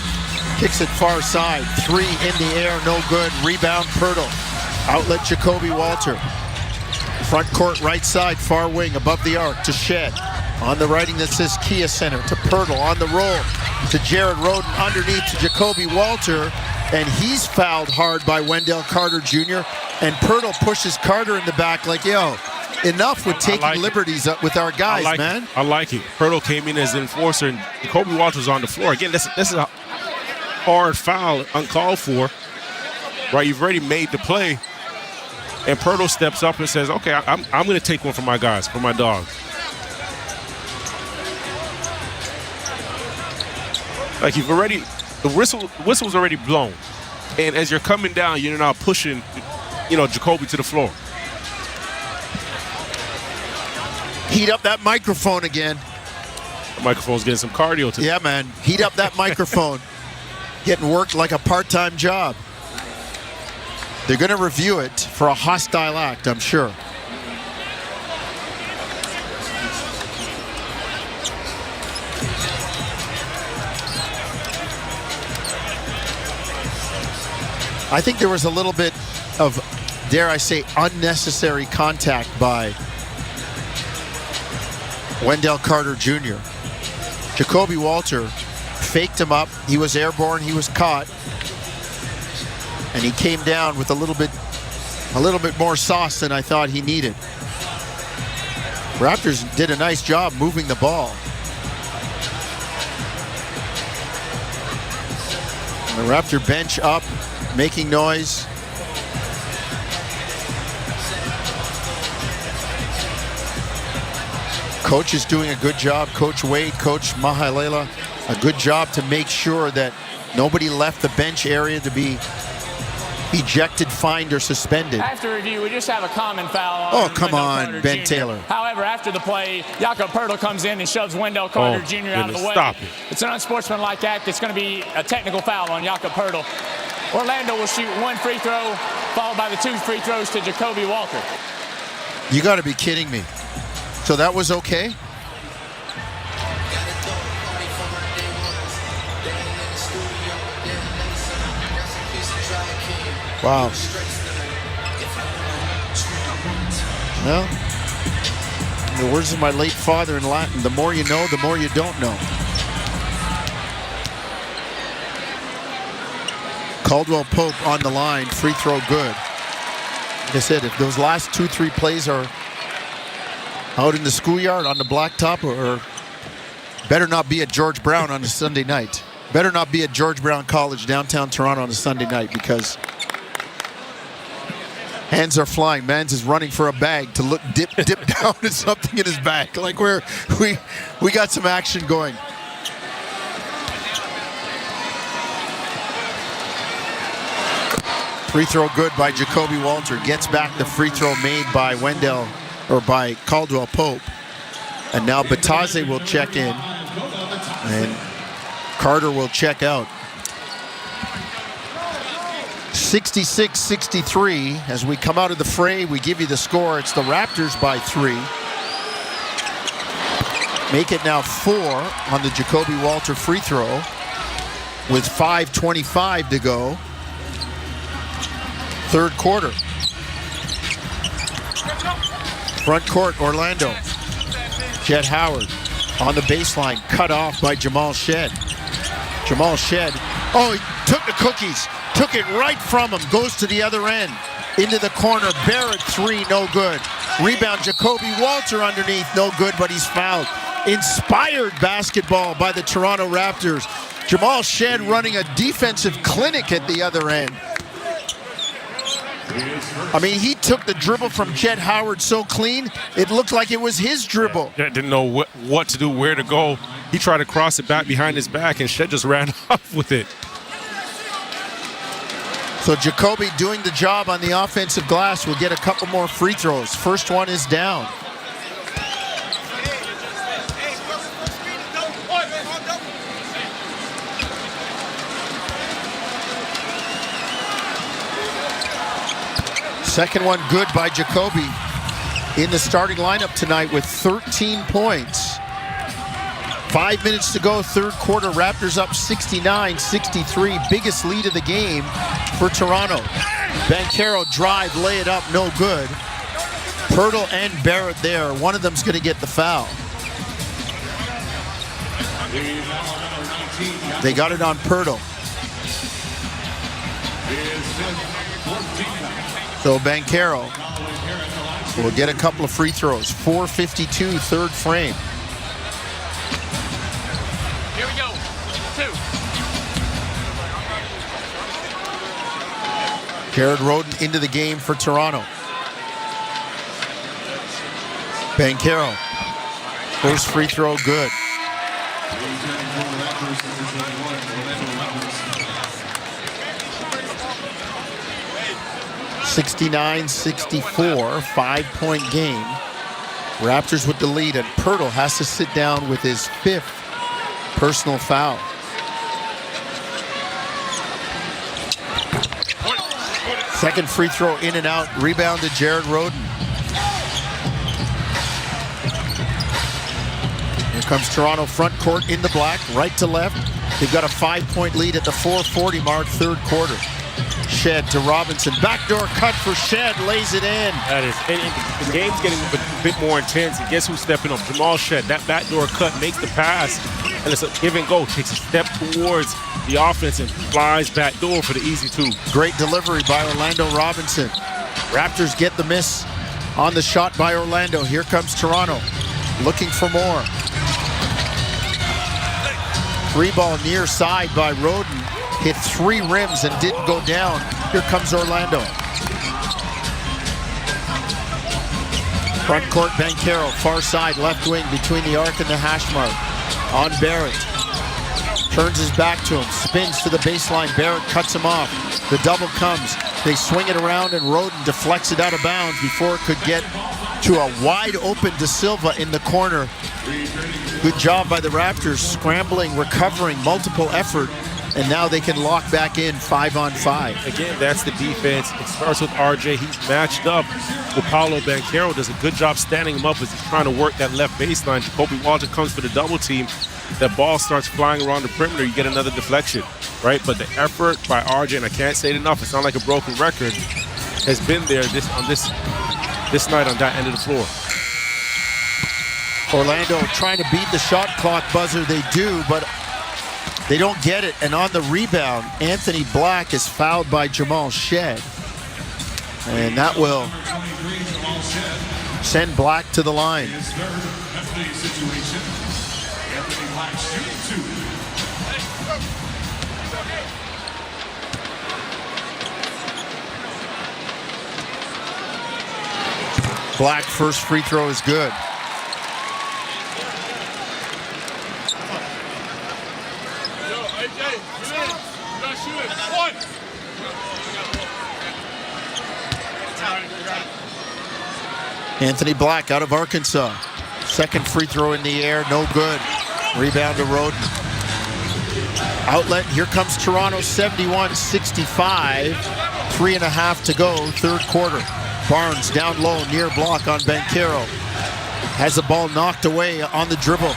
Kicks it far side. 3 in the air, no good. Rebound, Pirtle. Outlet, Jacoby Walter. Front court, right side, far wing, above the arc to Shed. On the writing that says Kia Center to Pirtle. On the roll to Jared Roden. Underneath to Jacoby Walter. And he's fouled hard by Wendell Carter Jr. And Pirtle pushes Carter in the back like, yo, enough with taking liberties up with our guys, man. I like it. Pirtle came in as the enforcer, and Jacoby Walter's on the floor. Again, this is a hard foul, uncalled for. Right, you've already made the play. And Pirtle steps up and says, okay, I'm going to take one for my guys, for my dog. Like you've already, the whistle's already blown. And as you're coming down, you're now pushing, Jacoby to the floor. Heat up that microphone again. The microphone's getting some cardio today. Yeah, man. Heat up that microphone. Getting worked like a part-time job. They're going to review it for a hostile act, I'm sure. I think there was a little bit of, dare I say, unnecessary contact by Wendell Carter Jr. Jacoby Walter faked him up. He was airborne. He was caught. And he came down with a little bit more sauce than I thought he needed. Raptors did a nice job moving the ball. And the Raptor bench up, making noise. Coach is doing a good job. Coach Wade, Coach Mahalela, a good job to make sure that nobody left the bench area to be ejected, fined, or suspended. After review, we just have a common foul on come Wendell on, Carter Ben Jr. Taylor. However, after the play, Jakob Pirtle comes in and shoves Wendell Carter Jr. out of the way. Stop it. It's an unsportsmanlike act. It's going to be a technical foul on Jakob Pirtle. Orlando will shoot 1 free throw, followed by the 2 free throws to Jacoby Walter. You got to be kidding me. So that was okay? Wow. Well, in the words of my late father in Latin, the more you know, the more you don't know. Caldwell Pope on the line, free throw good. Like I said, if those last 2-3 plays are out in the schoolyard on the blacktop, or better not be at George Brown on a Sunday night. Better not be at George Brown College, downtown Toronto on a Sunday night, because hands are flying. Mans is running for a bag to look dip down at something in his back. Like we got some action going. Free throw good by Jacoby Walter. Gets back the free throw made by by Caldwell Pope. And now Batase will check in. And Carter will check out. 66-63. As we come out of the fray, we give you the score. It's the Raptors by 3. Make it now 4 on the Jacoby Walter free throw with 5:25 to go. Third quarter. Front court, Orlando. Jett Howard on the baseline, cut off by Jamal Shed. Jamal Shed, he took the cookies, took it right from him, goes to the other end, into the corner. Barrett 3, no good. Rebound, Jacoby Walter underneath, no good, but he's fouled. Inspired basketball by the Toronto Raptors. Jamal Shed running a defensive clinic at the other end. I mean, he took the dribble from Jett Howard so clean, it looked like it was his dribble. Didn't know what to do, where to go. He tried to cross it back behind his back, and Shed just ran off with it. So Jacoby doing the job on the offensive glass will get a couple more free throws. First one is down. Second one good by Jacoby in the starting lineup tonight with 13 points. 5 minutes to go, third quarter. Raptors up 69-63. Biggest lead of the game for Toronto. Banchero drive, lay it up, no good. Pirtle and Barrett there. One of them's going to get the foul. They got it on Pirtle. So Banchero will get a couple of free throws. 4:52, third frame. Here we go. 2. Jared Roden into the game for Toronto. Banchero. First free throw good. (69-64), 5-point game. Raptors with the lead, and Pirtle has to sit down with his 5th personal foul. Second free throw in and out. Rebound to Jared Roden. Here comes Toronto front court in the black, right to left. They've got a 5-point lead at the 4:40 mark, third quarter. Shed to Robinson. Backdoor cut for Shed. Lays it in. That is, and the game's getting a bit more intense. And guess who's stepping up? Jamal Shed. That backdoor cut makes the pass, and it's a give and go. Takes a step towards the offense and flies backdoor for the easy 2. Great delivery by Orlando Robinson. Raptors get the miss on the shot by Orlando. Here comes Toronto, looking for more. Free ball near side by Roden. Hit 3 rims and didn't go down. Here comes Orlando. Front court, Banchero, far side, left wing, between the arc and the hash mark. On Barrett. Turns his back to him, spins to the baseline. Barrett cuts him off. The double comes. They swing it around, and Roden deflects it out of bounds before it could get to a wide open De Silva in the corner. Good job by the Raptors, scrambling, recovering, multiple effort. And now they can lock back in 5-on-5. Again, that's the defense. It starts with RJ. He's matched up with Paolo Banchero. Does a good job standing him up as he's trying to work that left baseline. Jacoby Walter comes for the double team. That ball starts flying around the perimeter. You get another deflection, right? But the effort by RJ, and I can't say it enough, it's not like a broken record, has been there this night on that end of the floor. Orlando trying to beat the shot clock buzzer. They do, but they don't get it. And on the rebound, Anthony Black is fouled by Jamal Shed. And that will send Black to the line. Black first free throw is good. Anthony Black out of Arkansas. Second free throw in the air, no good. Rebound to Roden. Outlet, here comes Toronto, 71-65. 3.5 to go, third quarter. Barnes down low, near block on Banchero. Has the ball knocked away on the dribble.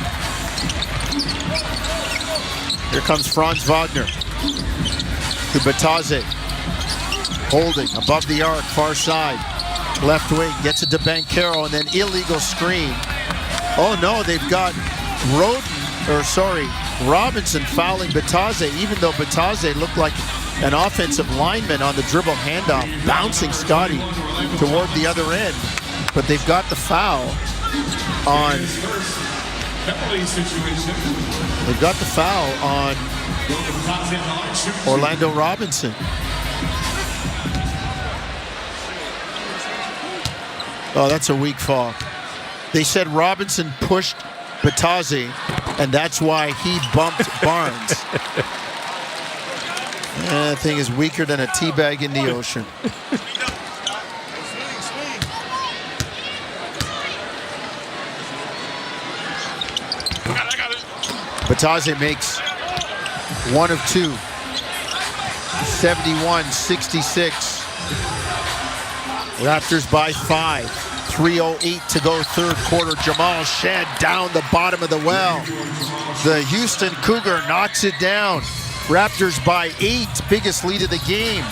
Here comes Franz Wagner to Bataze. Holding above the arc, far side. Left wing, gets it to Banchero, and then illegal screen. Oh no, they've got Robinson fouling Bataze, even though Bataze looked like an offensive lineman on the dribble handoff, bouncing Scotty toward the other end. But they've got the foul on Orlando Robinson. Oh, that's a weak fall. They said Robinson pushed Bataze, and that's why he bumped Barnes. That thing is weaker than a tea bag in the ocean. Bataze makes one of two. 71-66. Raptors by 5. 3:08 to go third quarter. Jamal Shed down the bottom of the well. The Houston Cougar knocks it down. Raptors by 8, biggest lead of the game.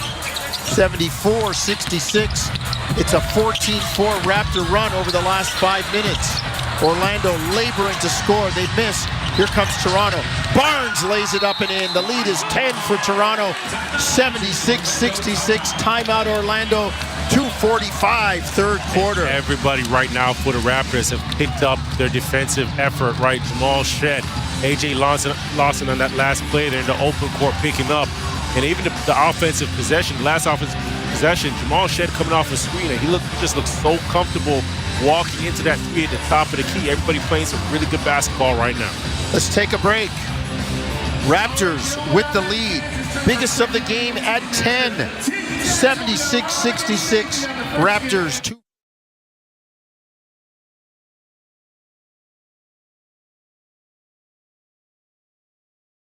74-66. It's a 14-4 Raptor run over the last 5 minutes. Orlando laboring to score. They miss. Here comes Toronto. Barnes lays it up and in. The lead is 10 for Toronto. 76-66. Timeout Orlando. 2:45 third quarter. Everybody right now for the Raptors have picked up their defensive effort, right? Jamal Shed, A.J. Lawson on that last play there in the open court picking up. And even the offensive possession, last offensive possession, Jamal Shed coming off a screen, and he just looks so comfortable walking into that three at the top of the key. Everybody playing some really good basketball right now. Let's take a break. Raptors with the lead. Biggest of the game at 10. 76-66. Raptors 2.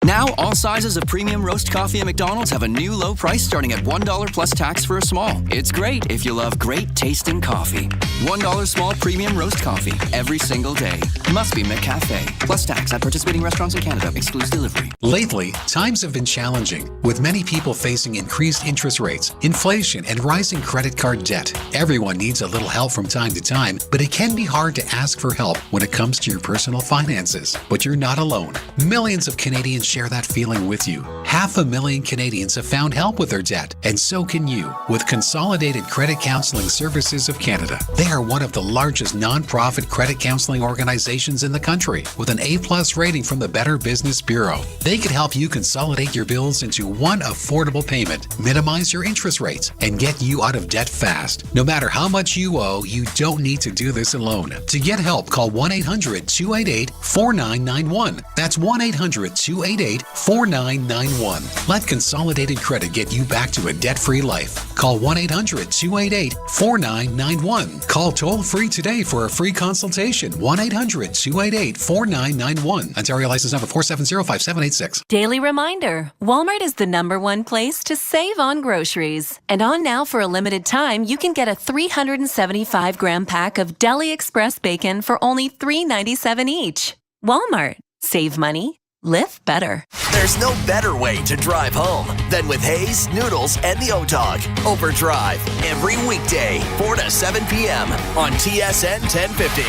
Now, all sizes of premium roast coffee at McDonald's have a new low price starting at $1 plus tax for a small. It's great if you love great tasting coffee. $1 small premium roast coffee every single day. Must be McCafe. Plus tax at participating restaurants in Canada. Excludes delivery. Lately, times have been challenging, with many people facing increased interest rates, inflation, and rising credit card debt. Everyone needs a little help from time to time, but it can be hard to ask for help when it comes to your personal finances. But you're not alone. Millions of Canadians share that feeling with you. 500,000 Canadians have found help with their debt, and so can you with Consolidated Credit Counseling Services of Canada. They are one of the largest nonprofit credit counseling organizations in the country with an A+ rating from the Better Business Bureau. They could help you consolidate your bills into one affordable payment, minimize your interest rates, and get you out of debt fast. No matter how much you owe, you don't need to do this alone. To get help, call 1-800-288-4991. That's 1-800-288-4991. Let Consolidated Credit get you back to a debt-free life. Call 1-800-288-4991. Call toll-free today for a free consultation. 1-800-288-4991. Ontario license number 4705786. Daily reminder, Walmart is the #1 place to save on groceries. And on now for a limited time, you can get a 375-gram pack of Deli Express bacon for only $3.97 each. Walmart. Save money. Live better. There's no better way to drive home than with Hayes, Noodles, and the O-Dog. Overdrive every weekday, 4 to 7 p.m. on TSN 1050.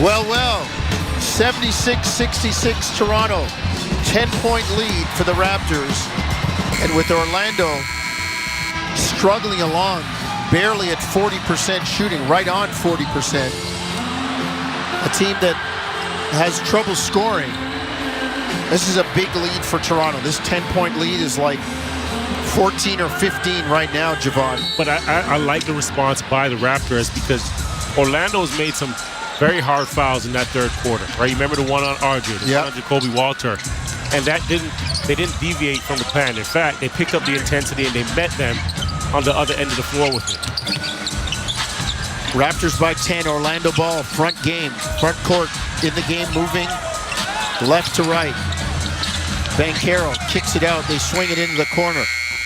Well, 76-66 Toronto. 10-point lead for the Raptors. And with Orlando struggling along, barely at 40% shooting, right on 40%. A team that has trouble scoring. This is a big lead for Toronto. This 10-point lead is like 14 or 15 right now, Javon. But I like the response by the Raptors because Orlando's made some very hard fouls in that third quarter, right? You remember the one on RJ, the one on Jacoby Walter, and they didn't deviate from the plan. In fact, they picked up the intensity and they met them on the other end of the floor with it. Raptors by 10, Orlando ball, front court in the game, moving left to right. Banchero kicks it out, they swing it into the corner.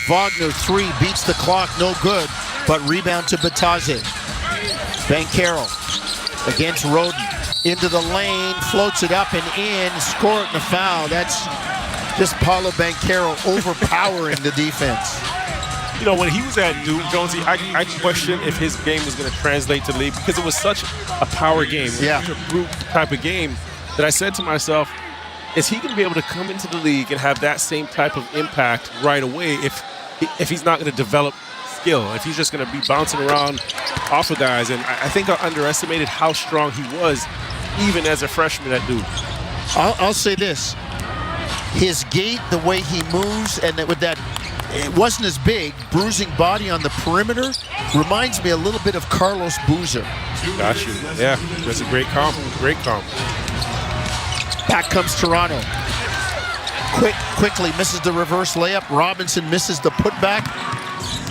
Wagner, 3, beats the clock, no good, but rebound to Bataze. Banchero against Roden, into the lane, floats it up and in, score it in the foul. That's just Paulo Banchero overpowering the defense. You know, when he was at Duke, Jonesy, I questioned if his game was going to translate to the league because it was such a power game. Such a brute type of game that I said to myself, is he going to be able to come into the league and have that same type of impact right away if he's not going to develop skill, if he's just going to be bouncing around off of guys? And I think I underestimated how strong he was even as a freshman at Duke. I'll say this. His gait, the way he moves, and with that, it wasn't as big, bruising body on the perimeter, reminds me a little bit of Carlos Boozer. Got you. Yeah, that's a great comp. Great comp. Back comes Toronto. Quickly misses the reverse layup. Robinson misses the putback.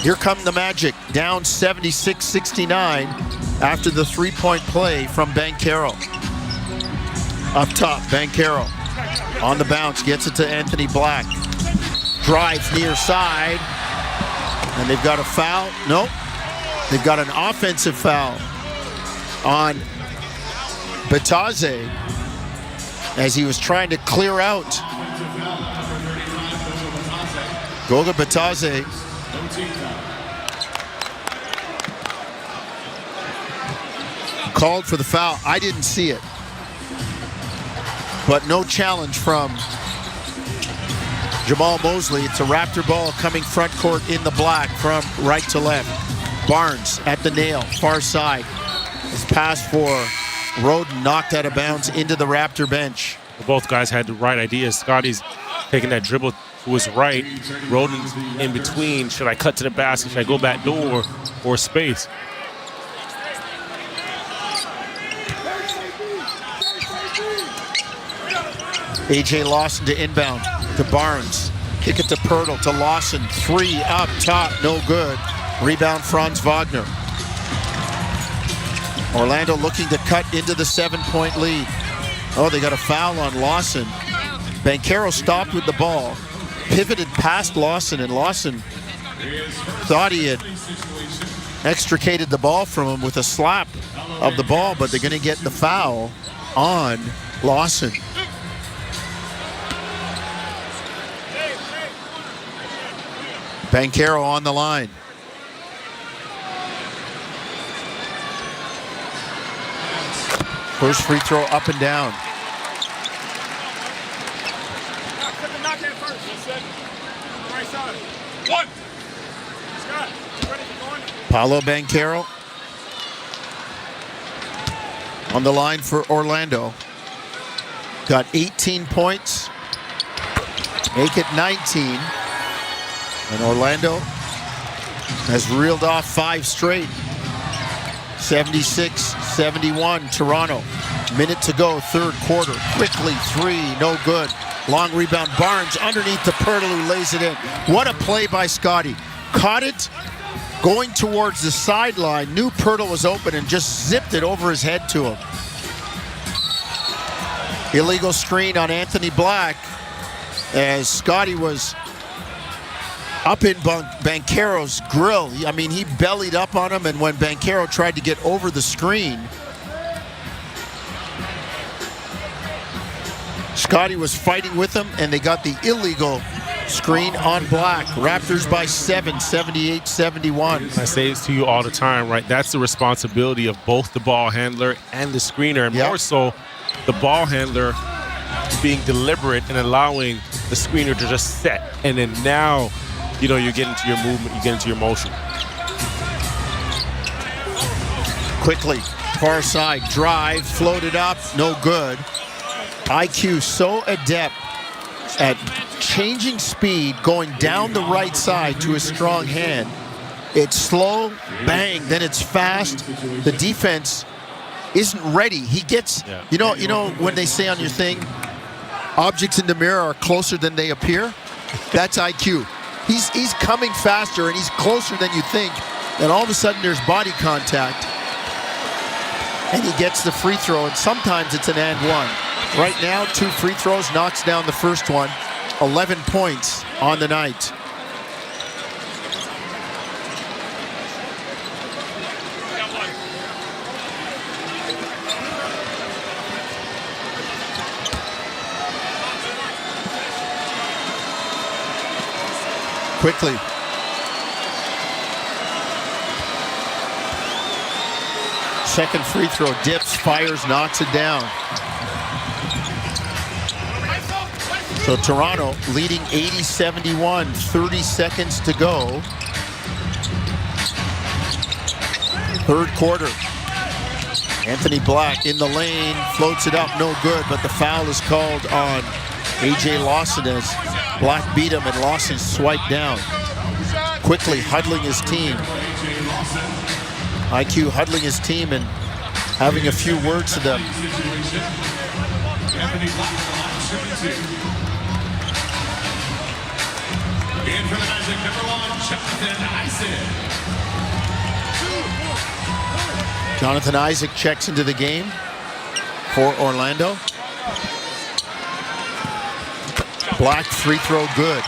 Here come the Magic, down 76-69 after the three-point play from Banchero. Up top, Banchero on the bounce, gets it to Anthony Black. Drives near side, and they've got a foul. Nope, they've got an offensive foul on Bataze as he was trying to clear out. Goga Bataze called for the foul. I didn't see it, but no challenge from Jamal Mosley. It's a Raptor ball coming front court in the black from right to left. Barnes at the nail, far side. His pass for Roden knocked out of bounds into the Raptor bench. Both guys had the right ideas. Scotty's taking that dribble to his right. Roden's in between. Should I cut to the basket? Should I go back door or space? A.J. Lawson to inbound to Barnes. Kick it to Pirtle to Lawson. Three up top, no good. Rebound Franz Wagner. Orlando looking to cut into the 7-point lead. Oh, they got a foul on Lawson. Banchero stopped with the ball, pivoted past Lawson, and Lawson thought he had extricated the ball from him with a slap of the ball, but they're going to get the foul on Lawson. Banchero on the line. First free throw up and down. Paolo Banchero on the line for Orlando. Got 18 points. Make it 19. And Orlando has reeled off 5 straight. 76-71 Toronto. Minute to go, third quarter. Quickly, 3, no good. Long rebound, Barnes underneath to Pirtle, who lays it in. What a play by Scotty. Caught it, going towards the sideline. Knew Pirtle was open and just zipped it over his head to him. Illegal screen on Anthony Black as Scotty was up in Banchero's grill. I mean, he bellied up on him, and when Banchero tried to get over the screen, Scotty was fighting with him, and they got the illegal screen on Black. Raptors by 7, 78-71. I say this to you all the time, right? That's the responsibility of both the ball handler and the screener, and more so the ball handler being deliberate and allowing the screener to just set. And then now, you know, you get into your movement, you get into your motion. Quickly, far side, drive, floated up, no good. IQ so adept at changing speed, going down the right side to a strong hand. It's slow, bang, then it's fast. The defense isn't ready. He gets, you know when they say on your thing, objects in the mirror are closer than they appear? That's IQ. He's coming faster and he's closer than you think. And all of a sudden there's body contact. And he gets the free throw, and sometimes it's an and one. Right now, 2 free throws, knocks down the first one. 11 points on the night. Quickly. Second free throw, dips, fires, knocks it down. So Toronto leading 80-71, 30 seconds to go. Third quarter. Anthony Black in the lane, floats it up, no good, but the foul is called on A.J. Lawson as Black beat him and Lawson swiped down. Quickly huddling his team. IQ huddling his team and having a few words to them. In for the Magic, number 1, Jonathan Isaac. Jonathan Isaac checks into the game for Orlando. Black free throw good.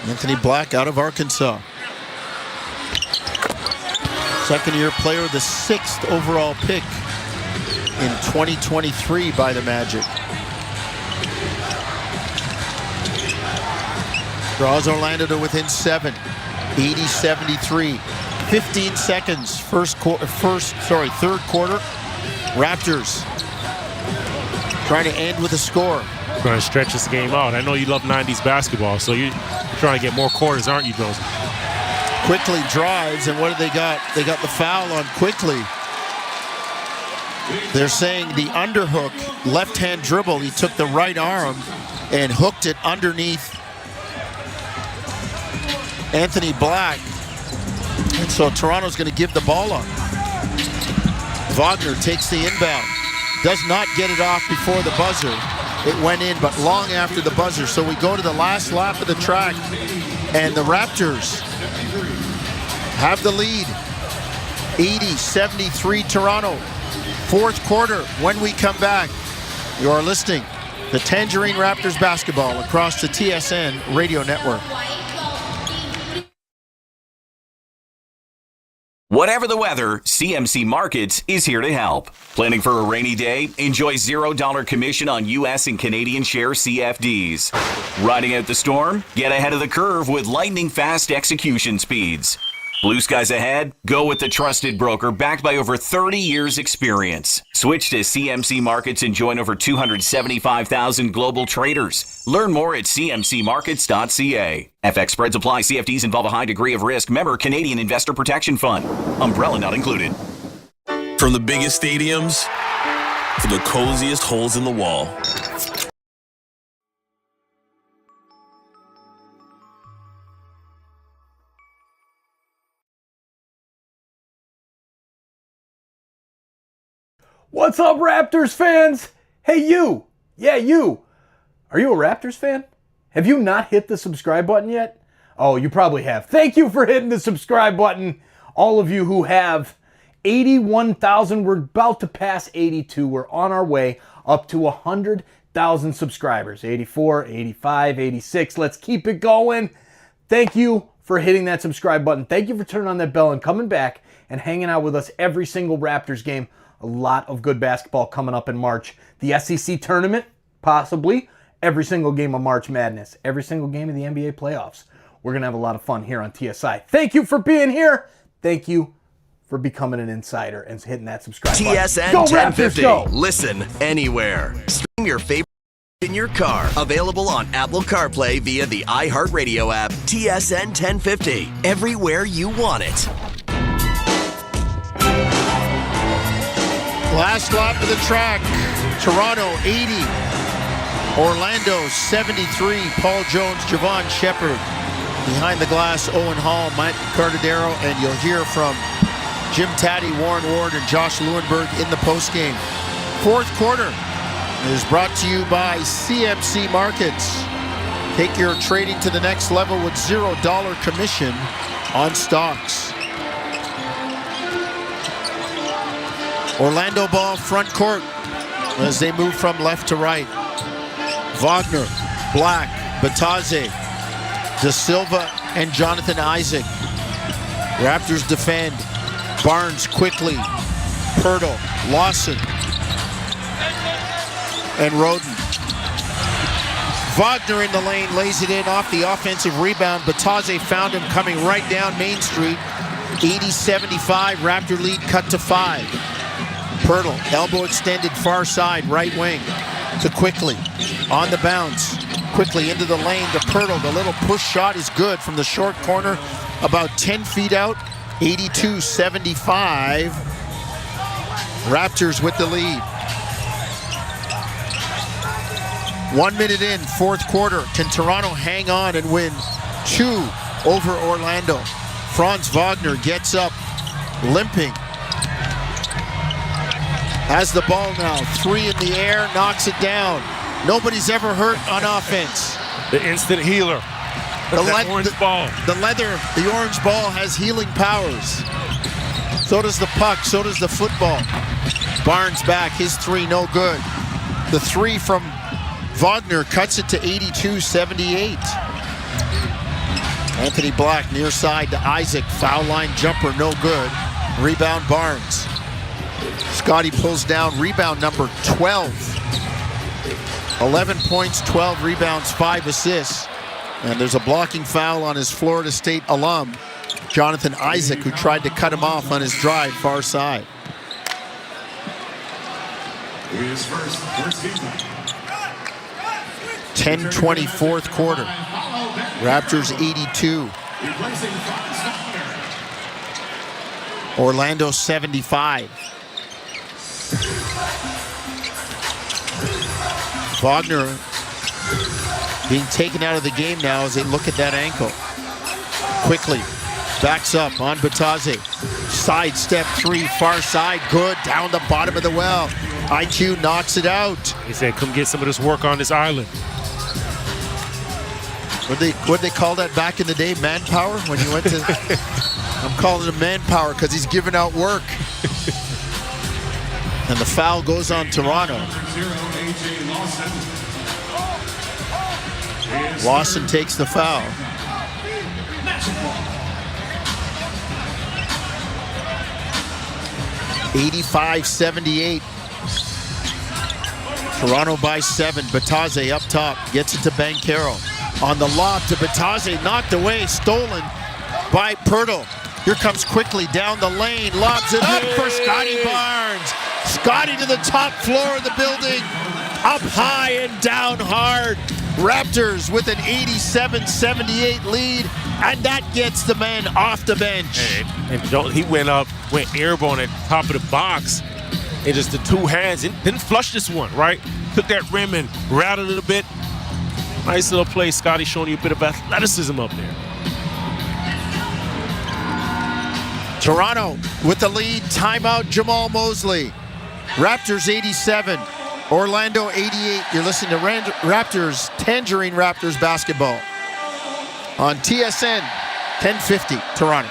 Anthony Black out of Arkansas. Second-year player, the 6th overall pick in 2023 by the Magic. Draws Orlando to within 7, 80-73. 15 seconds, third quarter. Raptors trying to end with a score. Trying to stretch this game out. I know you love 90s basketball, so you're trying to get more quarters, aren't you, Jones? Quickly drives, and what do they got? They got the foul on Quickly. They're saying the underhook, left-hand dribble. He took the right arm and hooked it underneath Anthony Black. And so Toronto's going to give the ball up. Wagner takes the inbound. Does not get it off before the buzzer. It went in, but long after the buzzer. So we go to the last lap of the track, and the Raptors have the lead. 80-73 Toronto. Fourth quarter, when we come back, you are listening to Tangerine Raptors basketball across the TSN radio network. Whatever the weather, CMC Markets is here to help. Planning for a rainy day? Enjoy $0 commission on U.S. and Canadian share CFDs. Riding out the storm? Get ahead of the curve with lightning-fast execution speeds. Blue skies ahead? Go with the trusted broker backed by over 30 years experience. Switch to CMC Markets and join over 275,000 global traders. Learn more at cmcmarkets.ca. FX spreads apply. CFDs involve a high degree of risk. Member Canadian Investor Protection Fund. Umbrella not included. From the biggest stadiums to the coziest holes in the wall. What's up, Raptors fans? Hey, you. Yeah, you. Are you a Raptors fan? Have you not hit the subscribe button yet? Oh, you probably have. Thank you for hitting the subscribe button. All of you who have. 81,000. We're about to pass 82. We're on our way up to 100,000 subscribers. 84, 85, 86. Let's keep it going. Thank you for hitting that subscribe button. Thank you for turning on that bell and coming back and hanging out with us every single Raptors game. A lot of good basketball coming up in March. The SEC tournament, possibly. Every single game of March Madness. Every single game of the NBA playoffs. We're going to have a lot of fun here on TSI. Thank you for being here. Thank you for becoming an insider and hitting that subscribe button. TSN Go 1050. Raptors, go! Listen anywhere. Stream your favorite in your car. Available on Apple CarPlay via the iHeartRadio app. TSN 1050. Everywhere you want it. Last lap of the track. Toronto 80. Orlando 73. Paul Jones, Javon Shepard. Behind the glass, Owen Hall, Mike Cardadero, and you'll hear from Jim Taddy, Warren Ward, and Josh Lewenberg in the postgame. Fourth quarter is brought to you by CMC Markets. Take your trading to the next level with $0 commission on stocks. Orlando ball front court as they move from left to right. Wagner, Black, Batadze, De Silva, and Jonathan Isaac. Raptors defend. Barnes quickly. Pirtle, Lawson, and Roden. Wagner in the lane, lays it in off the offensive rebound. Batadze found him coming right down Main Street. 80-75, Raptor lead cut to 5. Pirtle, elbow extended far side, right wing to Quickly. On the bounce, Quickly into the lane to Pirtle. The little push shot is good from the short corner, about 10 feet out. 82-75. Raptors with the lead. 1 minute in, fourth quarter. Can Toronto hang on and win 2 over Orlando? Franz Wagner gets up limping. Has the ball now. 3 in the air, knocks it down. Nobody's ever hurt on offense. The instant healer. The orange ball. The orange ball has healing powers. So does the puck, so does the football. Barnes back, his 3 no good. The 3 from Wagner cuts it to 82-78. Anthony Black near side to Isaac. Foul line jumper, no good. Rebound Barnes. Scotty pulls down rebound number 12. 11 points, 12 rebounds, 5 assists. And there's a blocking foul on his Florida State alum, Jonathan Isaac, who tried to cut him off on his drive far side. 10:20 fourth quarter. Raptors 82. Orlando 75. Wagner being taken out of the game now as they look at that ankle. Quickly backs up on Bataze. Sidestep 3, far side, good, down the bottom of the well. IQ knocks it out. He said, come get some of this work on this island. What'd they call that back in the day? Manpower? When you went to... I'm calling it manpower because he's giving out work. And the foul goes on Toronto. Lawson takes the foul. (85-78). Toronto by 7. Bataze up top. Gets it to Banchero. On the lob to Bataze. Knocked away. Stolen by Pirtle. Here comes Quickly down the lane. Lobs it up for Scotty Barnes. Scotty to the top floor of the building. Up high and down hard. Raptors with an 87-78 lead. And that gets the man off the bench. And he went airborne at the top of the box. And just the 2 hands. Didn't flush this one, right? Took that rim and rattled it a bit. Nice little play. Scotty showing you a bit of athleticism up there. Toronto with the lead. Timeout, Jamal Mosley. Raptors 87. Orlando 88. You're listening to Raptors, Tangerine Raptors basketball on TSN 1050 Toronto.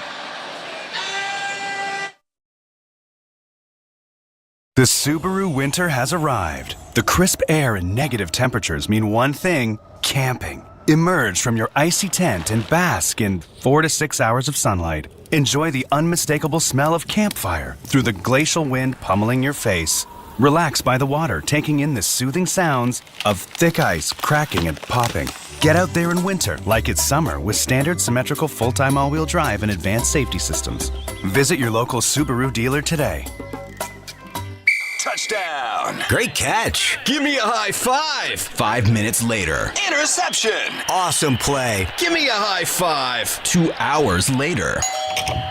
The Subaru winter has arrived. The crisp air and negative temperatures mean one thing: camping. Emerge from your icy tent and bask in 4 to 6 hours of sunlight. Enjoy the unmistakable smell of campfire through the glacial wind pummeling your face. Relax by the water, taking in the soothing sounds of thick ice cracking and popping. Get out there in winter like it's summer with standard symmetrical full-time all-wheel drive and advanced safety systems. Visit your local Subaru dealer today. Touchdown. Great catch. Give me a high five. 5 minutes later. Interception. Awesome play. Give me a high five. 2 hours later.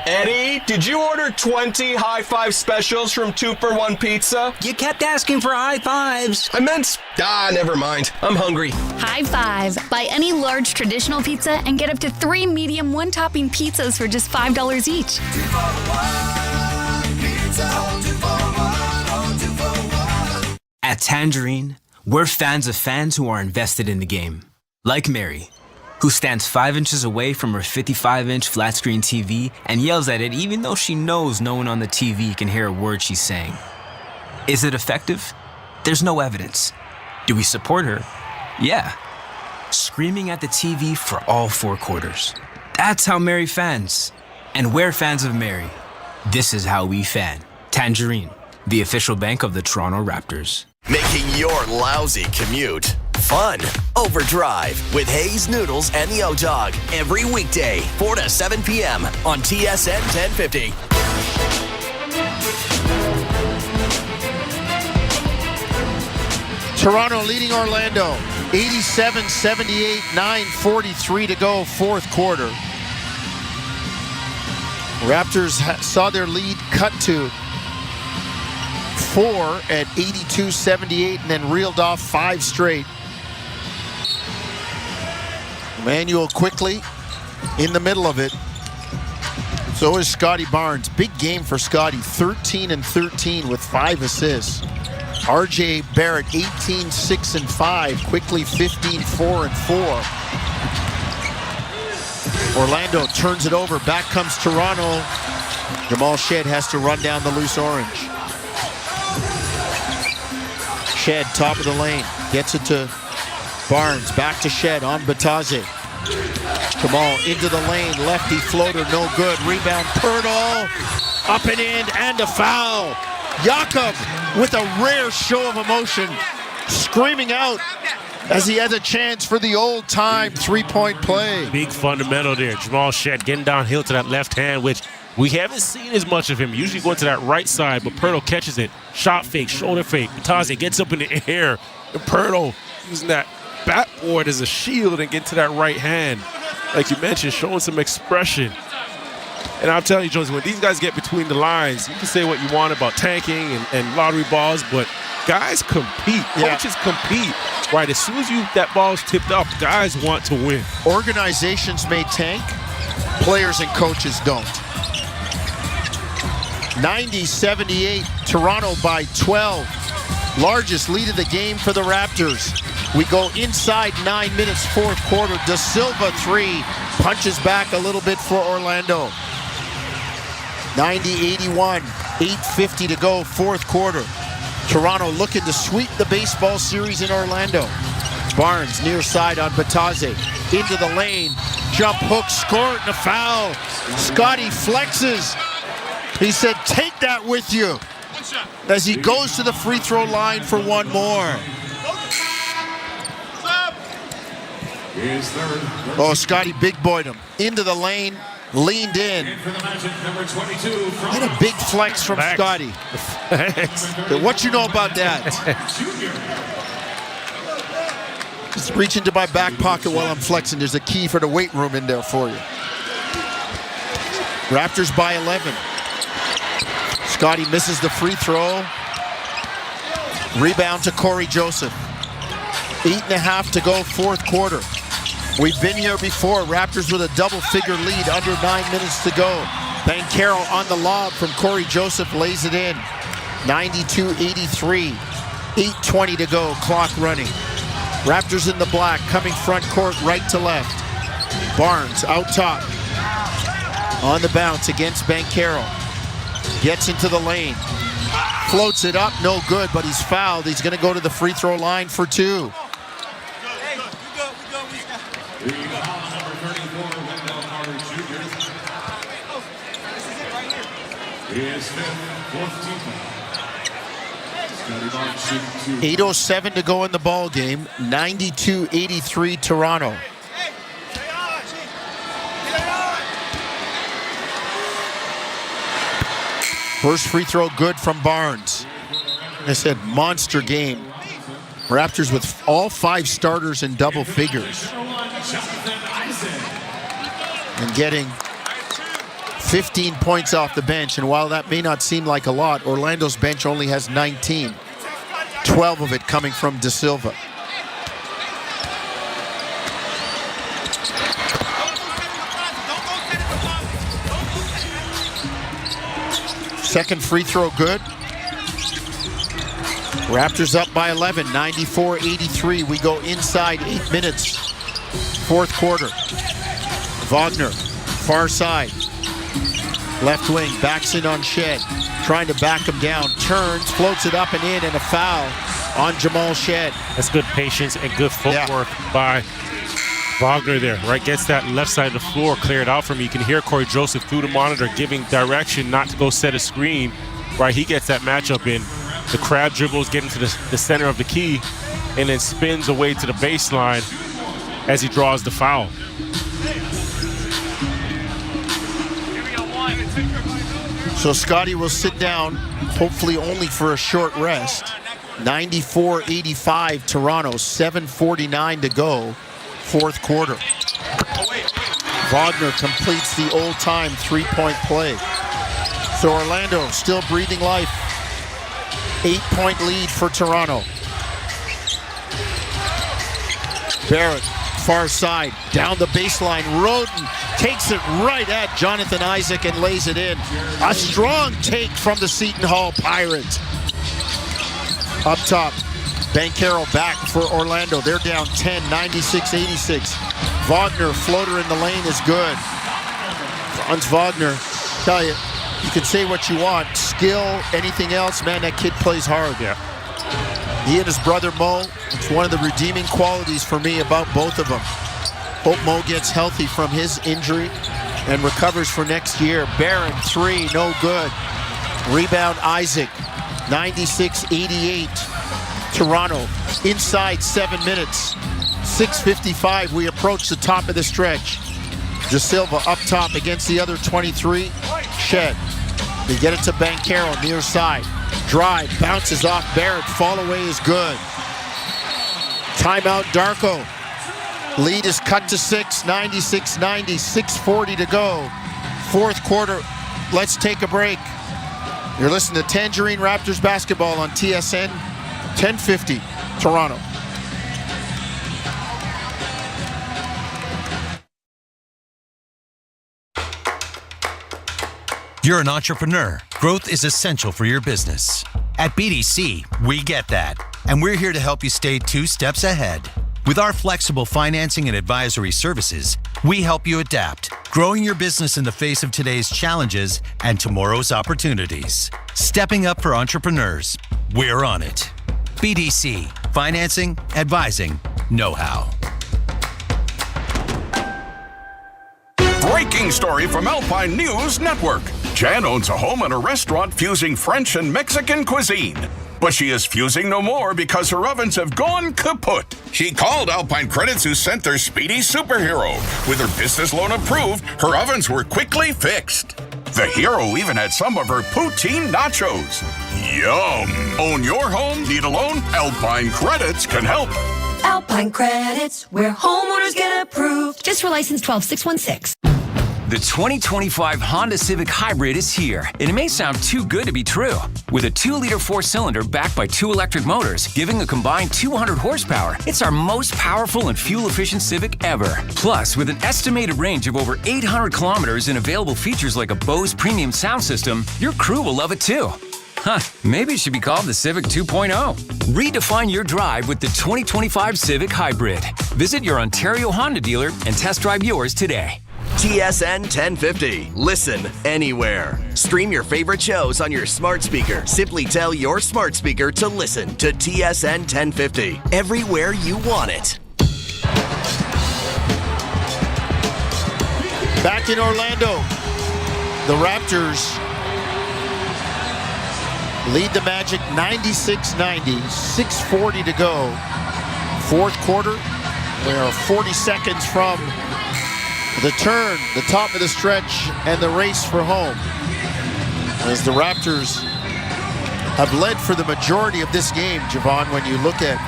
Eddie, did you order 20 high five specials from 2-for-1 Pizza? You kept asking for high fives. I meant... never mind. I'm hungry. High five. Buy any large traditional pizza and get up to 3 medium 1-topping pizzas for just $5 each. 2-for-1 pizza. 2-for-1. At Tangerine, we're fans of fans who are invested in the game. Like Mary, who stands 5 inches away from her 55-inch flat-screen TV and yells at it even though she knows no one on the TV can hear a word she's saying. Is it effective? There's no evidence. Do we support her? Yeah. Screaming at the TV for all 4 quarters. That's how Mary fans. And we're fans of Mary. This is how we fan. Tangerine, the official bank of the Toronto Raptors. Making your lousy commute fun. Overdrive with Hayes Noodles and the O-Dog every weekday, 4 to 7 p.m. on TSN 1050. Toronto leading Orlando 87-78, 9:43 to go, fourth quarter. Raptors saw their lead cut to 4 at 82-78 and then reeled off 5 straight. Emmanuel quickly in the middle of it. So is Scotty Barnes. Big game for Scotty. 13 and 13 with 5 assists. RJ Barrett, 18, 6 and 5. Quickly 15, 4 and 4. Orlando turns it over. Back comes Toronto. Jamal Shead has to run down the loose orange. Shead, top of the lane. Gets it to Barnes. Back to Shead on Bataze. Jamal into the lane. Lefty floater, no good. Rebound, Pirtle. Up and in, and a foul. Jakob with a rare show of emotion, screaming out as he has a chance for the old-time three-point play. Big fundamental there. Jamal Shead getting downhill to that left hand, which we haven't seen as much of him. Usually going to that right side, but Pirtle catches it. Shot fake, shoulder fake. Bataze gets up in the air. And Pirtle using that backboard as a shield and get to that right hand. Like you mentioned, showing some expression. And I'm telling you, Jones, when these guys get between the lines, you can say what you want about tanking and lottery balls, but guys compete. Coaches compete. Right, as soon as that ball's tipped up, guys want to win. Organizations may tank, players and coaches don't. 90-78, Toronto by 12. Largest lead of the game for the Raptors. We go inside 9 minutes, fourth quarter. De Silva 3, punches back a little bit for Orlando. 90-81, 8:50 to go, fourth quarter. Toronto looking to sweep the baseball series in Orlando. Barnes near side on Bataze. Into the lane. Jump hook, score it, and a foul. Scotty flexes. He said, take that with you. As he goes to the free throw line for one more. Oh, Scotty big boyed him. Into the lane. Leaned in. And a big flex from Scotty. What you know about that? Just reach into my back pocket while I'm flexing. There's a key for the weight room in there for you. Raptors by 11. Scotty misses the free throw. Rebound to Corey Joseph. 8.5 to go, fourth quarter. We've been here before. Raptors with a double-figure lead, under 9 minutes to go. Banchero on the lob from Corey Joseph, lays it in. 92-83. 8:20 to go, clock running. Raptors in the black, coming front court, right to left. Barnes out top. On the bounce against Banchero. Gets into the lane. Floats it up, no good, but he's fouled. He's going to go to the free throw line for two. His fifth, 8:07 to go in the ball game. 92-83 Toronto. First free throw good from Barnes. I said monster game. Raptors with all 5 starters in double figures. And getting 15 points off the bench, and while that may not seem like a lot, Orlando's bench only has 19. 12 of it coming from De Silva. Second free throw good. Raptors up by 11, 94-83. We go inside 8 minutes. Fourth quarter. Wagner, far side. Left wing, backs in on Shead. Trying to back him down. Turns, floats it up and in, and a foul on Jamal Shead. That's good patience and good footwork by Wagner there, right? Gets that left side of the floor cleared out from you. You can hear Corey Joseph through the monitor giving direction not to go set a screen, right? He gets that matchup in. The crab dribbles, getting to the center of the key, and then spins away to the baseline as he draws the foul. So Scotty will sit down, hopefully only for a short rest. 94-85 Toronto, 7:49 to go, fourth quarter. Wagner completes the old-time three-point play. So Orlando still breathing life. 8-point lead for Toronto. Barrett, far side, down the baseline. Roden takes it right at Jonathan Isaac and lays it in. A strong take from the Seton Hall Pirates. Up top, Banchero back for Orlando. They're down 10, 96-86. Wagner, floater in the lane is good. Franz Wagner, tell you, you can say what you want. Skill, anything else, man, that kid plays hard. Yeah. He and his brother Mo, it's one of the redeeming qualities for me about both of them. Hope Mo gets healthy from his injury and recovers for next year. Barrett, 3, no good. Rebound Isaac, 96-88. Toronto, inside 7 minutes. 6:55, we approach the top of the stretch. De Silva up top against the other 23. Shed. They get it to Banchero, near side. Drive, bounces off Barrett. Fall away is good. Timeout Darko. Lead is cut to 6, 96-90, 6:40 to go. Fourth quarter, let's take a break. You're listening to Tangerine Raptors basketball on TSN 1050, Toronto. You're an entrepreneur. Growth is essential for your business. At BDC, we get that. And we're here to help you stay 2 steps ahead. With our flexible financing and advisory services, we help you adapt, growing your business in the face of today's challenges and tomorrow's opportunities. Stepping up for entrepreneurs. We're on it. BDC, financing, advising, know-how. Breaking story from Alpine News Network. Jan owns a home and a restaurant fusing French and Mexican cuisine. But she is fusing no more because her ovens have gone kaput. She called Alpine Credits, who sent their speedy superhero. With her business loan approved, her ovens were quickly fixed. The hero even had some of her poutine nachos. Yum! Own your home? Need a loan? Alpine Credits can help. Alpine Credits, where homeowners get approved. Just for license 12616. The 2025 Honda Civic Hybrid is here, and it may sound too good to be true. With a 2-liter 4-cylinder backed by 2 electric motors, giving a combined 200 horsepower, it's our most powerful and fuel-efficient Civic ever. Plus, with an estimated range of over 800 kilometers and available features like a Bose premium sound system, your crew will love it too. Huh, maybe it should be called the Civic 2.0. Redefine your drive with the 2025 Civic Hybrid. Visit your Ontario Honda dealer and test drive yours today. TSN 1050. Listen anywhere. Stream your favorite shows on your smart speaker. Simply tell your smart speaker to listen to TSN 1050 everywhere you want it. Back in Orlando, the Raptors lead the Magic 96-90, 6:40 to go. Fourth quarter, we are 40 seconds from the turn, the top of the stretch, and the race for home. As the Raptors have led for the majority of this game, Javon, when you look at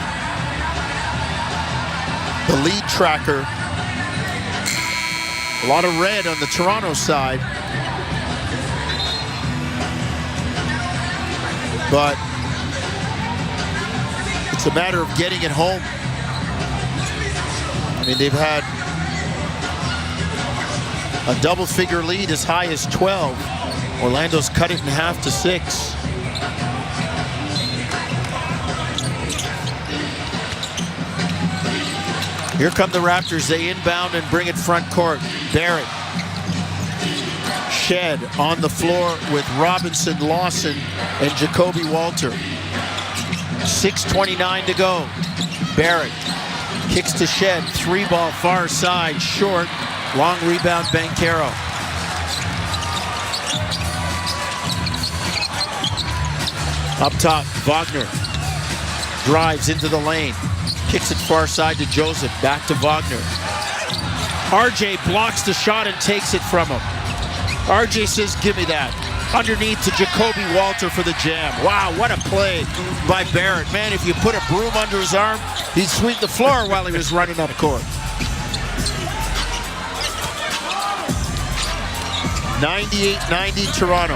the lead tracker, a lot of red on the Toronto side. But it's a matter of getting it home. I mean, they've had a double-figure lead as high as 12. Orlando's cut it in half to 6. Here come the Raptors. They inbound and bring it front court. Barrett. Shed on the floor with Robinson, Lawson, and Jacoby Walter. 6:29 to go. Barrett kicks to Shed. 3-ball far side, short. Long rebound, Banchero. Up top, Wagner drives into the lane. Kicks it far side to Joseph. Back to Wagner. RJ blocks the shot and takes it from him. RJ says, give me that. Underneath to Jacoby Walter for the jam. Wow, what a play by Barrett. Man, if you put a broom under his arm, he'd sweep the floor while he was running up court. 98-90 Toronto.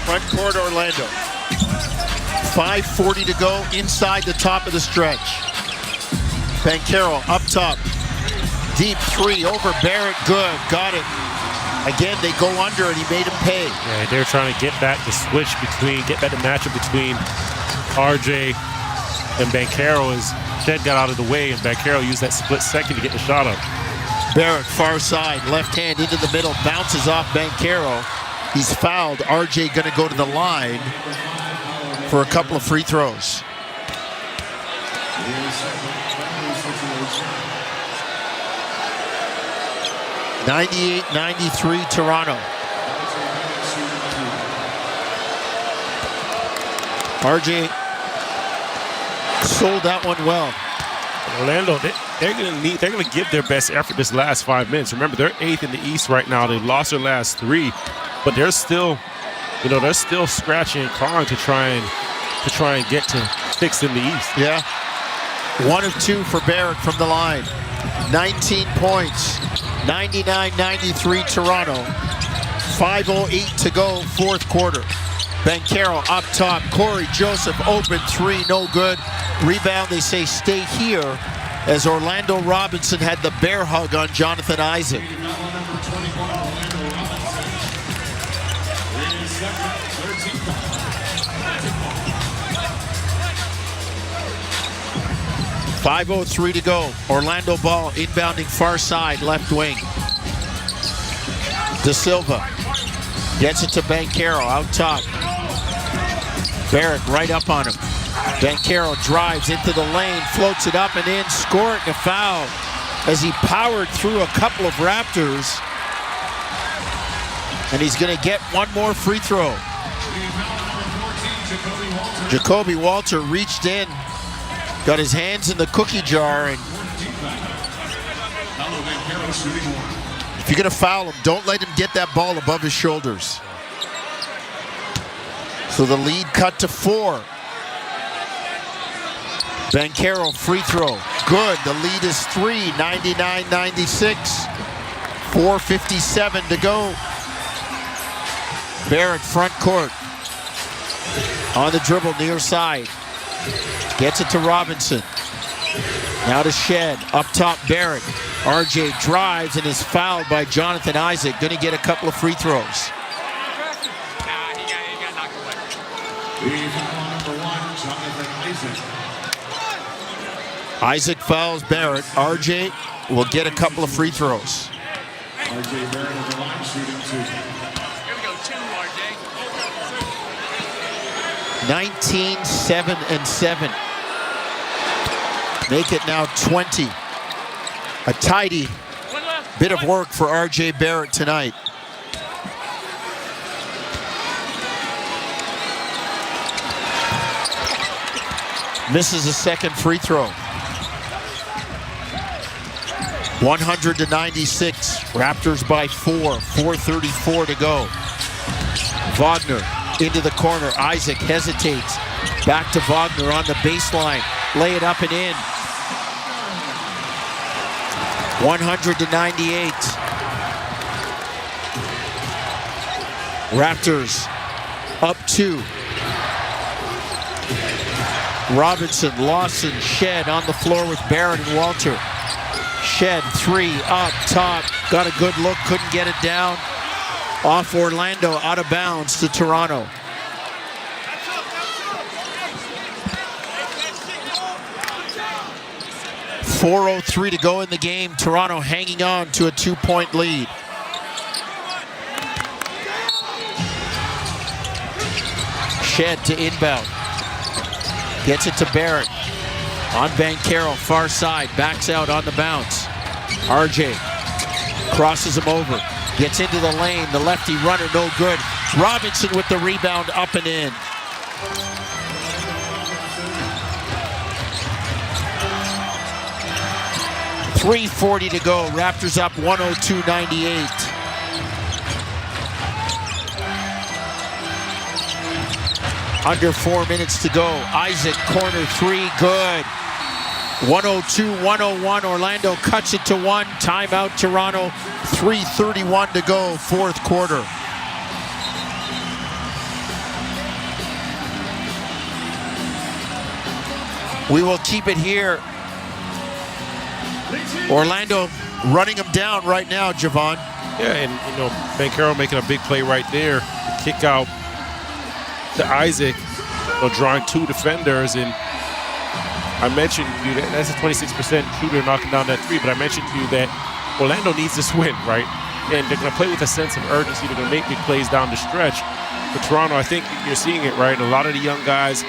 Front court Orlando. 5:40 to go inside the top of the stretch. Banchero up top. Deep three over Barrett. Good. Got it. Again, they go under and he made him pay. Yeah, they're trying to get back the matchup between RJ and Banchero as Shed got out of the way, and Banchero used that split second to get the shot up. Barrett, far side, left hand into the middle, bounces off Banchero. He's fouled. RJ going to go to the line for a couple of free throws. (98-93) Toronto. RJ sold that one well. Orlando, they're gonna give their best effort this last 5 minutes. Remember, they're 8th in the East right now. They've lost their last 3, but they're still scratching and clawing to try and get to 6th in the East. Yeah. 1 of 2 for Barrett from the line. 19 points. 99-93 Toronto. 5:08 to go, fourth quarter. Banchero up top. Corey Joseph open 3, no good. Rebound, they say stay here, as Orlando Robinson had the bear hug on Jonathan Isaac. .503 to go. Orlando ball inbounding far side, left wing. De Silva gets it to Banchero out top. Barrett right up on him. Banchero drives into the lane, floats it up and in, score it and a foul as he powered through a couple of Raptors. And he's going to get one more free throw. Jacoby Walter reached in, got his hands in the cookie jar, and if you're going to foul him, don't let him get that ball above his shoulders. So the lead cut to 4. Banchero free throw. Good. The lead is 3. 99-96. 4:57 to go. Barrett front court. On the dribble near side. Gets it to Robinson. Now to Shed. Up top Barrett. RJ drives and is fouled by Jonathan Isaac. Going to get a couple of free throws. Isaac fouls Barrett. RJ will get a couple of free throws. RJ Barrett at the line, shooting 2. Here we go, 2, RJ. 19, 7, and 7. Make it now 20. A tidy bit of work for RJ Barrett tonight. Misses a second free throw. 100-96. Raptors by 4. 4:34 to go. Wagner into the corner. Isaac hesitates. Back to Wagner on the baseline. Lay it up and in. 100-98. Raptors up 2. Robinson, Lawson, Shed on the floor with Barrett and Walter. Shed 3 up top. Got a good look, couldn't get it down. Off Orlando, out of bounds to Toronto. .403 to go in the game. Toronto hanging on to a 2-point lead. Shed to inbound. Gets it to Barrett. On Banchero, far side. Backs out on the bounce. RJ crosses him over. Gets into the lane. The lefty runner, no good. Robinson with the rebound, up and in. .340 to go. Raptors up 102-98. Under 4 minutes to go. Isaac, corner 3, good. 102-101. Orlando cuts it to 1. Timeout, Toronto. 3:31 to go, fourth quarter. We will keep it here Orlando running them down right now, Javon. Yeah, and Banchero making a big play right there. The kick out to Isaac, drawing 2 defenders. And I mentioned to you that's a 26% shooter knocking down that 3, but I mentioned to you that Orlando needs this win, right? And they're going to play with a sense of urgency. They're going to make big plays down the stretch. For Toronto, I think you're seeing it, right? A lot of the young guys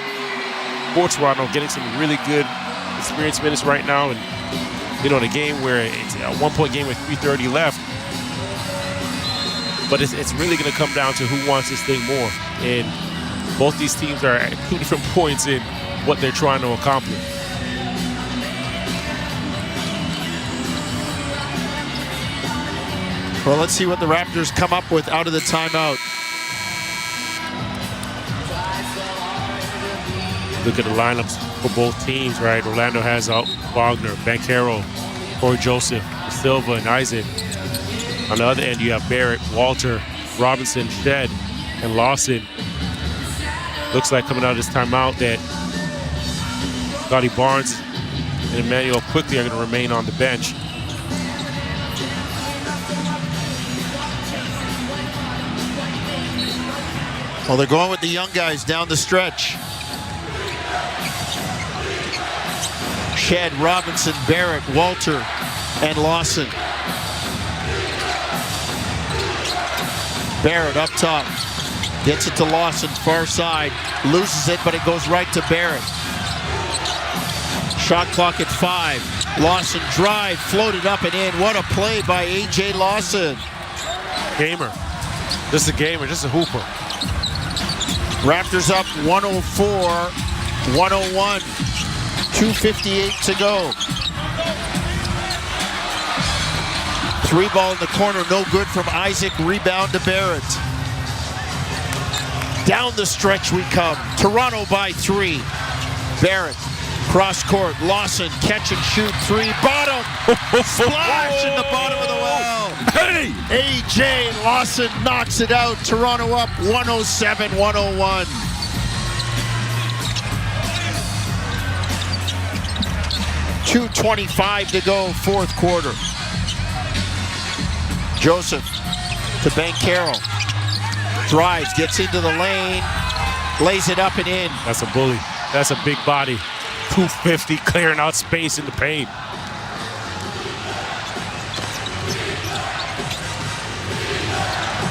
for Toronto getting some really good experience minutes right now. And, in a game where it's a 1-point game with 3:30 left, but it's really going to come down to who wants this thing more. And both these teams are at 2 different points in what they're trying to accomplish. Well, let's see what the Raptors come up with out of the timeout. Look at the lineups for both teams, right? Orlando has out Wagner, Banchero, Corey Joseph, Silva, and Isaac. On the other end, you have Barrett, Walter, Robinson, Shed, and Lawson. Looks like coming out of this timeout that Scotty Barnes and Emmanuel Quickly are going to remain on the bench. Well, they're going with the young guys down the stretch. Shed, Robinson, Barrett, Walter, and Lawson. Barrett up top. Gets it to Lawson, far side. Loses it, but it goes right to Barrett. Shot clock at 5. Lawson drive, floated up and in. What a play by A.J. Lawson. Gamer. Just a gamer, just a hooper. Raptors up 104-101. 2:58 to go. 3 ball in the corner, no good from Isaac. Rebound to Barrett. Down the stretch we come. Toronto by 3. Barrett, cross court. Lawson, catch and shoot 3. Bottom. Splash in the bottom of the well. Hey! A.J. Lawson knocks it out. Toronto up 107-101. .225 to go, 4th quarter. Joseph to Banchero. Drives, gets into the lane, lays it up and in. That's a bully. That's a big body. 250 clearing out space in the paint.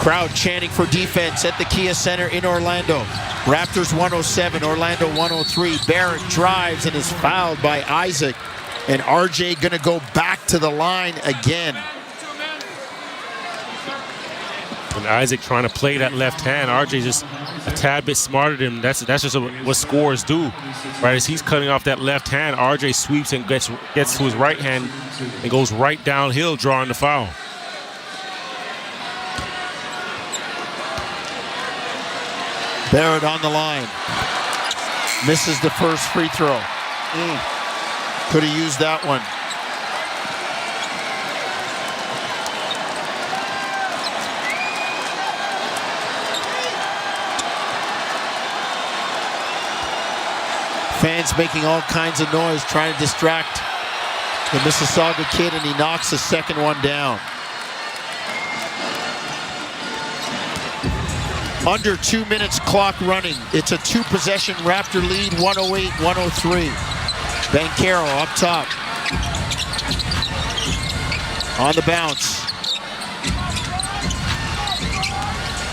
Crowd chanting for defense at the Kia Center in Orlando. Raptors 107, Orlando 103. Barrett drives and is fouled by Isaac. And RJ gonna go back to the line again. And Isaac trying to play that left hand. RJ just a tad bit smarter than him. That's just what scorers do, right? As he's cutting off that left hand, RJ sweeps and gets to his right hand and goes right downhill, drawing the foul. Barrett on the line. Misses the first free throw. Could have used that one. Fans making all kinds of noise, trying to distract the Mississauga kid, and he knocks the second one down. Under 2 minutes clock running. It's a 2-possession Raptor lead, 108-103. Banchero up top. On the bounce.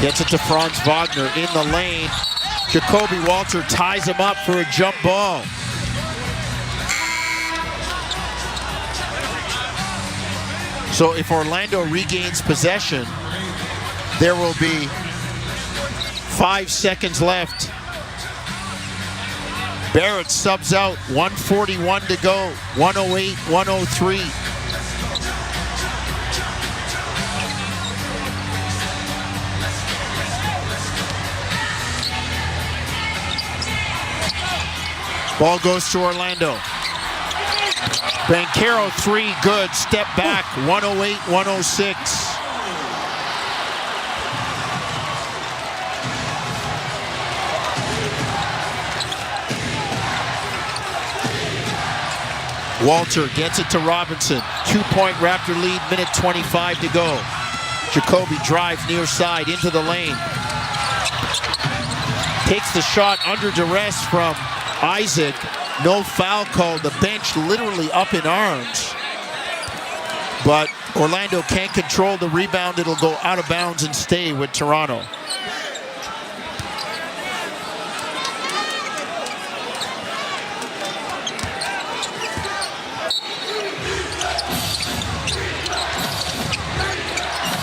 Gets it to Franz Wagner in the lane. Jacoby Walter ties him up for a jump ball. So if Orlando regains possession, there will be 5 seconds left. Barrett subs out, 1:41 to go, 108-103. Ball goes to Orlando. Banchero 3, good, step back, 108-106. Walter gets it to Robinson. 2-point Raptor lead, minute 25 to go. Jacoby drives near side into the lane. Takes the shot under duress from Isaac. No foul called. The bench literally up in arms. But Orlando can't control the rebound. It'll go out of bounds and stay with Toronto.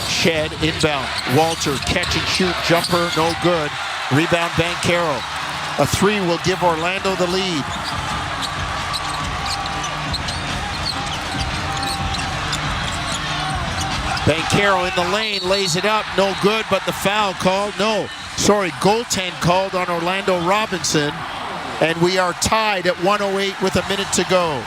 Shed inbound. Walter catch and shoot jumper, no good. Rebound Banchero. A three will give Orlando the lead. Banchero in the lane, lays it up, no good, but the foul called, goaltend called on Orlando Robinson, and we are tied at 1:08 with a minute to go.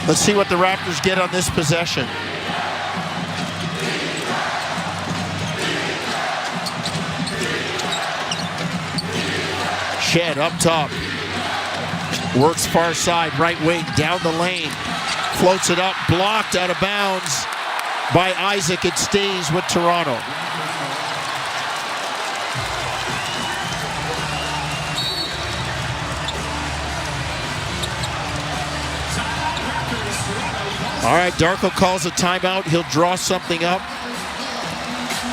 Let's see what the Raptors get on this possession. Shed up top. Works far side, right wing, down the lane. Floats it up, blocked out of bounds by Isaac. It stays with Toronto. All right, Darko calls a timeout. He'll draw something up.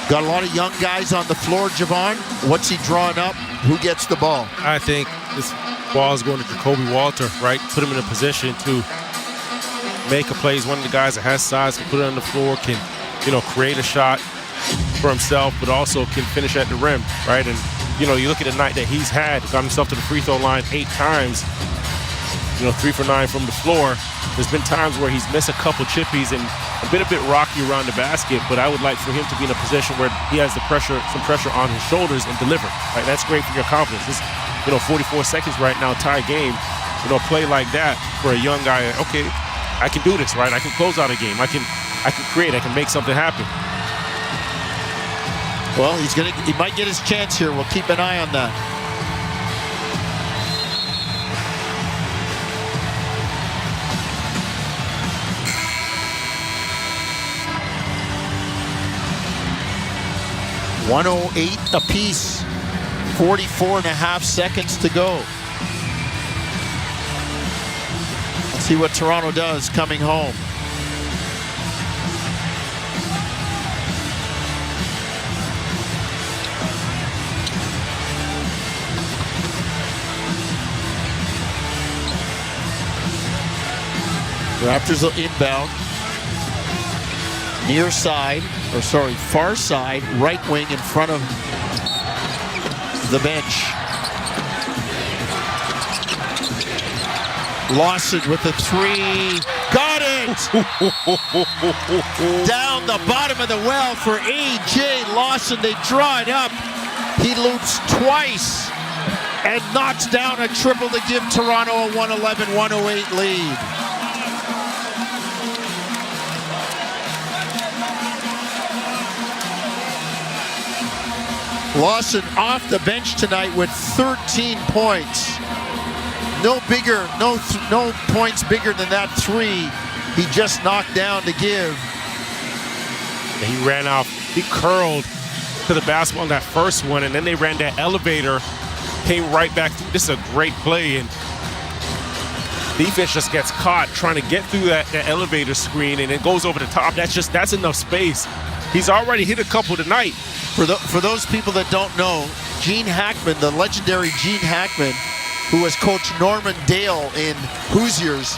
Got a lot of young guys on the floor, Javon. What's he drawing up? Who gets the ball? I think this ball is going to Jacoby Walter, right? Put him in a position to make a play. He's one of the guys that has size, can put it on the floor, can, create a shot for himself, but also can finish at the rim, right? And, you look at the night that he's had, got himself to the free throw line 8 times, 3 for 9 from the floor. There's been times where he's missed a couple chippies and been a bit rocky around the basket, but I would like for him to be in a position where he has some pressure on his shoulders and deliver. Right? That's great for your confidence. It's 44 seconds right now, tie game. Play like that for a young guy. Okay, I can do this, right? I can close out a game. I can create. I can make something happen. Well, he might get his chance here. We'll keep an eye on that. .108 apiece, 44.5 seconds to go. Let's see what Toronto does coming home. Raptors will inbound. Far side, right wing in front of the bench. Lawson with a three. Got it! Down the bottom of the well for A.J. Lawson. They draw it up. He loops twice and knocks down a triple to give Toronto a 111-108 lead. Lawson off the bench tonight with 13 points. No points bigger than that three he just knocked down to give. He ran off, he curled to the basketball on that first one, and then they ran that elevator, came right back through. This is a great play, and defense just gets caught trying to get through that elevator screen, and it goes over the top. That's enough space. He's already hit a couple tonight. For those people that don't know, Gene Hackman, the legendary Gene Hackman, who was Coach Norman Dale in Hoosiers,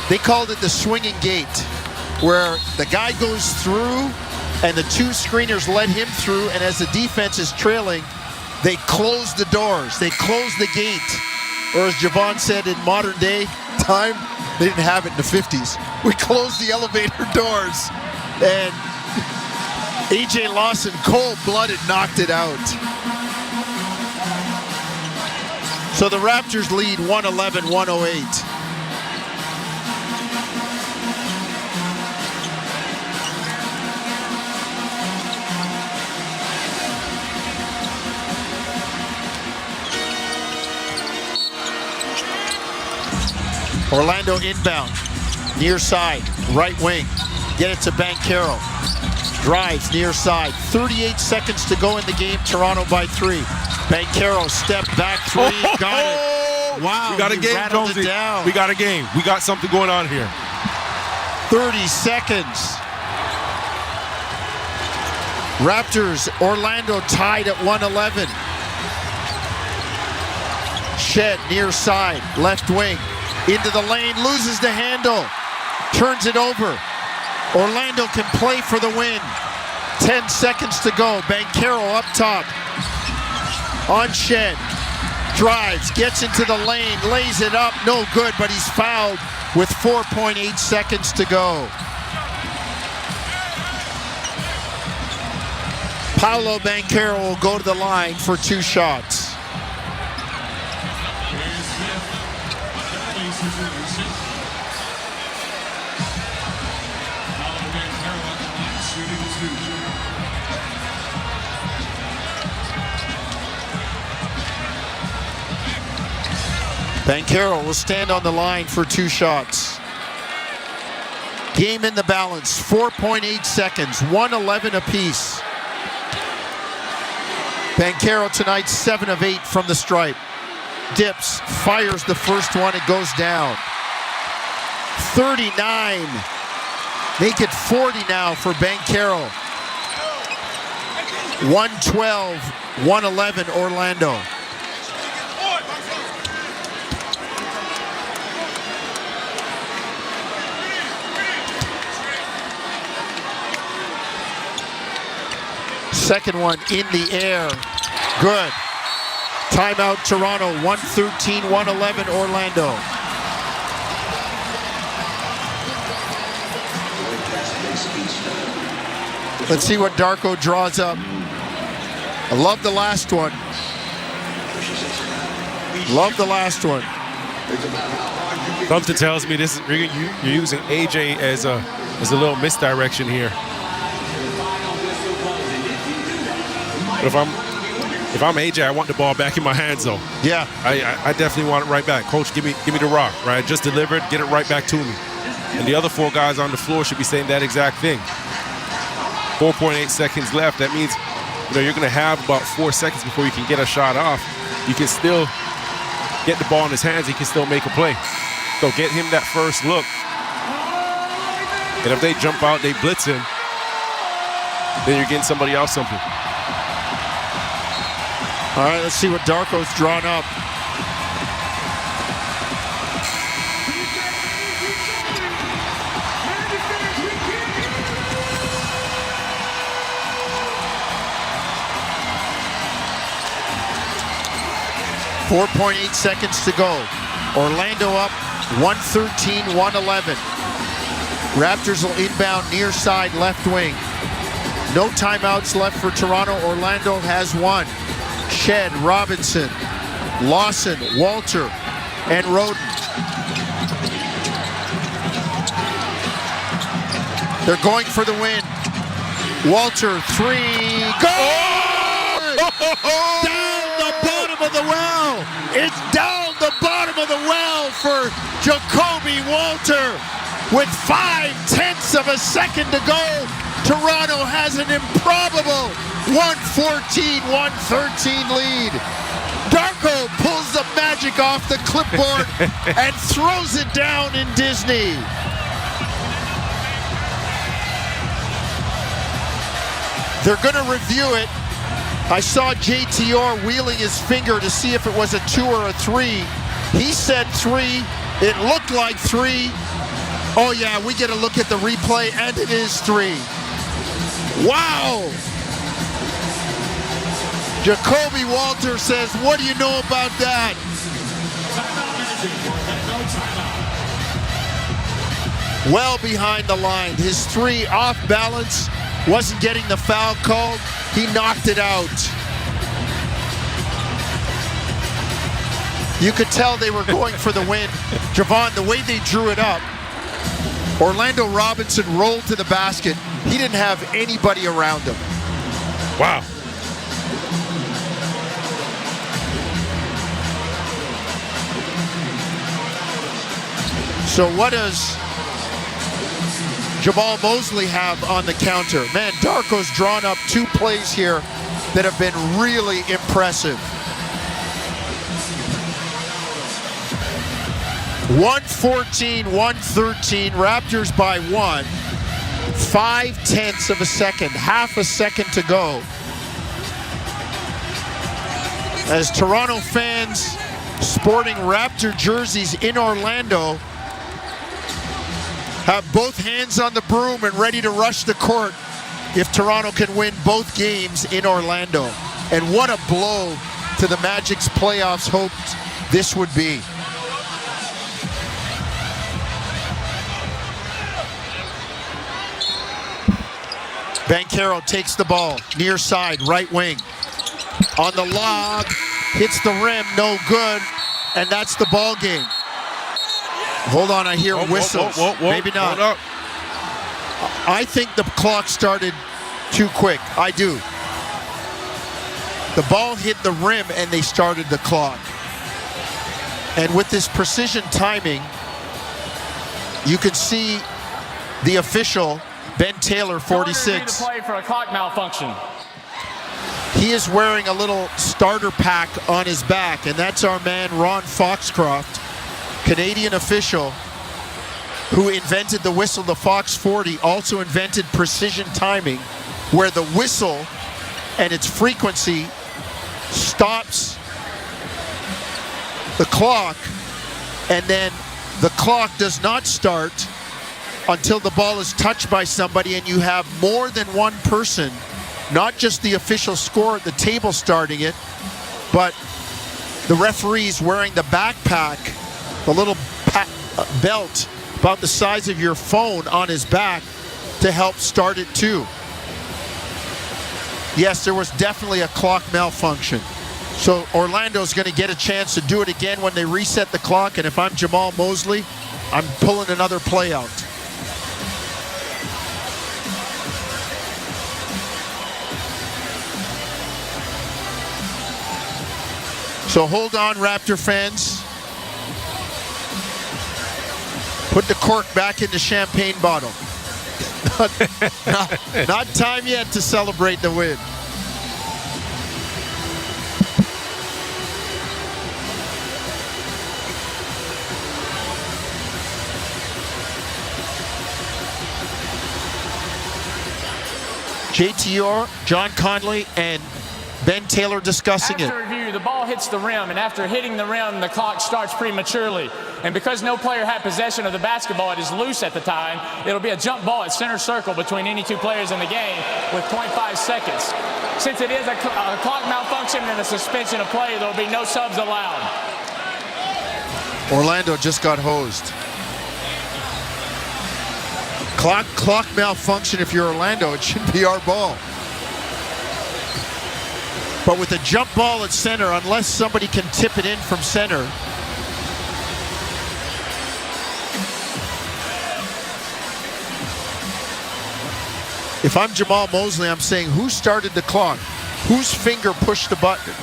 they called it the swinging gate, where the guy goes through and the two screeners let him through, and as the defense is trailing, they close the doors, they close the gate. Or as Javon said, in modern day time, they didn't have it in the 50s. We closed the elevator doors, and A.J. Lawson, cold-blooded, knocked it out. So the Raptors lead 111-108. Orlando inbound. Near side. Right wing. Get it to Banchero. Drives near side. 38 seconds to go in the game. Toronto by 3. Banchero step back 3. Got it. Wow. We got a game, Jonesy. We got a game. We got something going on here. 30 seconds. Raptors, Orlando tied at 111. Shed near side, left wing. Into the lane, loses the handle. Turns it over. Orlando can play for the win. 10 seconds to go. Banchero up top. On Shed. Drives, gets into the lane, lays it up. No good, but he's fouled with 4.8 seconds to go. Paolo Banchero will go to the line for 2 shots. Banchero will stand on the line for 2 shots. Game in the balance, 4.8 seconds, 111 apiece. Banchero tonight, 7 of 8 from the stripe. Dips, fires the first one, it goes down. 39. Make it 40 now for Banchero. 112, 111 Orlando. Second one in the air. Good. Timeout Toronto, 113, 111 Orlando. Let's see what Darko draws up. I love the last one. Love the last one. Something tells me this is you're using AJ as a little misdirection here. But if I'm AJ, I want the ball back in my hands though. Yeah. I definitely want it right back. Coach, give me the rock, right? I just delivered, get it right back to me. And the other 4 guys on the floor should be saying that exact thing. 4.8 seconds left. That means you're going to have about 4 seconds before you can get a shot off. You can still get the ball in his hands. He can still make a play. So get him that first look. And if they jump out, they blitz him, then you're getting somebody else something. All right, let's see what Darko's drawn up. .8 seconds to go. Orlando up 113, 111. Raptors will inbound near side left wing. No timeouts left for Toronto. Orlando has 1. Shed, Robinson, Lawson, Walter, and Roden. They're going for the win. Walter, 3, good! Down the bottom of the well. It's down the bottom of the well for Jacoby Walter with 0.5 of a second to go. Toronto has an improbable 114-113 lead. Darko pulls the magic off the clipboard and throws it down in Disney. They're going to review it. I saw JTR wheeling his finger to see if it was a 2 or a 3. He said 3. It looked like 3. Oh yeah, we get a look at the replay and it is 3. Wow! Jacoby Walter says, what do you know about that? Well behind the line. His 3 off balance, wasn't getting the foul called. He knocked it out. You could tell they were going for the win. Javon, the way they drew it up, Orlando Robinson rolled to the basket. He didn't have anybody around him. Wow. So what does Jamal Mosley have on the counter? Man, Darko's drawn up 2 plays here that have been really impressive. 114-113, Raptors by 1. 0.5 of a second, half a second to go. As Toronto fans sporting Raptor jerseys in Orlando have both hands on the broom and ready to rush the court if Toronto can win both games in Orlando. And what a blow to the Magic's playoffs hopes this would be. Banchero takes the ball, near side, right wing. On the lob, hits the rim, no good, and that's the ball game. Hold on, I hear whistles. Maybe not. I think the clock started too quick. I do. The ball hit the rim and they started the clock. And with this precision timing, you can see the official, Ben Taylor, 46. Play for a clock malfunction. He is wearing a little starter pack on his back, and that's our man Ron Foxcroft, Canadian official who invented the whistle. The Fox 40 also invented precision timing, where the whistle and its frequency stops the clock, and then the clock does not start until the ball is touched by somebody and you have more than one person, not just the official score at the table starting it, but the referees wearing the backpack, the little belt about the size of your phone on his back to help start it too. Yes, there was definitely a clock malfunction. So Orlando's going to get a chance to do it again when they reset the clock, and if I'm Jamal Mosley, I'm pulling another play out. So hold on, Raptor fans. Put the cork back in the champagne bottle. Not time yet to celebrate the win. JTR, John Conley, and Ben Taylor discussing After review, the ball hits the rim, and after hitting the rim, the clock starts prematurely. And because no player had possession of the basketball, it is loose at the time. It'll be a jump ball at center circle between any two players in the game with 0.5 seconds. Since it is a clock malfunction and a suspension of play, there will be no subs allowed. Orlando just got hosed. Clock malfunction. If you're Orlando, it should be our ball. But with a jump ball at center, unless somebody can tip it in from center, if I'm Jamal Mosley, I'm saying, who started the clock? Whose finger pushed the button?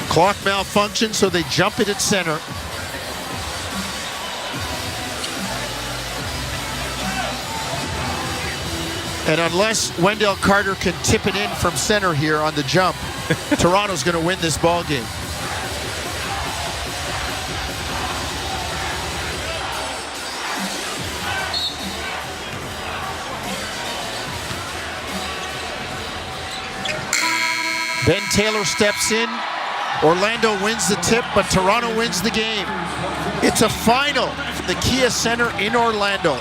Clock malfunction, so they jump it at center. And unless Wendell Carter can tip it in from center here on the jump, Toronto's going to win this ball game. Ben Taylor steps in. Orlando wins the tip, but Toronto wins the game. It's a final from the Kia Center in Orlando.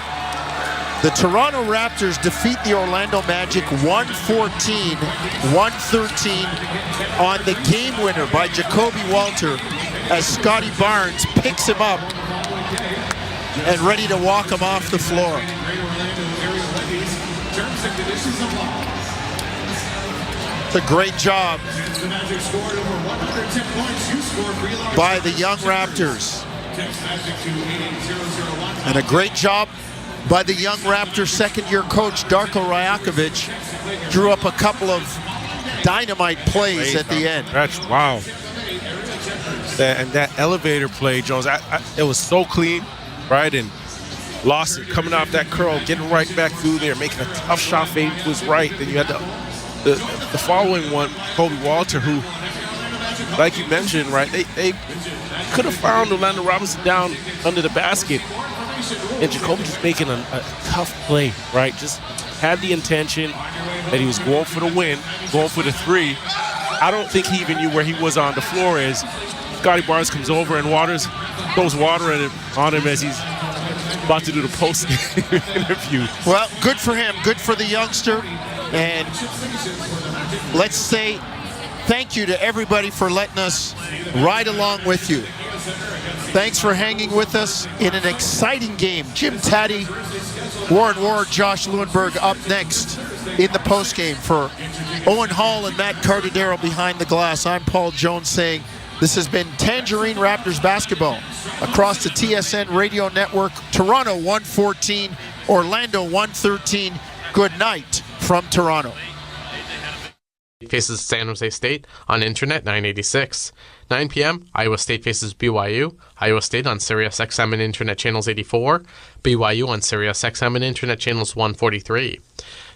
The Toronto Raptors defeat the Orlando Magic 114-113 on the game winner by Jacoby Walter as Scotty Barnes picks him up and ready to walk him off the floor. It's a great job by the young Raptors. And a great job by the young Raptors second-year coach, Darko Rajakovic, drew up a couple of dynamite plays at the end. That's wow. That elevator play, Jones, it was so clean, right? And Lawson coming off that curl, getting right back through there, making a tough shot fade to his right. Then you had the following one, Kobe Walter, who, like you mentioned, right, they could have found Orlando Robinson down under the basket. And Jacoby just making a tough play, right? Just had the intention that he was going for the win, going for the three. I don't think he even knew where he was on the floor as Scotty Barnes comes over and throws water on him as he's about to do the post interview. Well, good for him. Good for the youngster. And let's say thank you to everybody for letting us ride along with you. Thanks for hanging with us in an exciting game. Jim Taddy, Warren Ward, Josh Lewinberg up next in the postgame for Owen Hall and Matt Cardadero behind the glass. I'm Paul Jones saying this has been Tangerine Raptors basketball across the TSN radio network. Toronto 114, Orlando 113. Good night from Toronto. Faces San Jose State on Internet 986. 9 p.m., Iowa State faces BYU. Iowa State on Sirius XM and Internet channels 84. BYU on Sirius XM and Internet channels 143.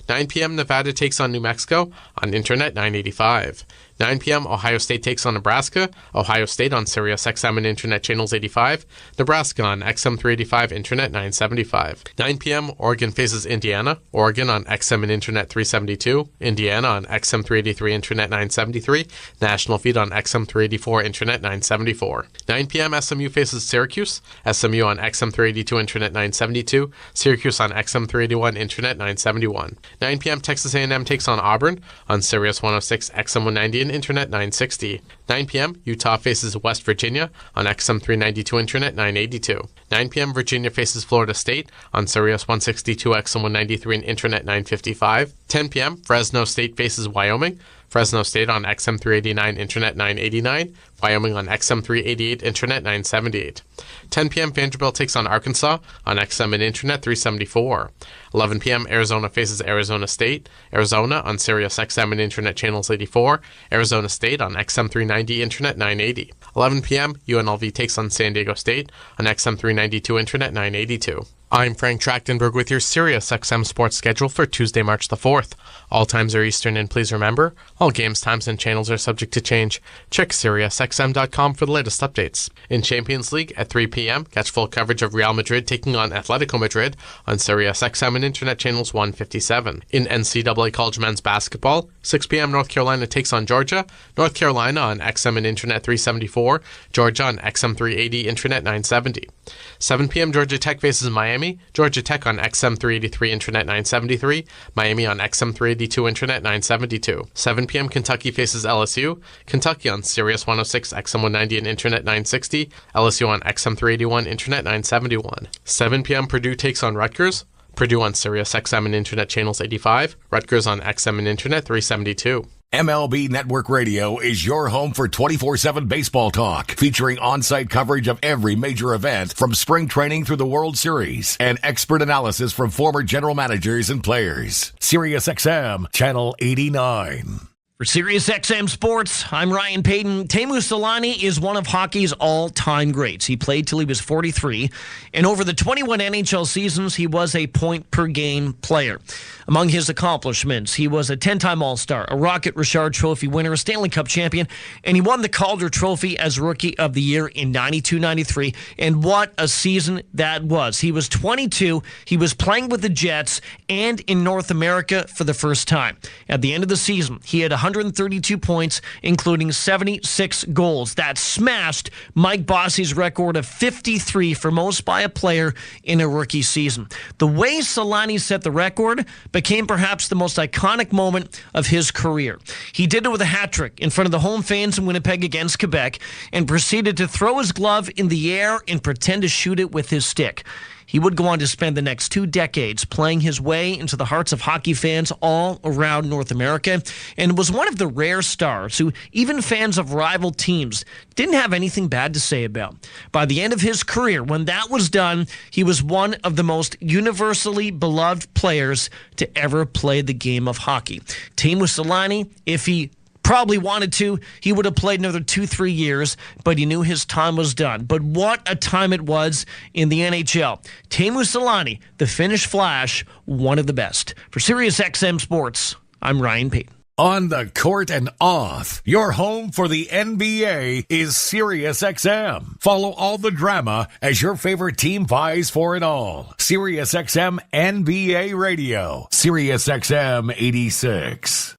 9 p.m., Nevada takes on New Mexico on Internet 985. 9 p.m., Ohio State takes on Nebraska. Ohio State on Sirius XM and Internet channels 85. Nebraska on XM 385, Internet 975. 9 p.m., Oregon faces Indiana. Oregon on XM and Internet 372. Indiana on XM 383, Internet 973. National feed on XM 384, Internet 974. 9 p.m., SMU faces Syracuse. SMU on XM 382, Internet 972. Syracuse on XM 381, Internet 971. 9 p.m., Texas A&M takes on Auburn on Sirius 106, XM 190, Internet 960. 9 p.m., Utah faces West Virginia on XM 392, Internet 982. 9 p.m., Virginia faces Florida State on Sirius 162, XM 193, and Internet 955. 10 p.m., Fresno State faces Wyoming. Fresno State on XM 389, Internet 989. Wyoming on XM 388, Internet 978. 10 p.m., Vanderbilt takes on Arkansas on XM and Internet 374. 11 p.m., Arizona faces Arizona State. Arizona on Sirius XM and Internet channels 84. Arizona State on XM 390, Internet 980. 11 p.m., UNLV takes on San Diego State on XM 392, Internet 982. I'm Frank Trachtenberg with your Sirius XM sports schedule for Tuesday, March the 4th. All times are Eastern, and please remember, all games, times, and channels are subject to change. Check SiriusXM.com for the latest updates. In Champions League at 3 p.m., catch full coverage of Real Madrid taking on Atletico Madrid on SiriusXM and Internet channels 157. In NCAA College men's basketball, 6 p.m., North Carolina takes on Georgia. North Carolina on XM and Internet 374. Georgia on XM 380, Internet 970. 7 p.m., Georgia Tech faces Miami. Georgia Tech on XM 383, Internet 973. Miami on XM 382, Internet 972. 7 p.m., Kentucky faces LSU. Kentucky on Sirius 106, XM 190, and Internet 960. LSU on XM 381, Internet 971. 7 p.m., Purdue takes on Rutgers. Purdue on Sirius XM and Internet channels 85. Rutgers on XM and Internet 372. MLB Network Radio is your home for 24/7 baseball talk, featuring on-site coverage of every major event from spring training through the World Series and expert analysis from former general managers and players. SiriusXM, Channel 89. For SiriusXM Sports, I'm Ryan Payton. Teemu Selanne is one of hockey's all-time greats. He played till he was 43, and over the 21 NHL seasons, he was a point-per-game player. Among his accomplishments, he was a 10-time All-Star, a Rocket Richard Trophy winner, a Stanley Cup champion, and he won the Calder Trophy as Rookie of the Year in 92-93, and what a season that was. He was 22, he was playing with the Jets, and in North America for the first time. At the end of the season, he had 132 points, including 76 goals. That smashed Mike Bossy's record of 53 for most by a player in a rookie season. The way Selanne set the record became perhaps the most iconic moment of his career. He did it with a hat trick in front of the home fans in Winnipeg against Quebec and proceeded to throw his glove in the air and pretend to shoot it with his stick. He would go on to spend the next 2 decades playing his way into the hearts of hockey fans all around North America, and was one of the rare stars who even fans of rival teams didn't have anything bad to say about. By the end of his career, when that was done, he was one of the most universally beloved players to ever play the game of hockey. Teemu Selanne, if he probably wanted to, he would have played another 2-3 years, but he knew his time was done. But what a time it was in the NHL. Teemu Selanne, the Finnish Flash, one of the best. For SiriusXM Sports, I'm Ryan Payton. On the court and off, your home for the NBA is SiriusXM. Follow all the drama as your favorite team vies for it all. SiriusXM NBA Radio. SiriusXM 86.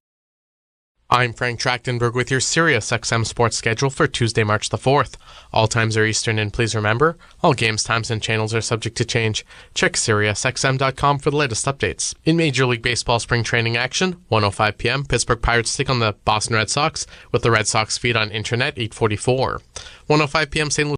I'm Frank Trachtenberg with your SiriusXM sports schedule for Tuesday, March the 4th. All times are Eastern, and please remember, all games, times, and channels are subject to change. Check SiriusXM.com for the latest updates. In Major League Baseball spring training action, 1:05 p.m., Pittsburgh Pirates take on the Boston Red Sox, with the Red Sox feed on Internet 8:44. 1:05 p.m., St. Louis